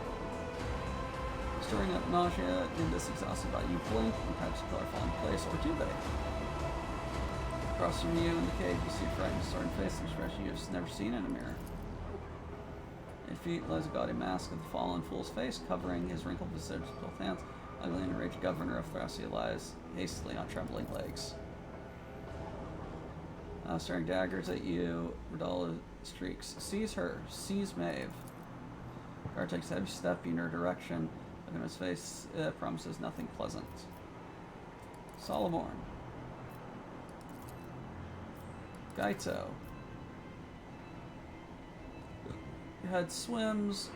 Stirring up nausea in this exhausted body. You blink and perhaps a color fall in place, or do they? Across from you in the cave, you see a frightened, starting face and expression you've never seen in a mirror. At feet lies a gaudy mask of the fallen fool's face, covering his wrinkled visage with both hands. Ugly and enraged governor of Thracia lies hastily on trembling legs. Staring daggers at you, Rudollo streaks. Sees her. Sees Maeve. Guard takes a heavy step in her direction. Look at his face. Promises nothing pleasant. Solomorn. Gaito. Your head swims.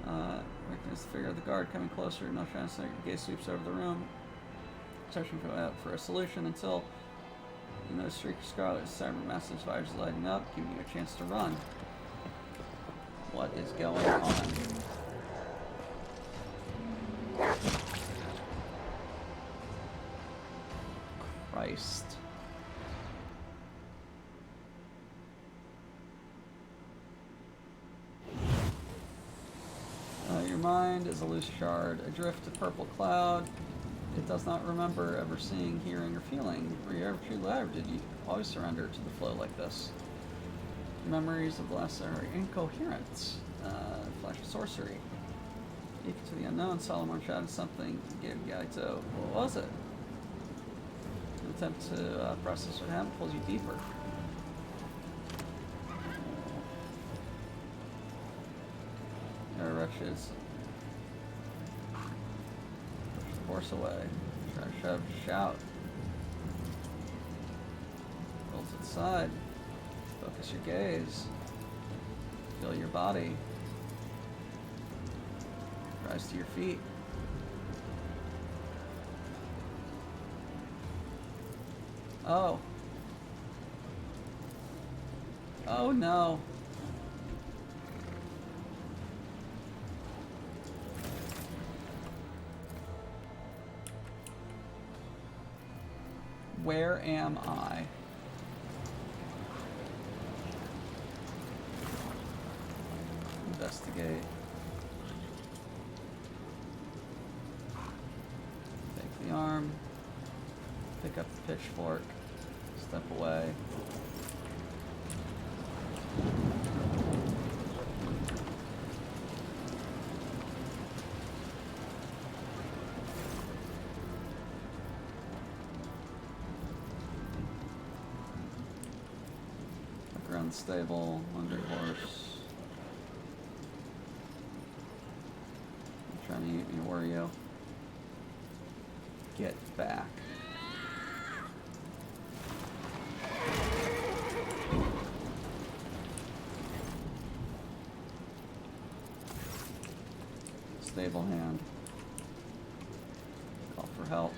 Recognize the figure of the guard coming closer. No chance that your gaze sweeps over the room. Searching for a solution until you know, streak of scarlet, cyber message fires lighting up, giving you a chance to run. What is going on? Christ. Your mind is a loose shard, adrift of purple cloud. It does not remember ever seeing, hearing, or feeling. Were you ever truly alive, or did you always surrender to the flow like this? Memories of the last are incoherent. Flash of sorcery. Equal to the unknown, Solomon shouted something, gave Gaito. What was it? An attempt to process what happened pulls you deeper. pushes. Push the horse away. Try to shove, shout. Roll to the side. Focus your gaze. Feel your body. Rise to your feet. Oh. Oh no. Where am I? Investigate. Take the arm. Pick up the pitchfork. Step away. Look around the stable, under horse. I'm trying to eat me, Wario. Get back. Stable hand. Call for help.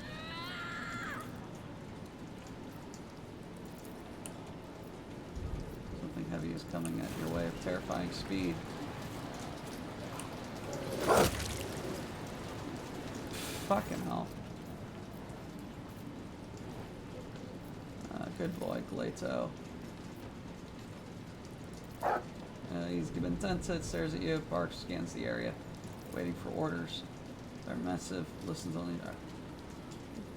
Something heavy is coming at your way of terrifying speed. Fucking hell. Good boy, Gleito. He's given 10 sits, stares at you, barks, scans the area, waiting for orders. They're massive, listens only.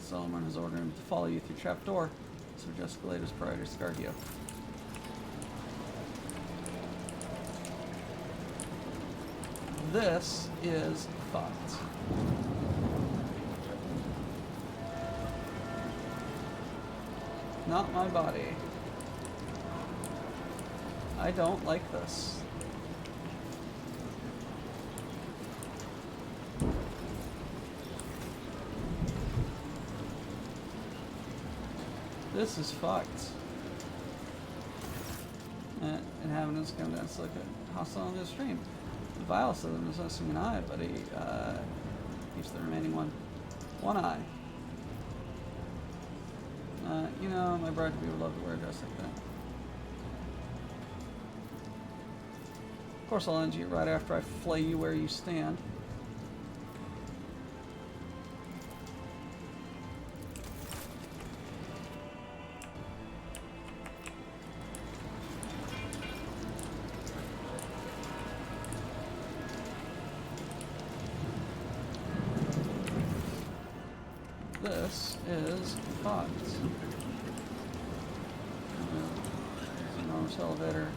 Solomon has ordered him to follow you through trapdoor, so just Gleito's prior to Scargio. This is fucked. Not my body. I don't like this. This is fucked. Inhabitants come down to look at hostile on the stream. The vilest of them is missing an eye, but he keeps the remaining one eye. You know, my bride-to-be would love to wear a dress like that. Of course, I'll end you right after I flay you where you stand. This is fucked. Enormous elevator.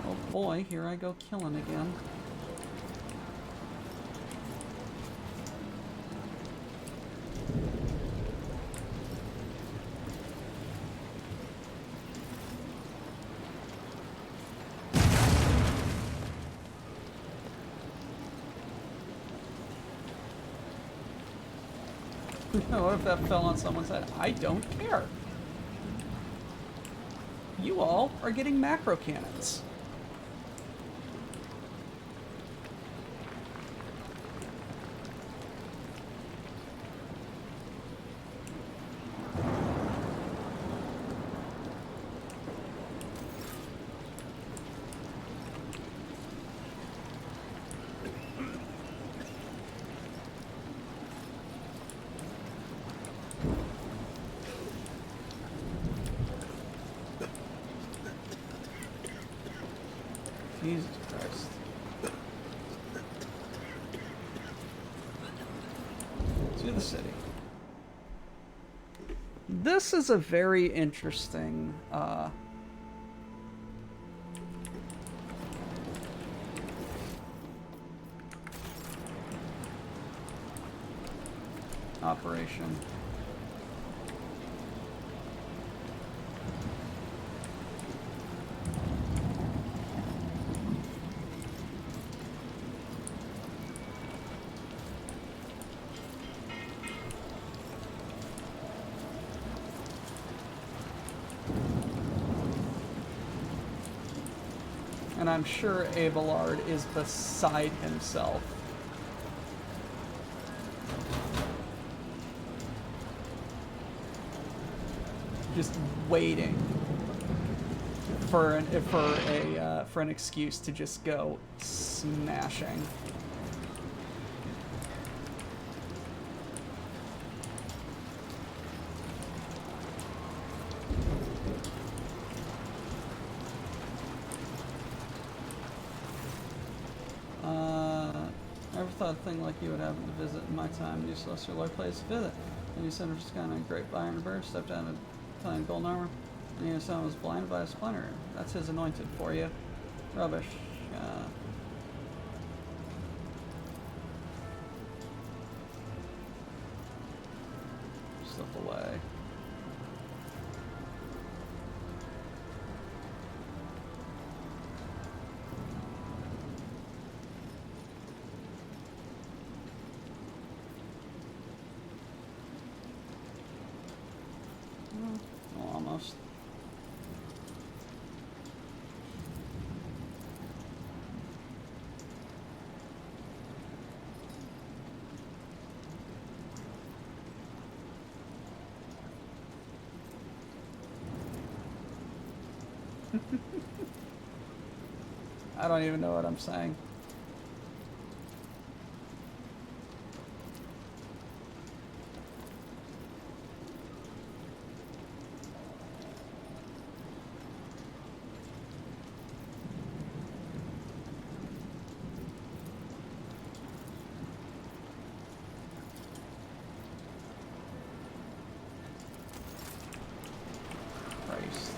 Oh boy, here I go killing again. What if that fell on someone's head? I don't care. You all are getting macro cannons. Jesus Christ. To the city. This is a very interesting, operation. And I'm sure Abelard is beside himself. Just waiting for an excuse to just go smashing. Never thought a thing like you would happen to visit in my time. You celestial lord place to visit. And you sent us kind of great iron bird, stepped down and playing gold armor. And your son was blinded by a splinter. That's his anointed for you. Rubbish. Slip away. Well, almost. I don't even know what I'm saying. Christ.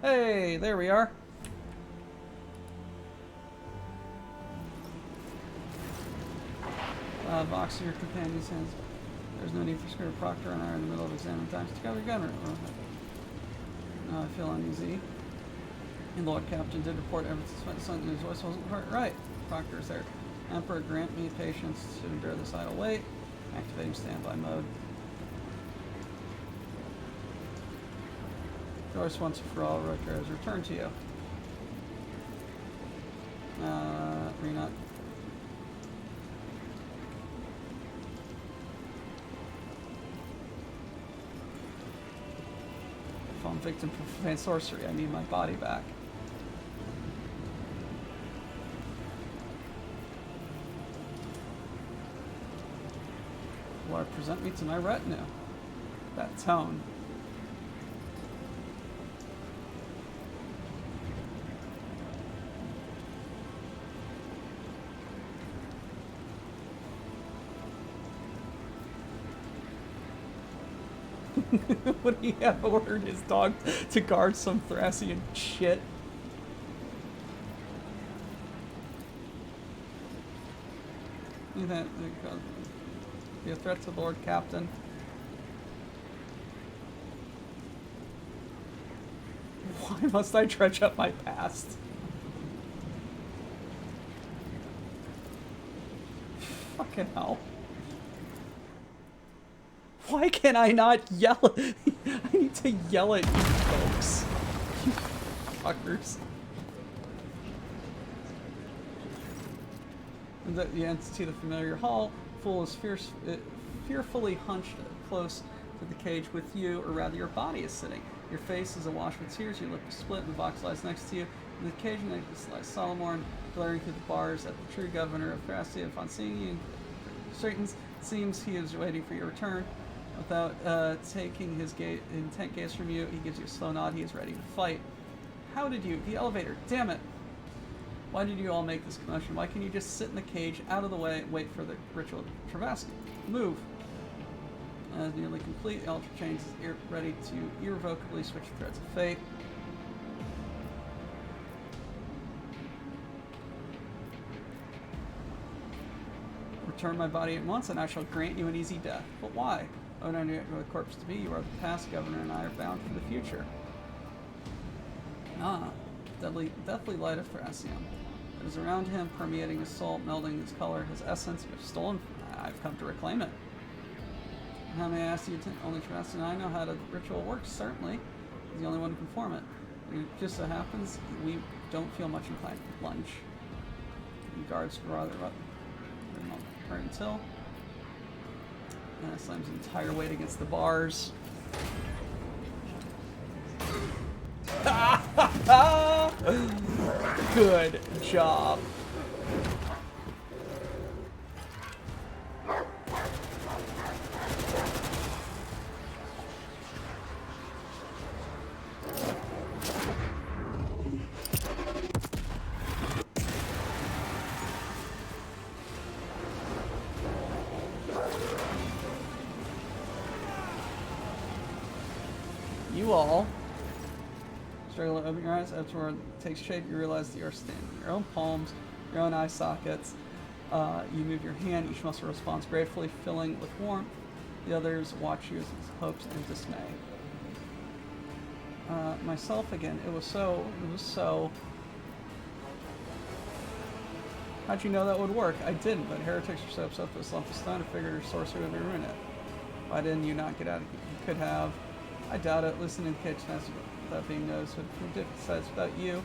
Hey, there we are. Box in your companion's hands. There's no need for Skirter Proctor and I are in the middle of examining times to cover gunner. Now I feel uneasy. And Lord Captain did report something in his voice wasn't quite right. Proctor is there. Emperor, grant me patience to endure this idle wait. Activating standby mode. Doris once and for all, Roker has returned to you. Renut. If I'm victim for profane sorcery, I need my body back. Lord, present me to my retinue. That tone. Would he have ordered his dog to guard some Thracian shit? That be a threat to the Lord Captain. Why must I dredge up my past? Fucking hell. Why can I not yell? I need to yell at you folks. You fuckers. The entity of the familiar hall, Fool is fearfully hunched close to the cage with you, or rather your body is sitting. Your face is awash with tears, your lip is split, and the box lies next to you. In the cage lies Solomorn, glaring through the bars at the true governor of Thracia. Upon seeing you, straightens. It seems he is waiting for your return. Without taking his intent gaze from you, he gives you a slow nod. He is ready to fight. How did you? The elevator. Damn it. Why did you all make this commotion? Why can't you just sit in the cage, out of the way, and wait for the ritual Travasky? Move. Nearly complete. The altar change is ready to irrevocably switch the threads of fate. Return my body at once, and I shall grant you an easy death. But why? Oh, no, you the corpse to be. You are the past, Governor, and I are bound for the future. Ah, deathly light of Thrasium. It is around him, permeating his soul, melding his color, his essence. If stolen, I've come to reclaim it. How may I ask you to only trust? And I know how the ritual works, certainly. He's the only one who can perform it. It just so happens we don't feel much inclined to plunge. The guards rather until slams his entire weight against the bars. Good job. You all struggle to open your eyes. After it takes shape, you realize that you are standing in your own palms, your own eye sockets. You move your hand, each muscle responds gratefully, filling with warmth. The others watch you with hopes and dismay. Myself again, it was so. How'd you know that would work? I didn't, but heretics are so upset with this lump of stone, I figured your sorcery would ruin it. Why didn't you not get out of here? You could have. I doubt it. Listening to the kitchen without being noticed would prove different. Besides, without you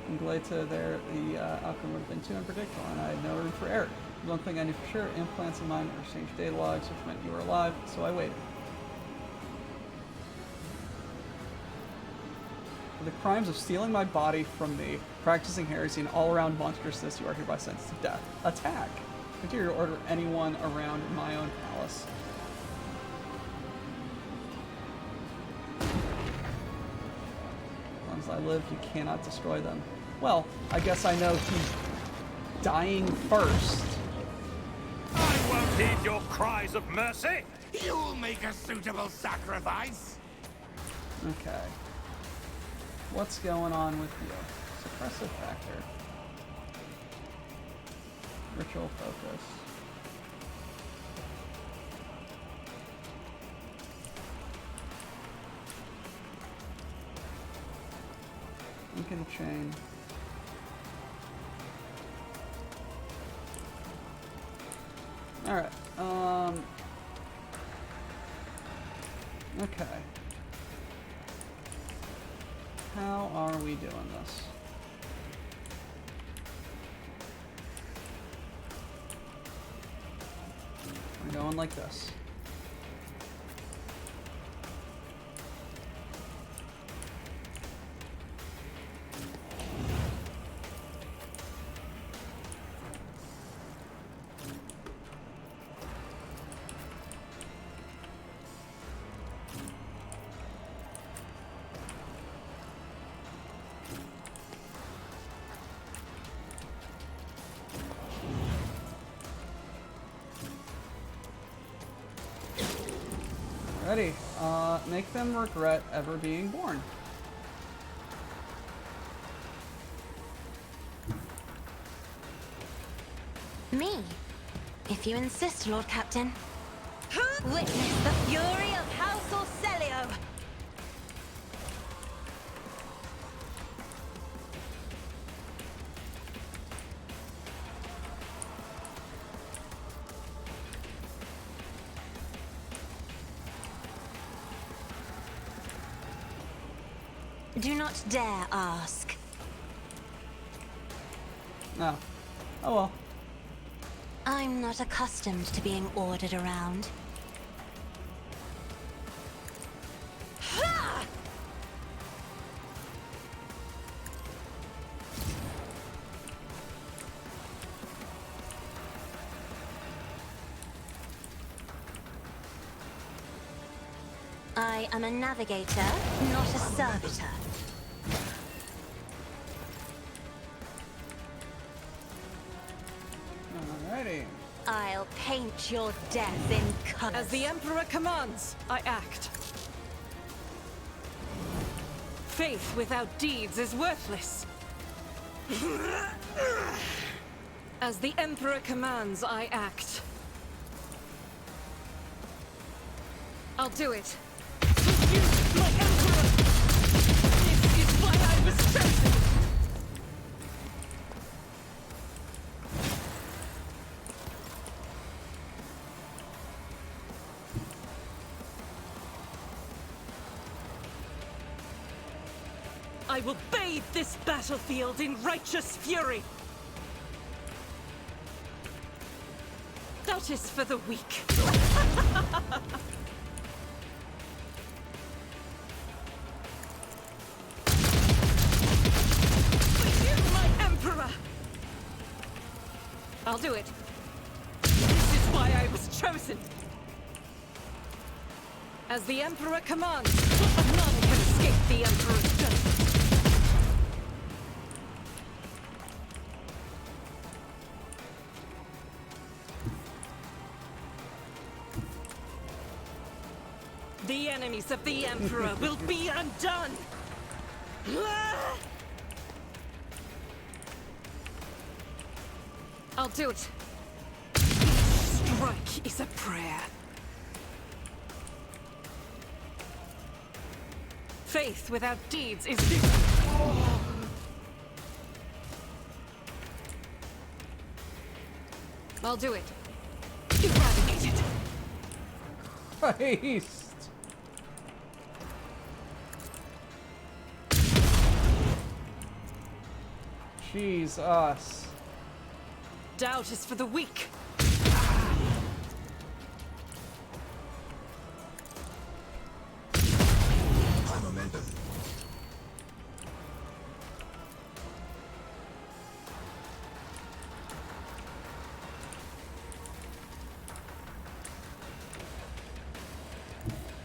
and Galeta there, the outcome would have been too unpredictable, and I had no room for error. The one thing I knew for sure, implants of mine exchanged data logs, which meant you were alive, so I waited. For the crimes of stealing my body from me, practicing heresy, and all-around monstrousness, you are hereby sentenced to death. Attack! Continue to order anyone around my own palace. As I live, you cannot destroy them. Well, I guess I know who's dying first. I won't heed your cries of mercy. You'll make a suitable sacrifice. Okay. What's going on with you? Suppressive factor. Ritual focus. Lincoln chain. Alright, okay. How are we doing this? We're going like this. Ready. Make them regret ever being born. Me? If you insist, Lord Captain. Witness the fury of House Orselio! Do not dare ask. No. Oh well. I'm not accustomed to being ordered around. I am a navigator, not a servitor. I'll paint your death in colors. As the Emperor commands, I act. Faith without deeds is worthless. As the Emperor commands, I act. I'll do it. You, my Emperor! This is why I was chosen! I will bathe this battlefield in righteous fury! That is for the weak. I'll do it. This is why I was chosen. As the Emperor commands, none can escape the Emperor's judgment. The enemies of the Emperor will be undone. I'll do it. Each strike is a prayer. Faith without deeds is I'll do it. Eradicate it. Christ. Jesus. Doubt is for the weak. High momentum.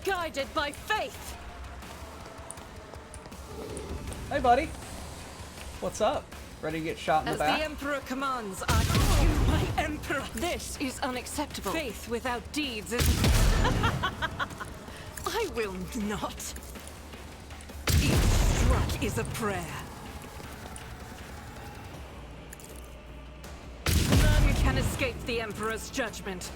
Guided by faith. Hey, buddy. What's up? Ready to get shot in the back? As the Emperor commands, I... You, my Emperor! This is unacceptable. Faith without deeds is... I will not. Each struck is a prayer. None can escape the Emperor's judgment.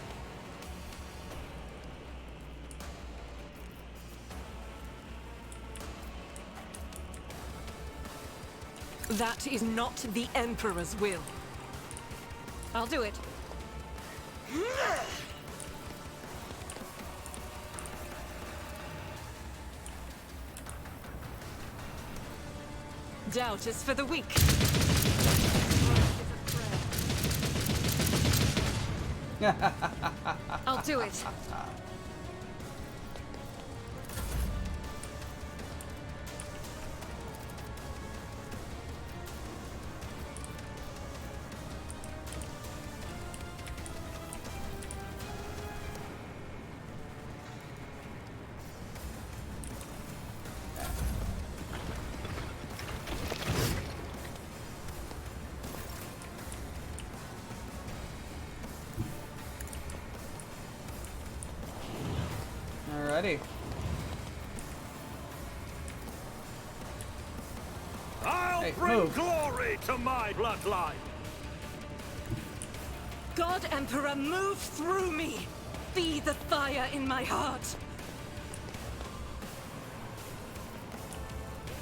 That is not the Emperor's will. I'll do it. Doubt is for the weak. I'll do it. Alrighty. I'll bring glory to my bloodline. God Emperor, move through me. Be the fire in my heart.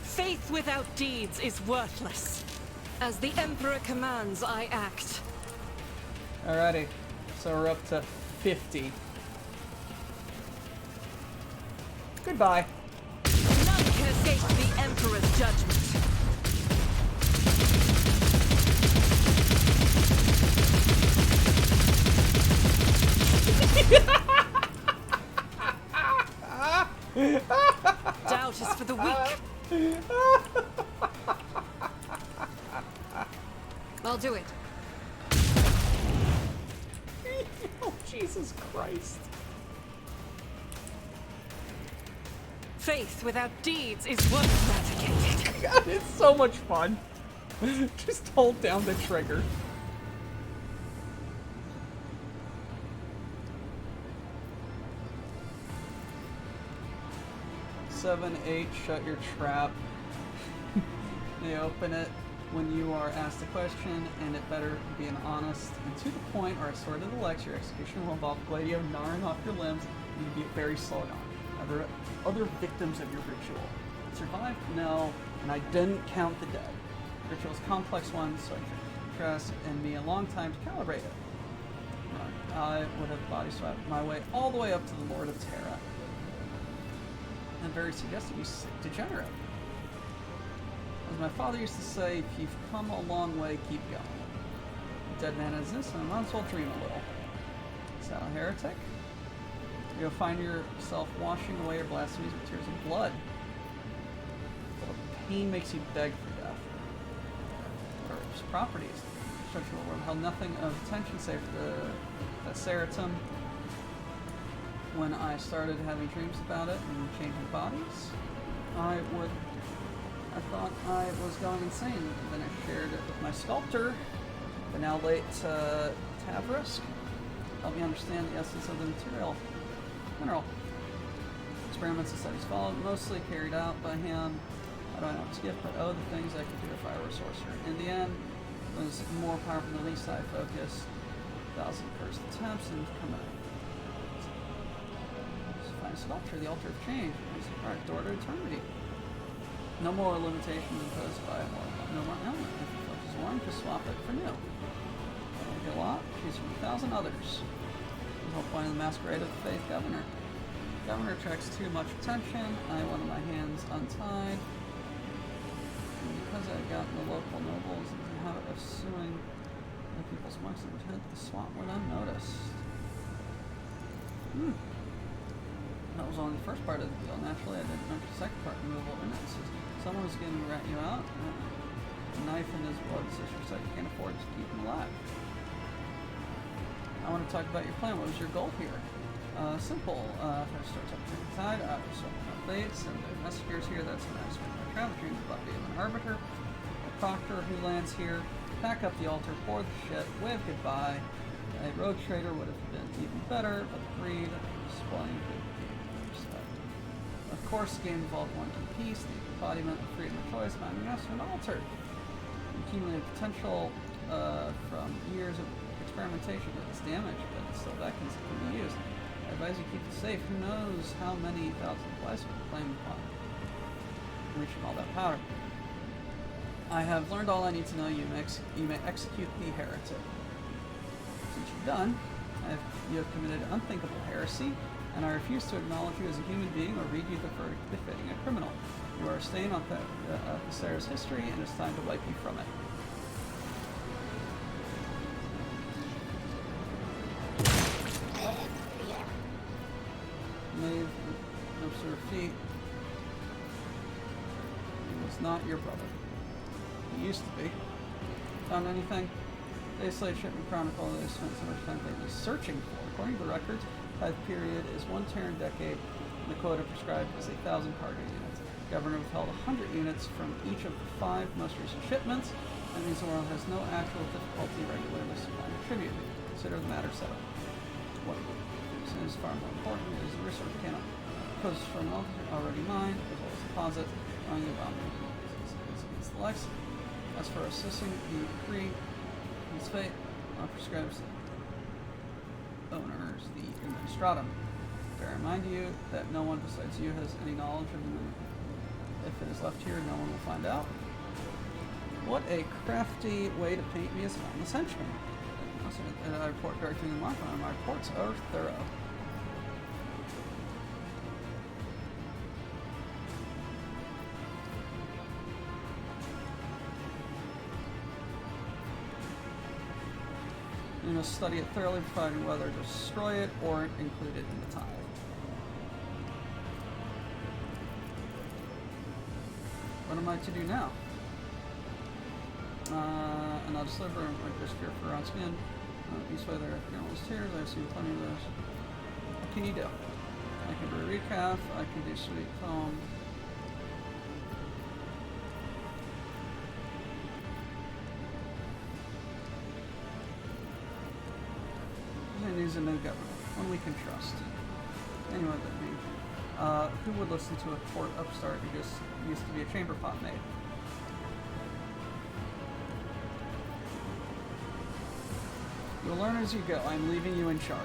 Faith without deeds is worthless. As the Emperor commands, I act. Alrighty. So we're up to 50. Goodbye. None can escape the Emperor's judgment. Doubt is for the weak. I'll do it. Oh, Jesus Christ. Faith without deeds is worth eradicated. God, it's so much fun. Just hold down the trigger. 7, 8, shut your trap. They open it when you are asked a question, and it better be an honest and to the point, or a sword to the legs. Your execution will involve gladio gnawing off your limbs, and you get very slowed on. Other victims of your ritual survived? No, and I didn't count the dead. The ritual is a complex one, so it took Tress and me a long time to calibrate it. I would have body swapped my way all the way up to the Lord of Terra. And very suggestive, you sick degenerate. As my father used to say, if you've come a long way, keep going. The dead man is innocent, and might as well dream a little. Is that a heretic? You'll find yourself washing away your blasphemies with tears of blood. But pain makes you beg for death. Or properties. The structural world held nothing of attention save the Seratum. When I started having dreams about it and changing bodies, I thought I was going insane. Then I shared it with my sculptor, the now late Tavrisk. Helped me understand the essence of the mineral. Experiments and studies followed, mostly carried out by him. How do I know it's gift? But the things I could do if I were a sorcerer. In the end, it was more powerful than the least I focused. 1,000 cursed attempts and come out. Find sculpture, the altar of change. Alright, door to eternity. No more limitations imposed by no more element. If the flesh is warm, just swap it for new. A lot, choose from 1,000 others. There's no point in the masquerade of the faith governor. The governor attracts too much attention. I wanted my hands untied. And because I had gotten the local nobles into the habit of suing the people's monks, I would hit the swap went unnoticed. That was only the first part of the deal. Naturally, I didn't mention the second part, removal of witnesses. Someone was going to rat you out. A knife in his blood sister said you can't afford to keep him alive. I want to talk about your plan. What was your goal here? Simple. First starts up to the tide. I was swapping updates and the messengers here. That's when I spent my travel dreams about being an arbiter. A proctor who lands here. Pack up the altar, pour the shit, wave goodbye. A rogue trader would have been even better, but greed, spoiling good game respect. Of course, the game involved one key piece, the embodiment of freedom of choice, finding us an altar. Accumulated potential from years of experimentation with its damage, but still that can be used. I advise you keep it safe. Who knows how many thousand lives will claim upon reaching all that powder. I have learned all I need to know. You may execute the heretic. Since you've done, you have committed unthinkable heresy, and I refuse to acknowledge you as a human being or read you the verdict befitting a criminal. You are a stain on Thessera's history, and it's time to wipe you from it. Knave, notes to her feet. He was not your brother. He used to be. Found anything? They slave shipment chronicle they spent so much time searching for. According to the records, tithe period is 1 Terran decade, and the quota prescribed is 1,000 cargo units. The governor withheld 100 units from each of the 5 most recent shipments. That means the world has no actual difficulty regularly supplying tribute. Consider the matter settled. What is far more important is the resource cannot pose from an officer already mined, as well as deposit, knowing the abomination against the likes. As for assisting the decree, his fate prescribes owners the administratum. Bear in mind you that no one besides you has any knowledge of the moon. If it is left here, no one will find out. What a crafty way to paint me as a mindless henchman. I report directly to the mark on my reports are thorough. You must study it thoroughly, deciding whether to destroy it or include it in the tithe. What am I to do now? And I'll deliver my just fear for on skin. Each way there are journalist tears. I've seen plenty of those. What can you do? I can do a recap. I can do sweet foam. And he's a new government, one we can trust. Anyway, that means Who would listen to a court upstart who just used to be a chamber pot maid? You'll learn as you go. I'm leaving you in charge.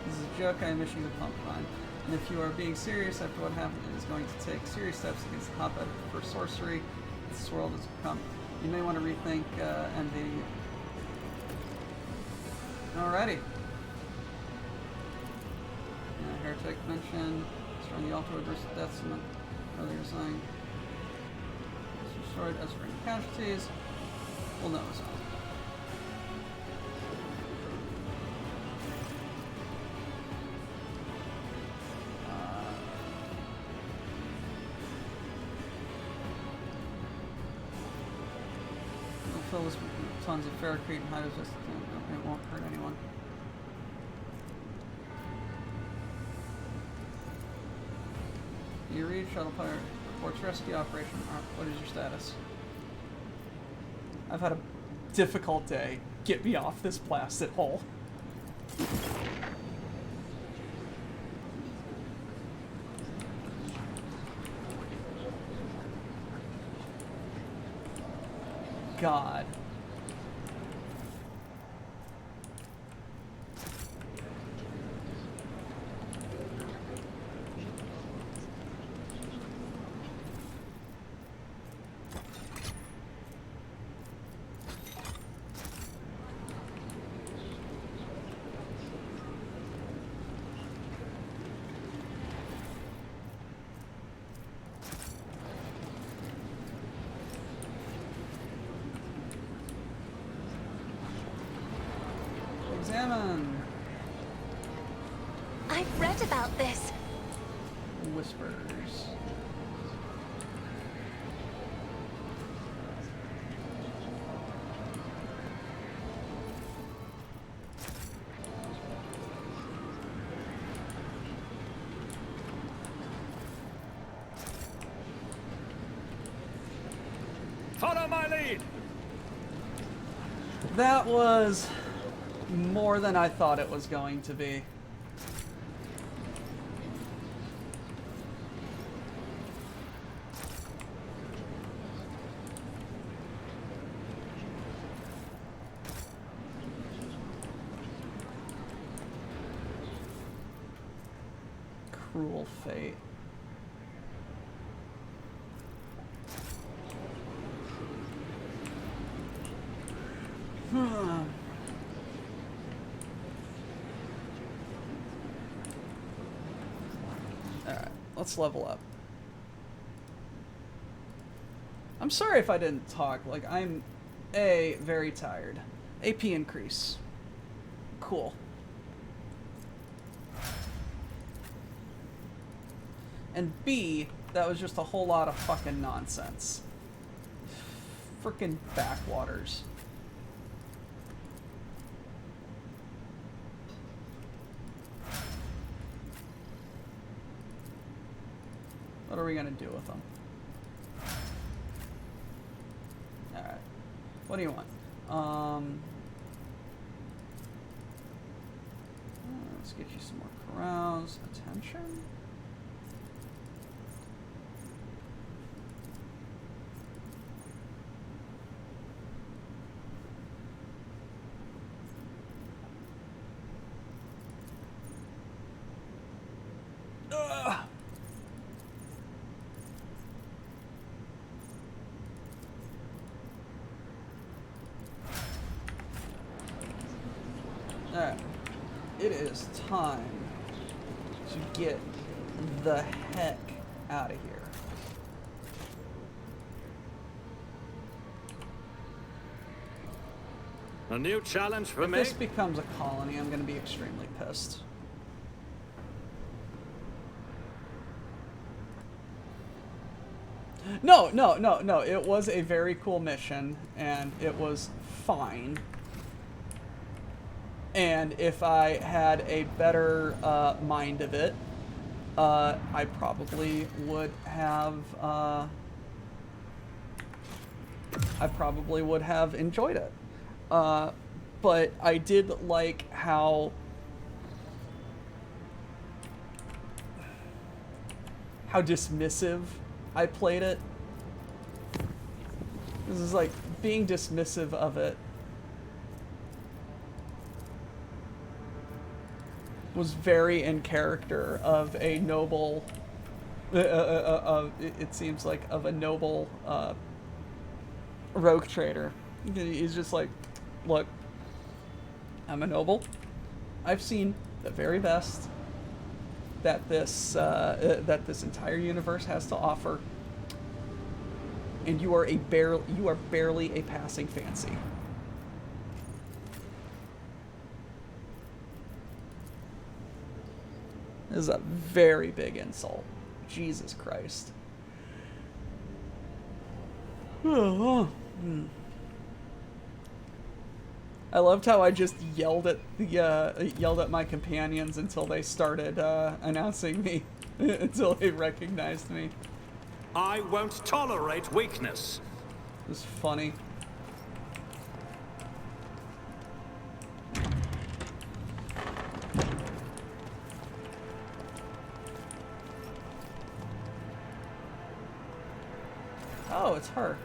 This is a joke. I am issuing a pump fine. And if you are being serious after what happened, it is going to take serious steps against the hotbed for sorcery this world has become. You may want to rethink ending. Alrighty. Heretic mention. Destroying the altar versus deaths and earlier saying. It's destroyed as for any casualties. We'll know as well. We'll fill this with tons of ferrocrete and high resistance. It won't hurt anyone. You read Shuttle Pilot reports rescue operation. What is your status? I've had a difficult day. Get me off this blasted hole. God. Examine. I've read about this. Whispers. Follow my lead. That was more than I thought it was going to be. Cruel fate. Alright, let's level up. I'm sorry if I didn't talk. Like, I'm A, very tired. AP increase. Cool. And B, that was just a whole lot of fucking nonsense. Frickin' backwaters. What are we gonna do with them? Alright. What do you want? Let's get you some more carouse. Attention? Alright. It is time to get the heck out of here. A new challenge for If me. this becomes a colony, I'm going to be extremely pissed. No. It was a very cool mission, and it was fine. And if I had a better mind of it, I probably would have. I probably would have enjoyed it. But I did like how how dismissive I played it. This is like being dismissive of it was very in character of a noble, it seems like of a noble rogue trader. He's just like, look, I'm a noble. I've seen the very best that this entire universe has to offer, and you are barely a passing fancy. This is a very big insult. Jesus Christ. I loved how I just yelled at my companions until they started announcing me, until they recognized me. I won't tolerate weakness. It was funny. Oh, it's her.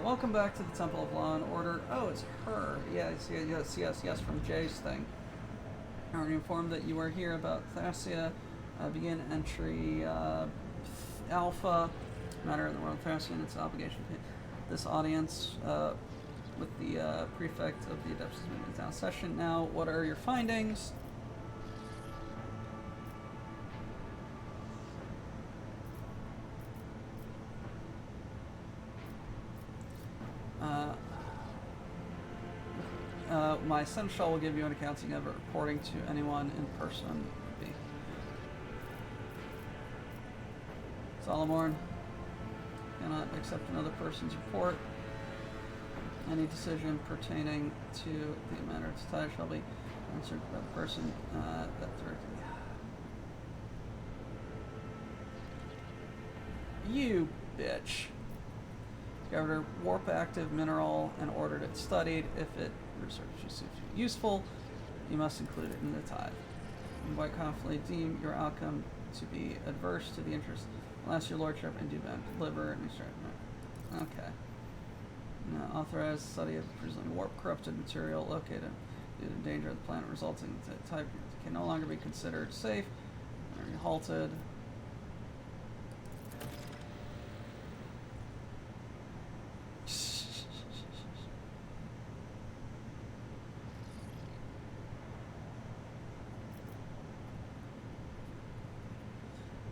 Welcome back to the Temple of Law and Order. Oh, it's her. Yes, from Jay's thing. I already informed that you are here about Thassia. Begin entry Alpha. Matter of the World Thassia and its obligation to this audience with the prefect of the Adeptus Meeting Town Session. Now, what are your findings? My seneschal will give you an accounting of it, reporting to anyone in person. Solomorn cannot accept another person's report. Any decision pertaining to the matter of tie shall be answered by the person that directed. You bitch. Discovered a warp active mineral and ordered it studied. If it research is useful, you must include it in the tithe. You quite confidently deem your outcome to be adverse to the interest, unless your lordship and do deliver and extract. Okay. Now, authorized study of presumably warp corrupted material located due to danger of the planet resulting in the type can no longer be considered safe. Are halted.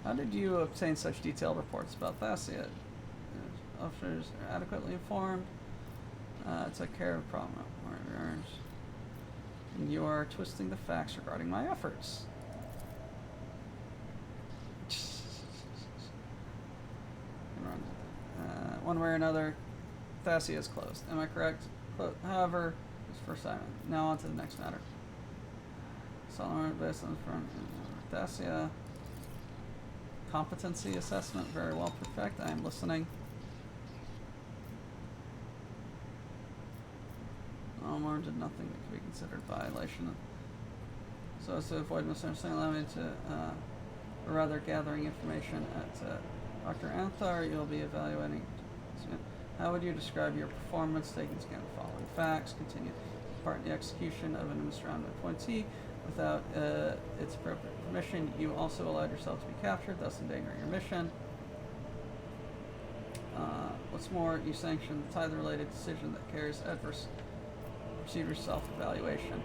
How did you obtain such detailed reports about Thassia? Officers are adequately informed. Took care of the problem. And you are twisting the facts regarding my efforts. One way or another, Thassia is closed. Am I correct? However, it's first time. Now on to the next matter. Solomon based on the front. Thassia. Competency assessment, very well, perfect. I am listening. Omar did nothing that could be considered violation. So as to avoid misunderstanding, allow me to, or rather gathering information at Dr. Anthar, you'll be evaluating. How would you describe your performance, taking into account the following facts? Continue part in the execution of an administrative appointee without its appropriate permission. You also allowed yourself to be captured, thus endangering your mission. What's more, you sanctioned the tithe-related decision that carries adverse procedure self-evaluation.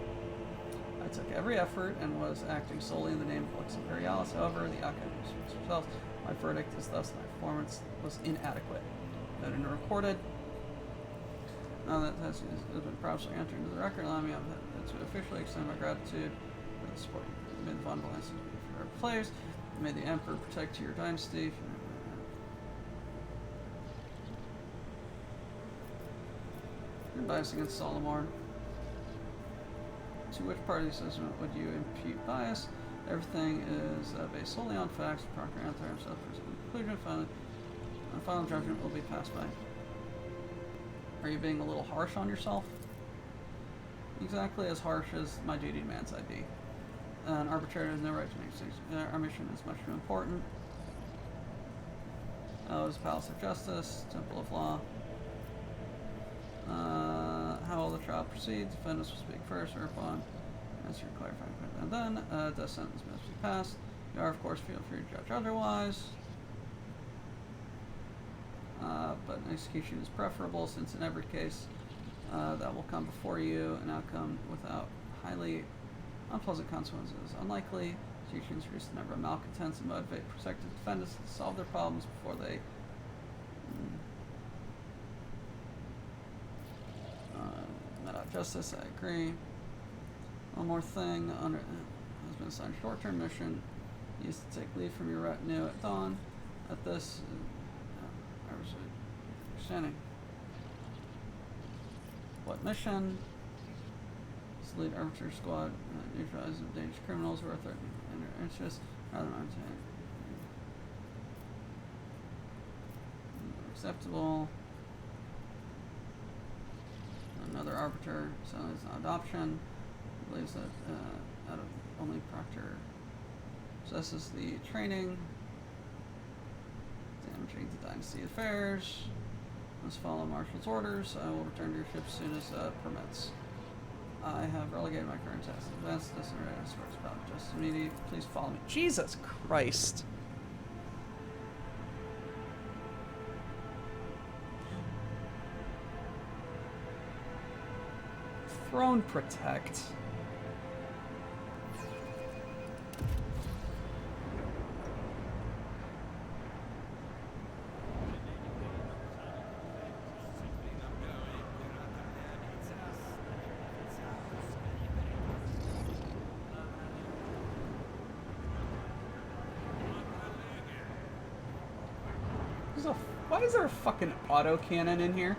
I took every effort and was acting solely in the name of Lex Imperialis. However, the outcome speaks for itself. My verdict is thus my performance was inadequate. Noted and recorded. Now that has been properly entered into the record, allow me to officially extend my gratitude for the support you made the Von Valence for our players. May the Emperor protect your dynasty. Your bias against Solomon. To which part of the assessment would you impute bias? Everything is based solely on facts. Proctor Anthar himself for his conclusion. Finally, final judgment will be passed by. Are you being a little harsh on yourself? Exactly as harsh as my duty demands I be. An arbitrator has no right to make decisions. Our mission is much too important. Is Palace of Justice, Temple of Law. How will the trial proceed? Defendants will speak first, whereupon answer clarifying. And then, death sentence must be passed. You are, of course, feel free to judge otherwise. But an execution is preferable, since in every case that will come before you, an outcome without highly unpleasant consequences is unlikely. Executions reduce the number of malcontents and motivate prospective defendants to solve their problems before they met out justice. I agree. One more thing. Has been assigned a short-term mission. Used to take leave from your retinue at dawn. At this, I was understanding. What mission? This lead arbiter squad neutralizes dangerous criminals who are threatening their interests rather than acceptable. Another arbiter, so it's not adoption. He believes that out of only Proctor possesses the training. Damaging the dynasty affairs. Must follow Marshal's orders. I will return to your ship as soon as permits. I have relegated my current task to advance this and ready to source about justice immediately. Please follow me. Jesus Christ. Throne protect. Why is there a fucking autocannon in here?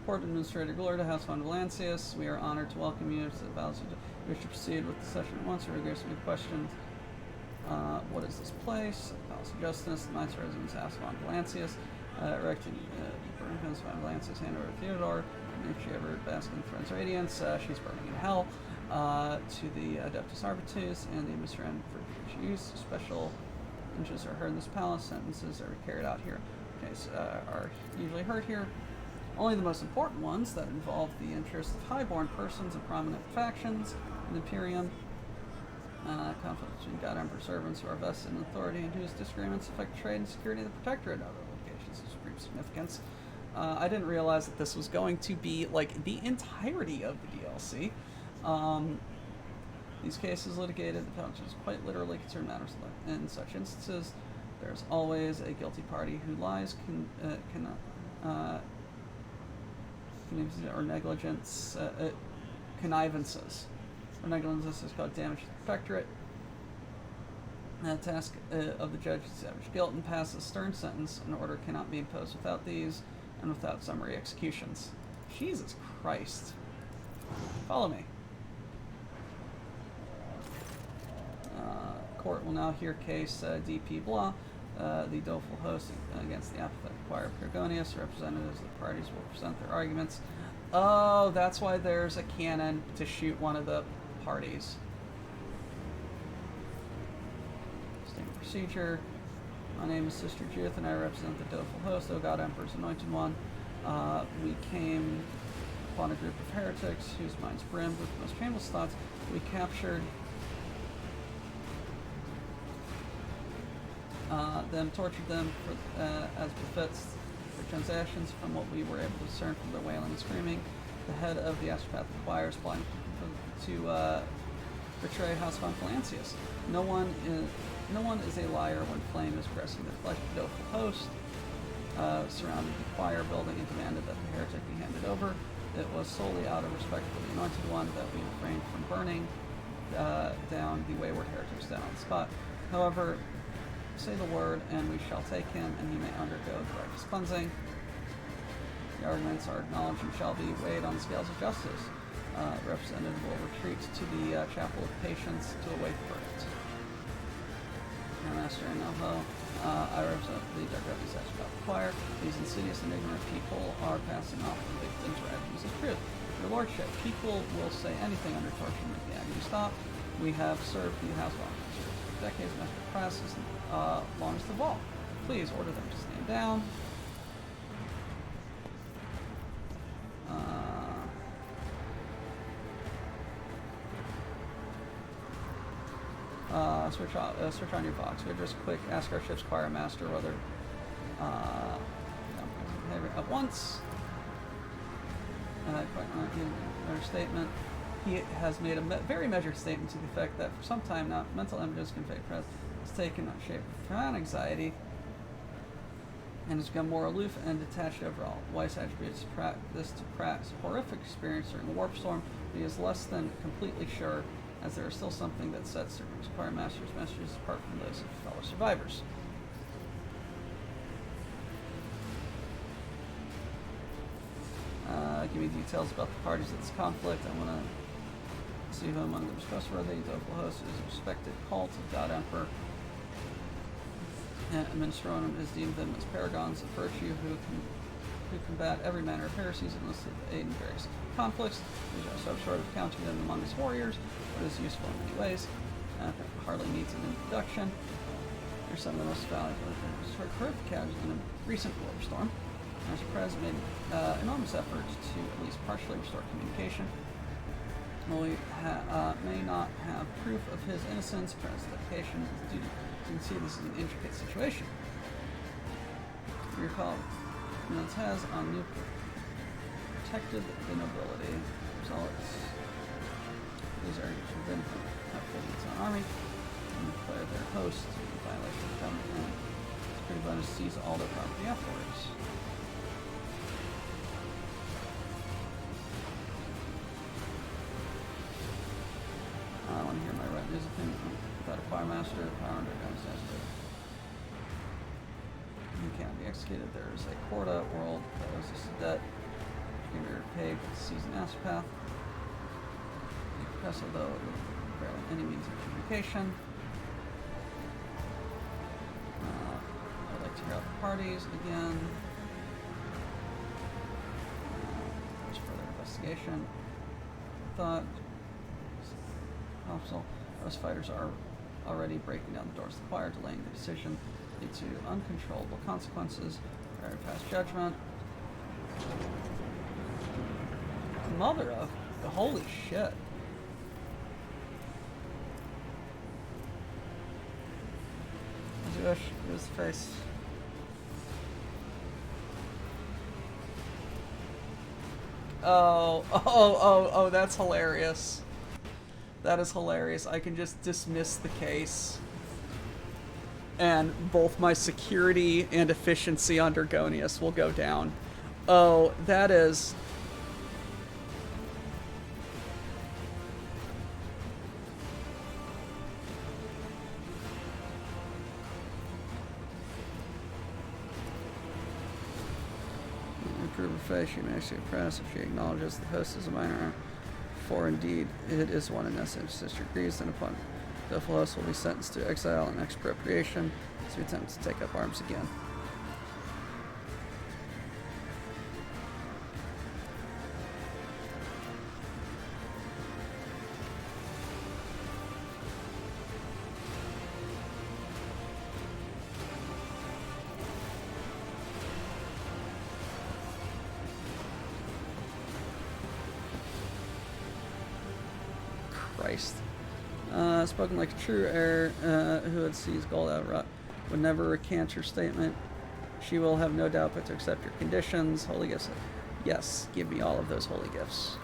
Port Administrator Glorda, House von Valancius, we are honored to welcome you to the Palace. We wish to proceed with the session at once. We're some questions. What is this place? The Palace of Justice, the Knights Residence, House von Valancius, erected House von Valancius, hand over to Theodore. If she ever basks in Throne's radiance, she's burning in hell. To the Adeptus Arbitus and the Administrator for use. Special inches are heard in this palace. Sentences are carried out here. Cases are usually heard here. Only the most important ones that involve the interests of highborn persons and prominent factions in the Imperium. Conflict between God Emperor servants who are vested in authority and whose disagreements affect trade and security of the Protectorate and other locations of supreme significance. I didn't realize that this was going to be like the entirety of the DLC. These cases litigated, the penalty is quite literally concerned matters. In such instances, there's always a guilty party who lies, or negligence, connivances. Or negligence is called damage to the Protectorate. The task of the judge is to establish guilt and pass a stern sentence. An order cannot be imposed without these and without summary executions. Jesus Christ. Follow me. Court will now hear case DP Blah, the doleful host against the apathetic choir of Pergonius. Representatives of the parties will present their arguments. Oh, that's why there's a cannon to shoot one of the parties. Standard procedure. My name is Sister Judith, and I represent the doleful host, O God Emperor's Anointed One. We came upon a group of heretics whose minds brimmed with the most shameless thoughts. We captured them, tortured them as befits their transactions. From what we were able to discern from their wailing and screaming, the head of the Astropathic Choir is planning to betray House von Valancius. No one is a liar when flame is pressing their flesh. The doleful host surrounded the choir building and demanded that the heretic be handed over. It was solely out of respect for the Anointed One that we refrained from burning down the wayward heretics down on the spot. However, say the word, and we shall take him, and he may undergo the righteous cleansing. The arguments are acknowledged and shall be weighed on the scales of justice. The representative will retreat to the Chapel of Patience to await the verdict. Master Noho, I represent the Dark Choir. These insidious and ignorant people are passing off the victims or enemies of truth. The Your Lordship, people will say anything under torture to make the agony stop. We have served the House of Officers for decades, Master Press as long as the vault. Please order them to stand down. Switch on your box. We just quick ask our ship's choir master whether at once. Another statement. He has made a very measured statement to the effect that for some time now, mental images convey press has taken on shape of profound anxiety and has become more aloof and detached overall. Weiss attributes this to Pratt's horrific experience during the warp storm, but he is less than completely sure, as there is still something that sets certain choir master's messages apart from those of fellow survivors. Give me details about the parties of this conflict. I want to see who among them is trustworthy. Local host is a respected cult of God Emperor. And Administrorum is deemed them as paragons of virtue who combat every manner of heresies and enlisted aid in various conflicts. There's no sort of counting them among his warriors, but is useful in many ways. Hardly needs an introduction. They're some of the most valuable horrific casualties in a recent warp storm. Master Prez made enormous efforts to at least partially restore communication. While we may not have proof of his innocence, Prez's dedication is due to. You can see this is an intricate situation. You recall, Montez on new protected the nobility. Results. These are forbidden from outfitting its own army and declare their host in violation of the covenant. It's pretty bonus to seize all their property afterwards. I want to hear my retinue's opinion about a choir master, power under Gunmaster. He cannot be executed. There is a Corda world that owes us a debt. You can be repaid with the seasoned astropath. Impressive though, with barely any means of communication. I'd like to hear out the parties again. There's further investigation. Thought. Those fighters are already breaking down the doors of the choir, delaying the decision lead to uncontrollable consequences. Very fast judgment. Mother of holy shit. Gosh, here's the face. Oh, that's hilarious. That is hilarious. I can just dismiss the case. And both my security and efficiency on Dragonius will go down. Oh, that is... Improve her face, she may actually impress if she acknowledges the host is a minor. For indeed, it is one in essence. Sister agrees, then upon the host will be sentenced to exile and expropriation as we attempt to take up arms again. Christ. Spoken like a true heir who had seized gold out of rot would never recant her statement. She will have no doubt but to accept your conditions. Holy gifts. Yes, give me all of those holy gifts.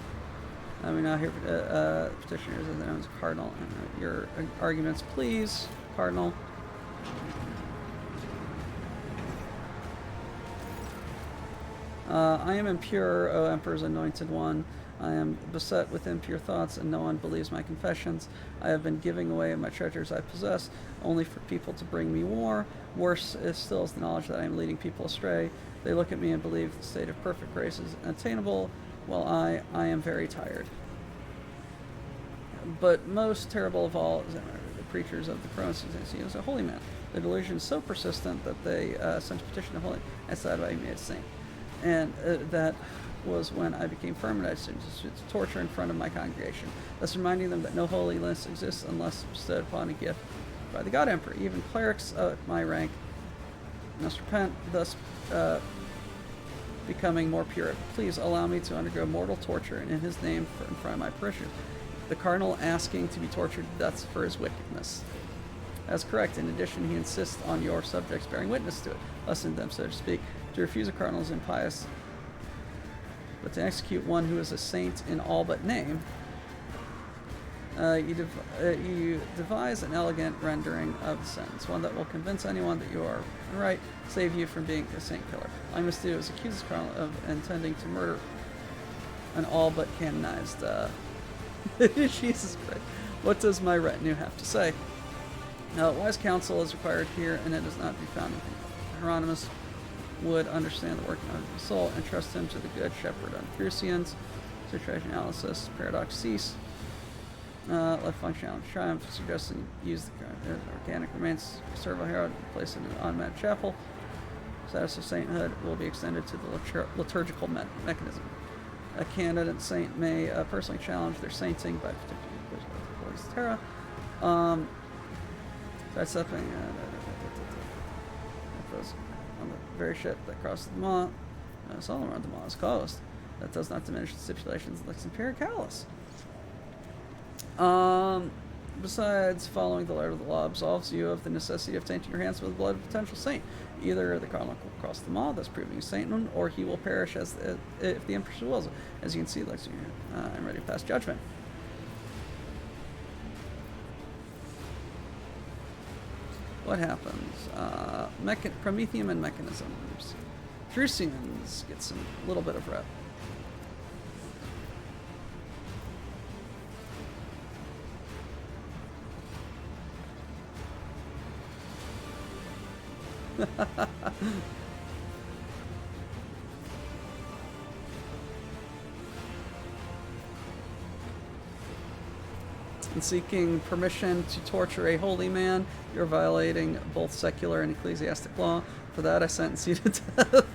We now hear petitioners as their own Cardinal. Your arguments, please, Cardinal. I am impure, O Emperor's anointed one. I am beset with impure thoughts, and no one believes my confessions. I have been giving away my treasures I possess, only for people to bring me war. Worse is still is the knowledge that I am leading people astray. They look at me and believe the state of perfect grace is unattainable, while I am very tired. But most terrible of all is the preachers of the Cronus is a holy man. The delusion is so persistent that they sent a petition to holy and said I made a saint. And that was when I became firm and I instituted torture in front of my congregation, thus reminding them that no holiness exists unless bestowed upon a gift by the God Emperor. Even clerics at my rank must repent, thus becoming more pure. Please allow me to undergo mortal torture in his name in front of my parishioners. The cardinal asking to be tortured to death for his wickedness. That's correct. In addition, he insists on your subjects bearing witness to it, lessening them, so to speak. To refuse a cardinal is impious, but to execute one who is a saint in all but name, you devise an elegant rendering of the sentence, one that will convince anyone that you are right, save you from being a saint killer. All you must do is accuse the cardinal of intending to murder an all but canonized. Jesus Christ. What does my retinue have to say? Wise counsel is required here, and it does not be found in Hieronymus would understand the working of the soul and trust him to the good shepherd on Crucians. Situation analysis, paradox cease. Left function challenge triumph, suggesting use the organic remains servo herald and place it in an automatic chapel. Status of sainthood will be extended to the liturgical mechanism. A candidate saint may personally challenge their sainting by particular terra. That's something on the very ship that crosses the Maw. Solomon on the Maw's coast. That does not diminish the stipulations of Lex Impericalis. Besides, following the letter of the law absolves you of the necessity of tainting your hands with the blood of a potential saint. Either the cardinal will cross the Maw, thus proving a sainthood, or he will perish if the Empress wills it. As you can see, Lex, I'm ready to pass judgment. What happens? Prometheum and mechanisms. Drusians get some little bit of rep. In seeking permission to torture a holy man, you're violating both secular and ecclesiastic law. For that, I sentence you to death.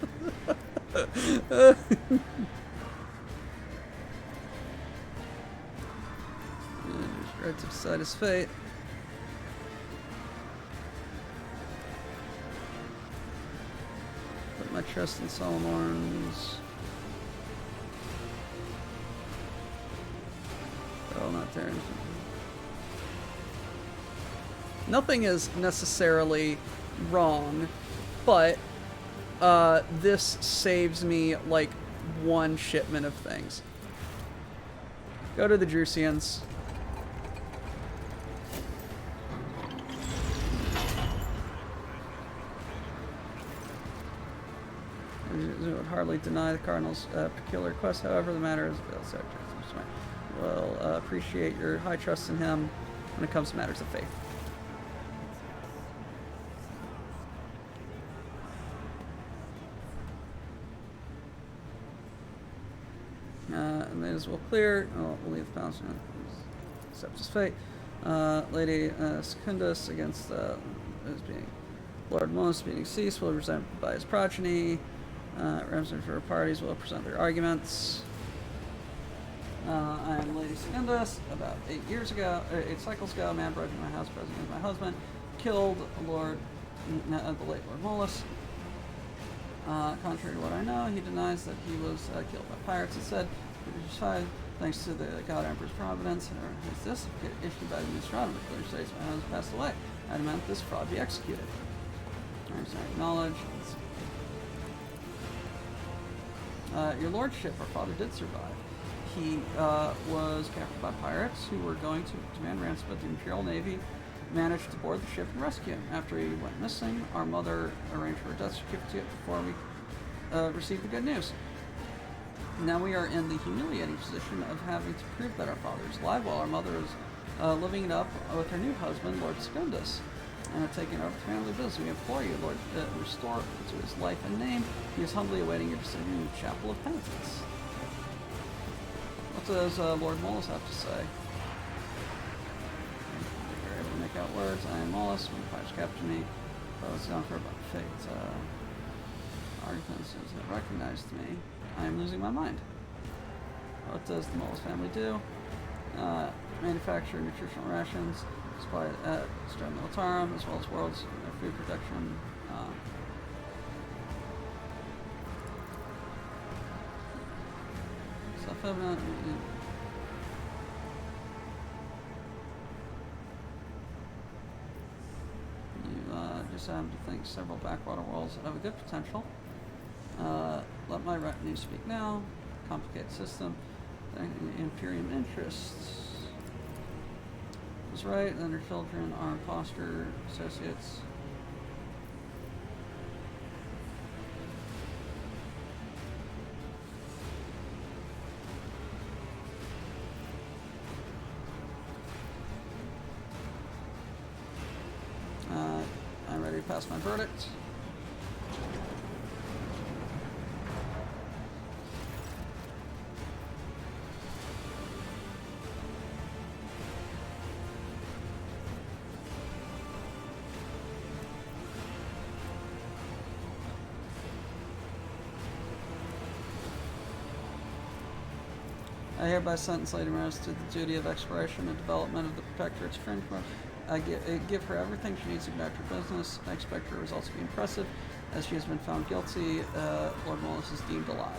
Right to decide his fate. Put my trust in Solomon's. Oh, not there. Nothing is necessarily wrong, but this saves me like one shipment of things. Go to the Drusians. It would hardly deny the Cardinal's peculiar request, however, the matter is will appreciate your high trust in him when it comes to matters of faith. And it is well clear. We'll leave the palace and accept his fate. Lady Secundus against as being Lord Molus being deceased will be presented by his progeny. Representatives for parties will present their arguments. I am Lady Secundus. About 8 cycles ago, a man broke into my house, present with my husband, killed the late Lord Molus. Contrary to what I know, he denies that he was killed by pirates. Instead, thanks to the God Emperor's providence and his certificate issued by the new astronomer, clearly states my husband passed away. I demand this fraud be executed. I acknowledge. Your lordship, our father did survive. He was captured by pirates who were going to demand ransom, but the Imperial Navy managed to board the ship and rescue him. After he went missing, our mother arranged for a death certificate before we received the good news. Now we are in the humiliating position of having to prove that our father is alive while our mother is living it up with her new husband, Lord Secundus, and have taken over the family business. We implore you, Lord, restore to his life and name. He is humbly awaiting your decision in the Chapel of Penitence. What does Lord Molus have to say? You're able to make out words. I am Molus. When the pirates captured me, I was down for about fate. Arguments have recognized me. I am losing my mind. What does the Mullis family do? Manufacture nutritional rations, supply at Stone Militarum, as well as world's food production. Self-evident. Just happen to think several backwater worlds have a good potential. Let my retinue speak now. Complicated system. Imperium interests. Was right, and their children are imposter associates. I'm ready to pass my verdict. I hereby sentence Lady Rose to the duty of exploration and development of the Protectorate's fringe. I give her everything she needs to conduct her business. I expect her results to be impressive. As she has been found guilty, Lord Mullis is deemed alive.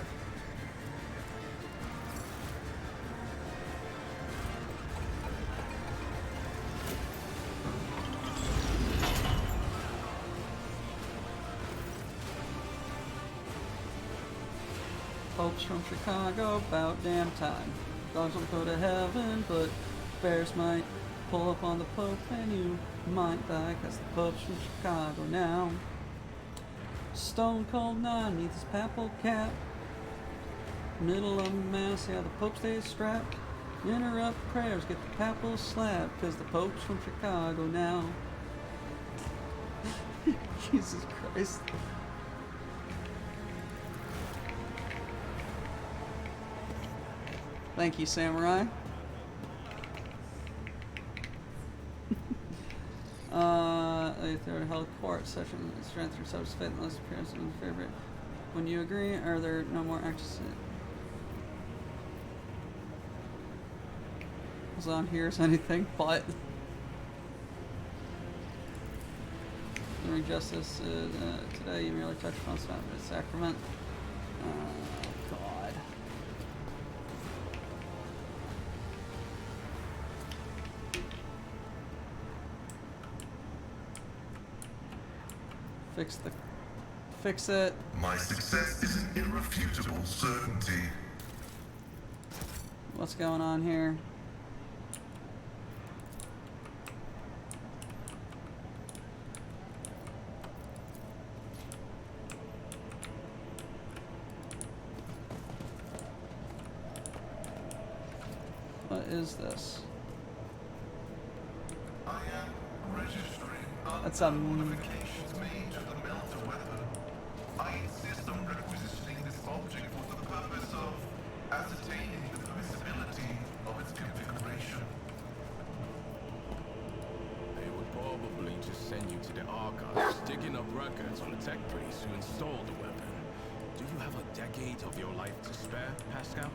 Popes from Chicago, about damn time. Dogs will go to heaven, but bears might pull up on the Pope and you might die, cause the Pope's from Chicago now. Stone Cold 9 neath his papal cap. Middle of Mass, yeah, the Pope stays strapped. Interrupt prayers, get the papal slap, cause the Pope's from Chicago now. Jesus Christ. Thank you, Samurai. A third held court session strength through subject faith unless appearance in favorite. When you agree, are there no more actions? As on here is anything but. Doing justice today, you merely touch upon the sacrament. God. Fix it. My success is an irrefutable certainty. What's going on here? What is this? I am registering That's a modifications made to the melter weapon. I insist on requisitioning this object for the purpose of ascertaining the permissibility of its configuration. They would probably just send you to the archives, digging up records on the tech priests who installed the weapon. Do you have a decade of your life to spare, Pascal?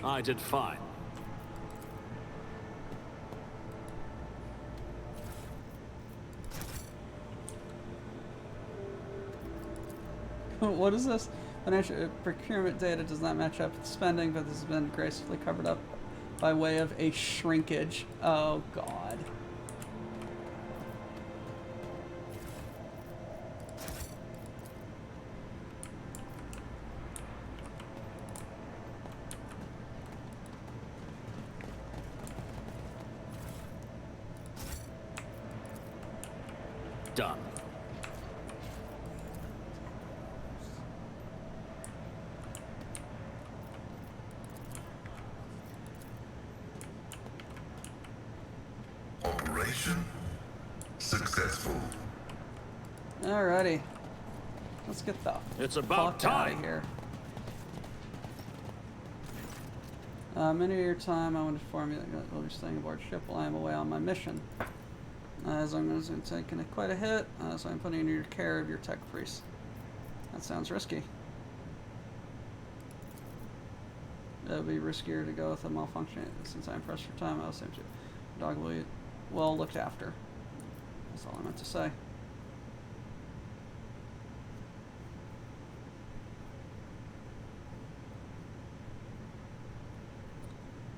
I did fine. What is this? Financial procurement data does not match up with spending, but this has been gracefully covered up by way of a shrinkage. Oh, God. Done. Operation successful. Alrighty. Let's get the It's about fuck out time. of here. Many of your time, I want to inform you that you'll be staying aboard ship while I am away on my mission. As I'm going to take quite a hit, so I'm putting you in your care of your tech priest. That sounds risky. It would be riskier to go with a malfunction. Since I'm pressed for time, I'll send you. Dog will be well looked after. That's all I meant to say.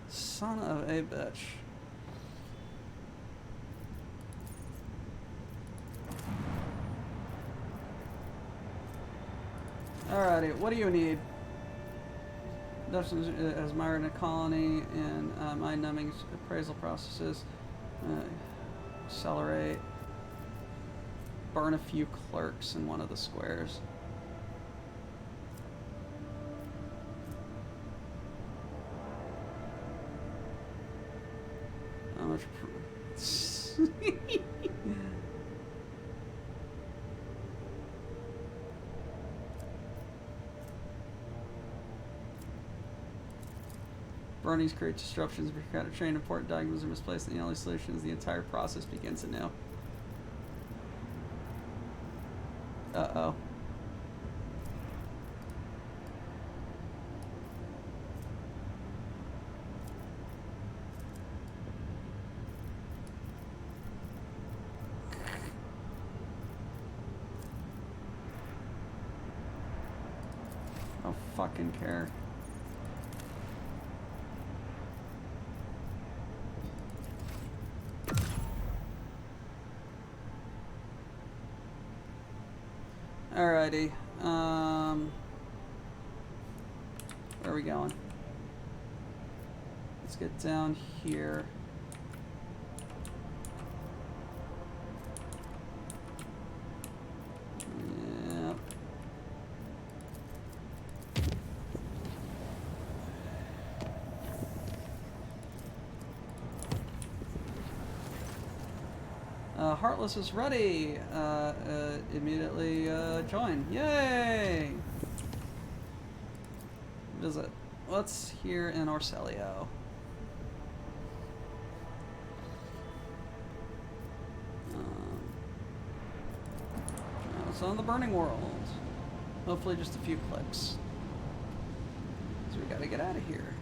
Son of a bitch. Alrighty, what do you need? Dustin has mired in a colony and mind-numbing appraisal processes. Accelerate. Burn a few clerks in one of the squares. How much? Burnings create disruptions if you got to train important documents are misplaced, and the only solution is the entire process begins anew. Uh-oh. I don't fucking care. Alrighty, where are we going? Let's get down here. Yep. Heartless is ready. Immediately join. Yay! Visit. What's here in Orselio? It's on the Burning World. Hopefully just a few clicks. So we gotta get out of here.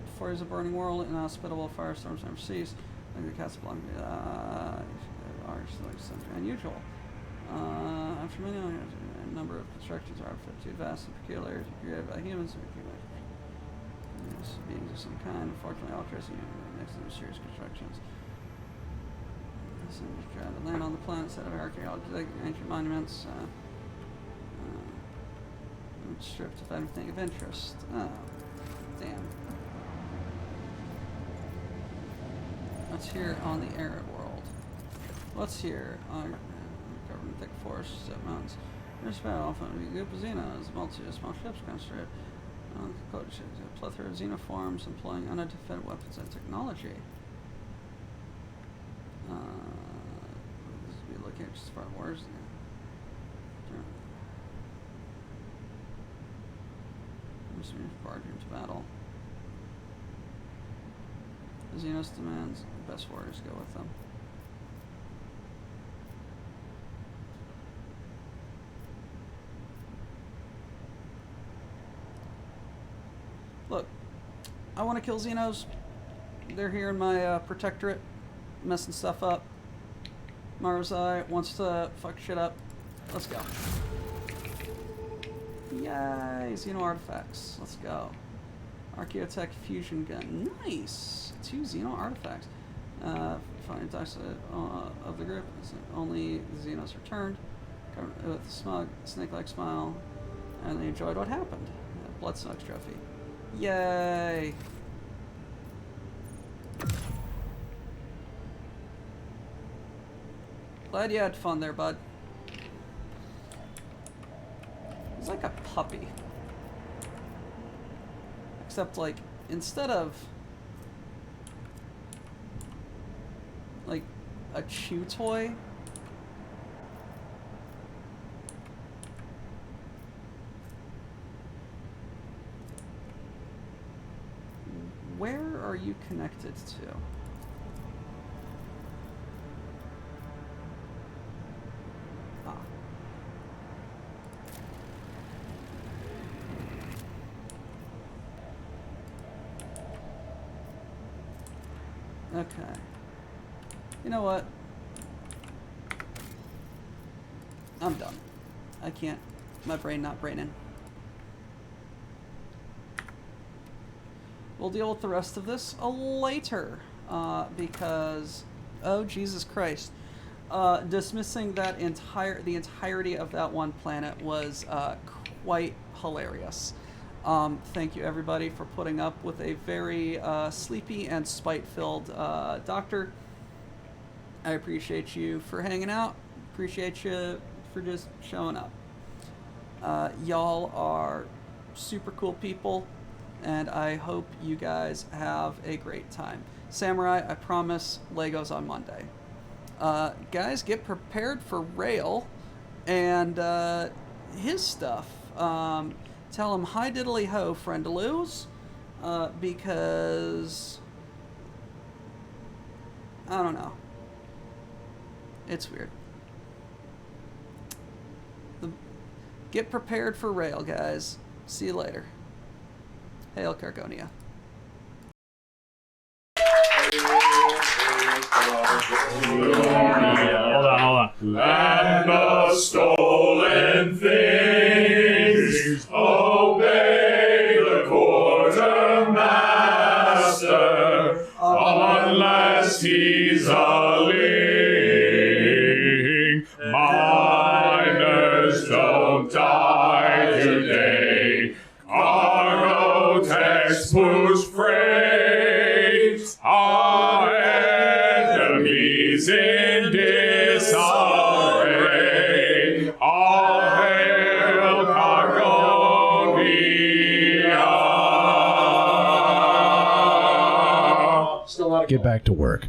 Before he's a burning world, inhospitable firestorms never cease. Like the Casablanca, are something unusual. After many a number of constructions are too vast and peculiar, created by humans, beings of some kind. Unfortunately, all tracing next to the mysterious constructions. Trying to land on the planet instead of archaeology, ancient monuments. Stripped of anything of interest. Oh, damn. What's here on the Arab world? What's here? Covered in thick forests, set mountains. There's about often a group of Xenos, multitude of small ships constructed. A plethora of xenoforms employing unidentified weapons and technology. This would be looking at just Star Wars. Barge into battle. The Xenos demands the best warriors go with them. Look, I want to kill Xenos. They're here in my protectorate, messing stuff up. Marzai wants to fuck shit up. Let's go. Yay! Xeno artifacts. Let's go. Archaeotech fusion gun. Nice! 2 Xeno artifacts. Finding dice of the group. Only the Xenos returned. Covered with a smug, snake-like smile. And they enjoyed what happened. Blood Snugs trophy. Yay! Glad you had fun there, bud. He's like a puppy. Except, like, instead of like a chew toy, where are you connected to? Ah. Okay. You know what? I'm done. I can't. My brain not braining. We'll deal with the rest of this later, because, oh Jesus Christ, dismissing that the entirety of that one planet was quite hilarious. Thank you everybody for putting up with a very sleepy and spite-filled doctor. I appreciate you for hanging out. Appreciate you for just showing up. Y'all are super cool people, and I hope you guys have a great time. Samurai, I promise, Legos on Monday. Guys, get prepared for Rail and his stuff. Tell him hi diddly ho, friendaloos, because I don't know. It's weird. Get prepared for Rail, guys. See you later. Hail Cargonia. Hold on. Land of stolen things, obey the quartermaster, unless he's a ling. Miners don't die today. Cargo techs push freight. Our enemies in disarray. All hail Cargonia. Get back to work.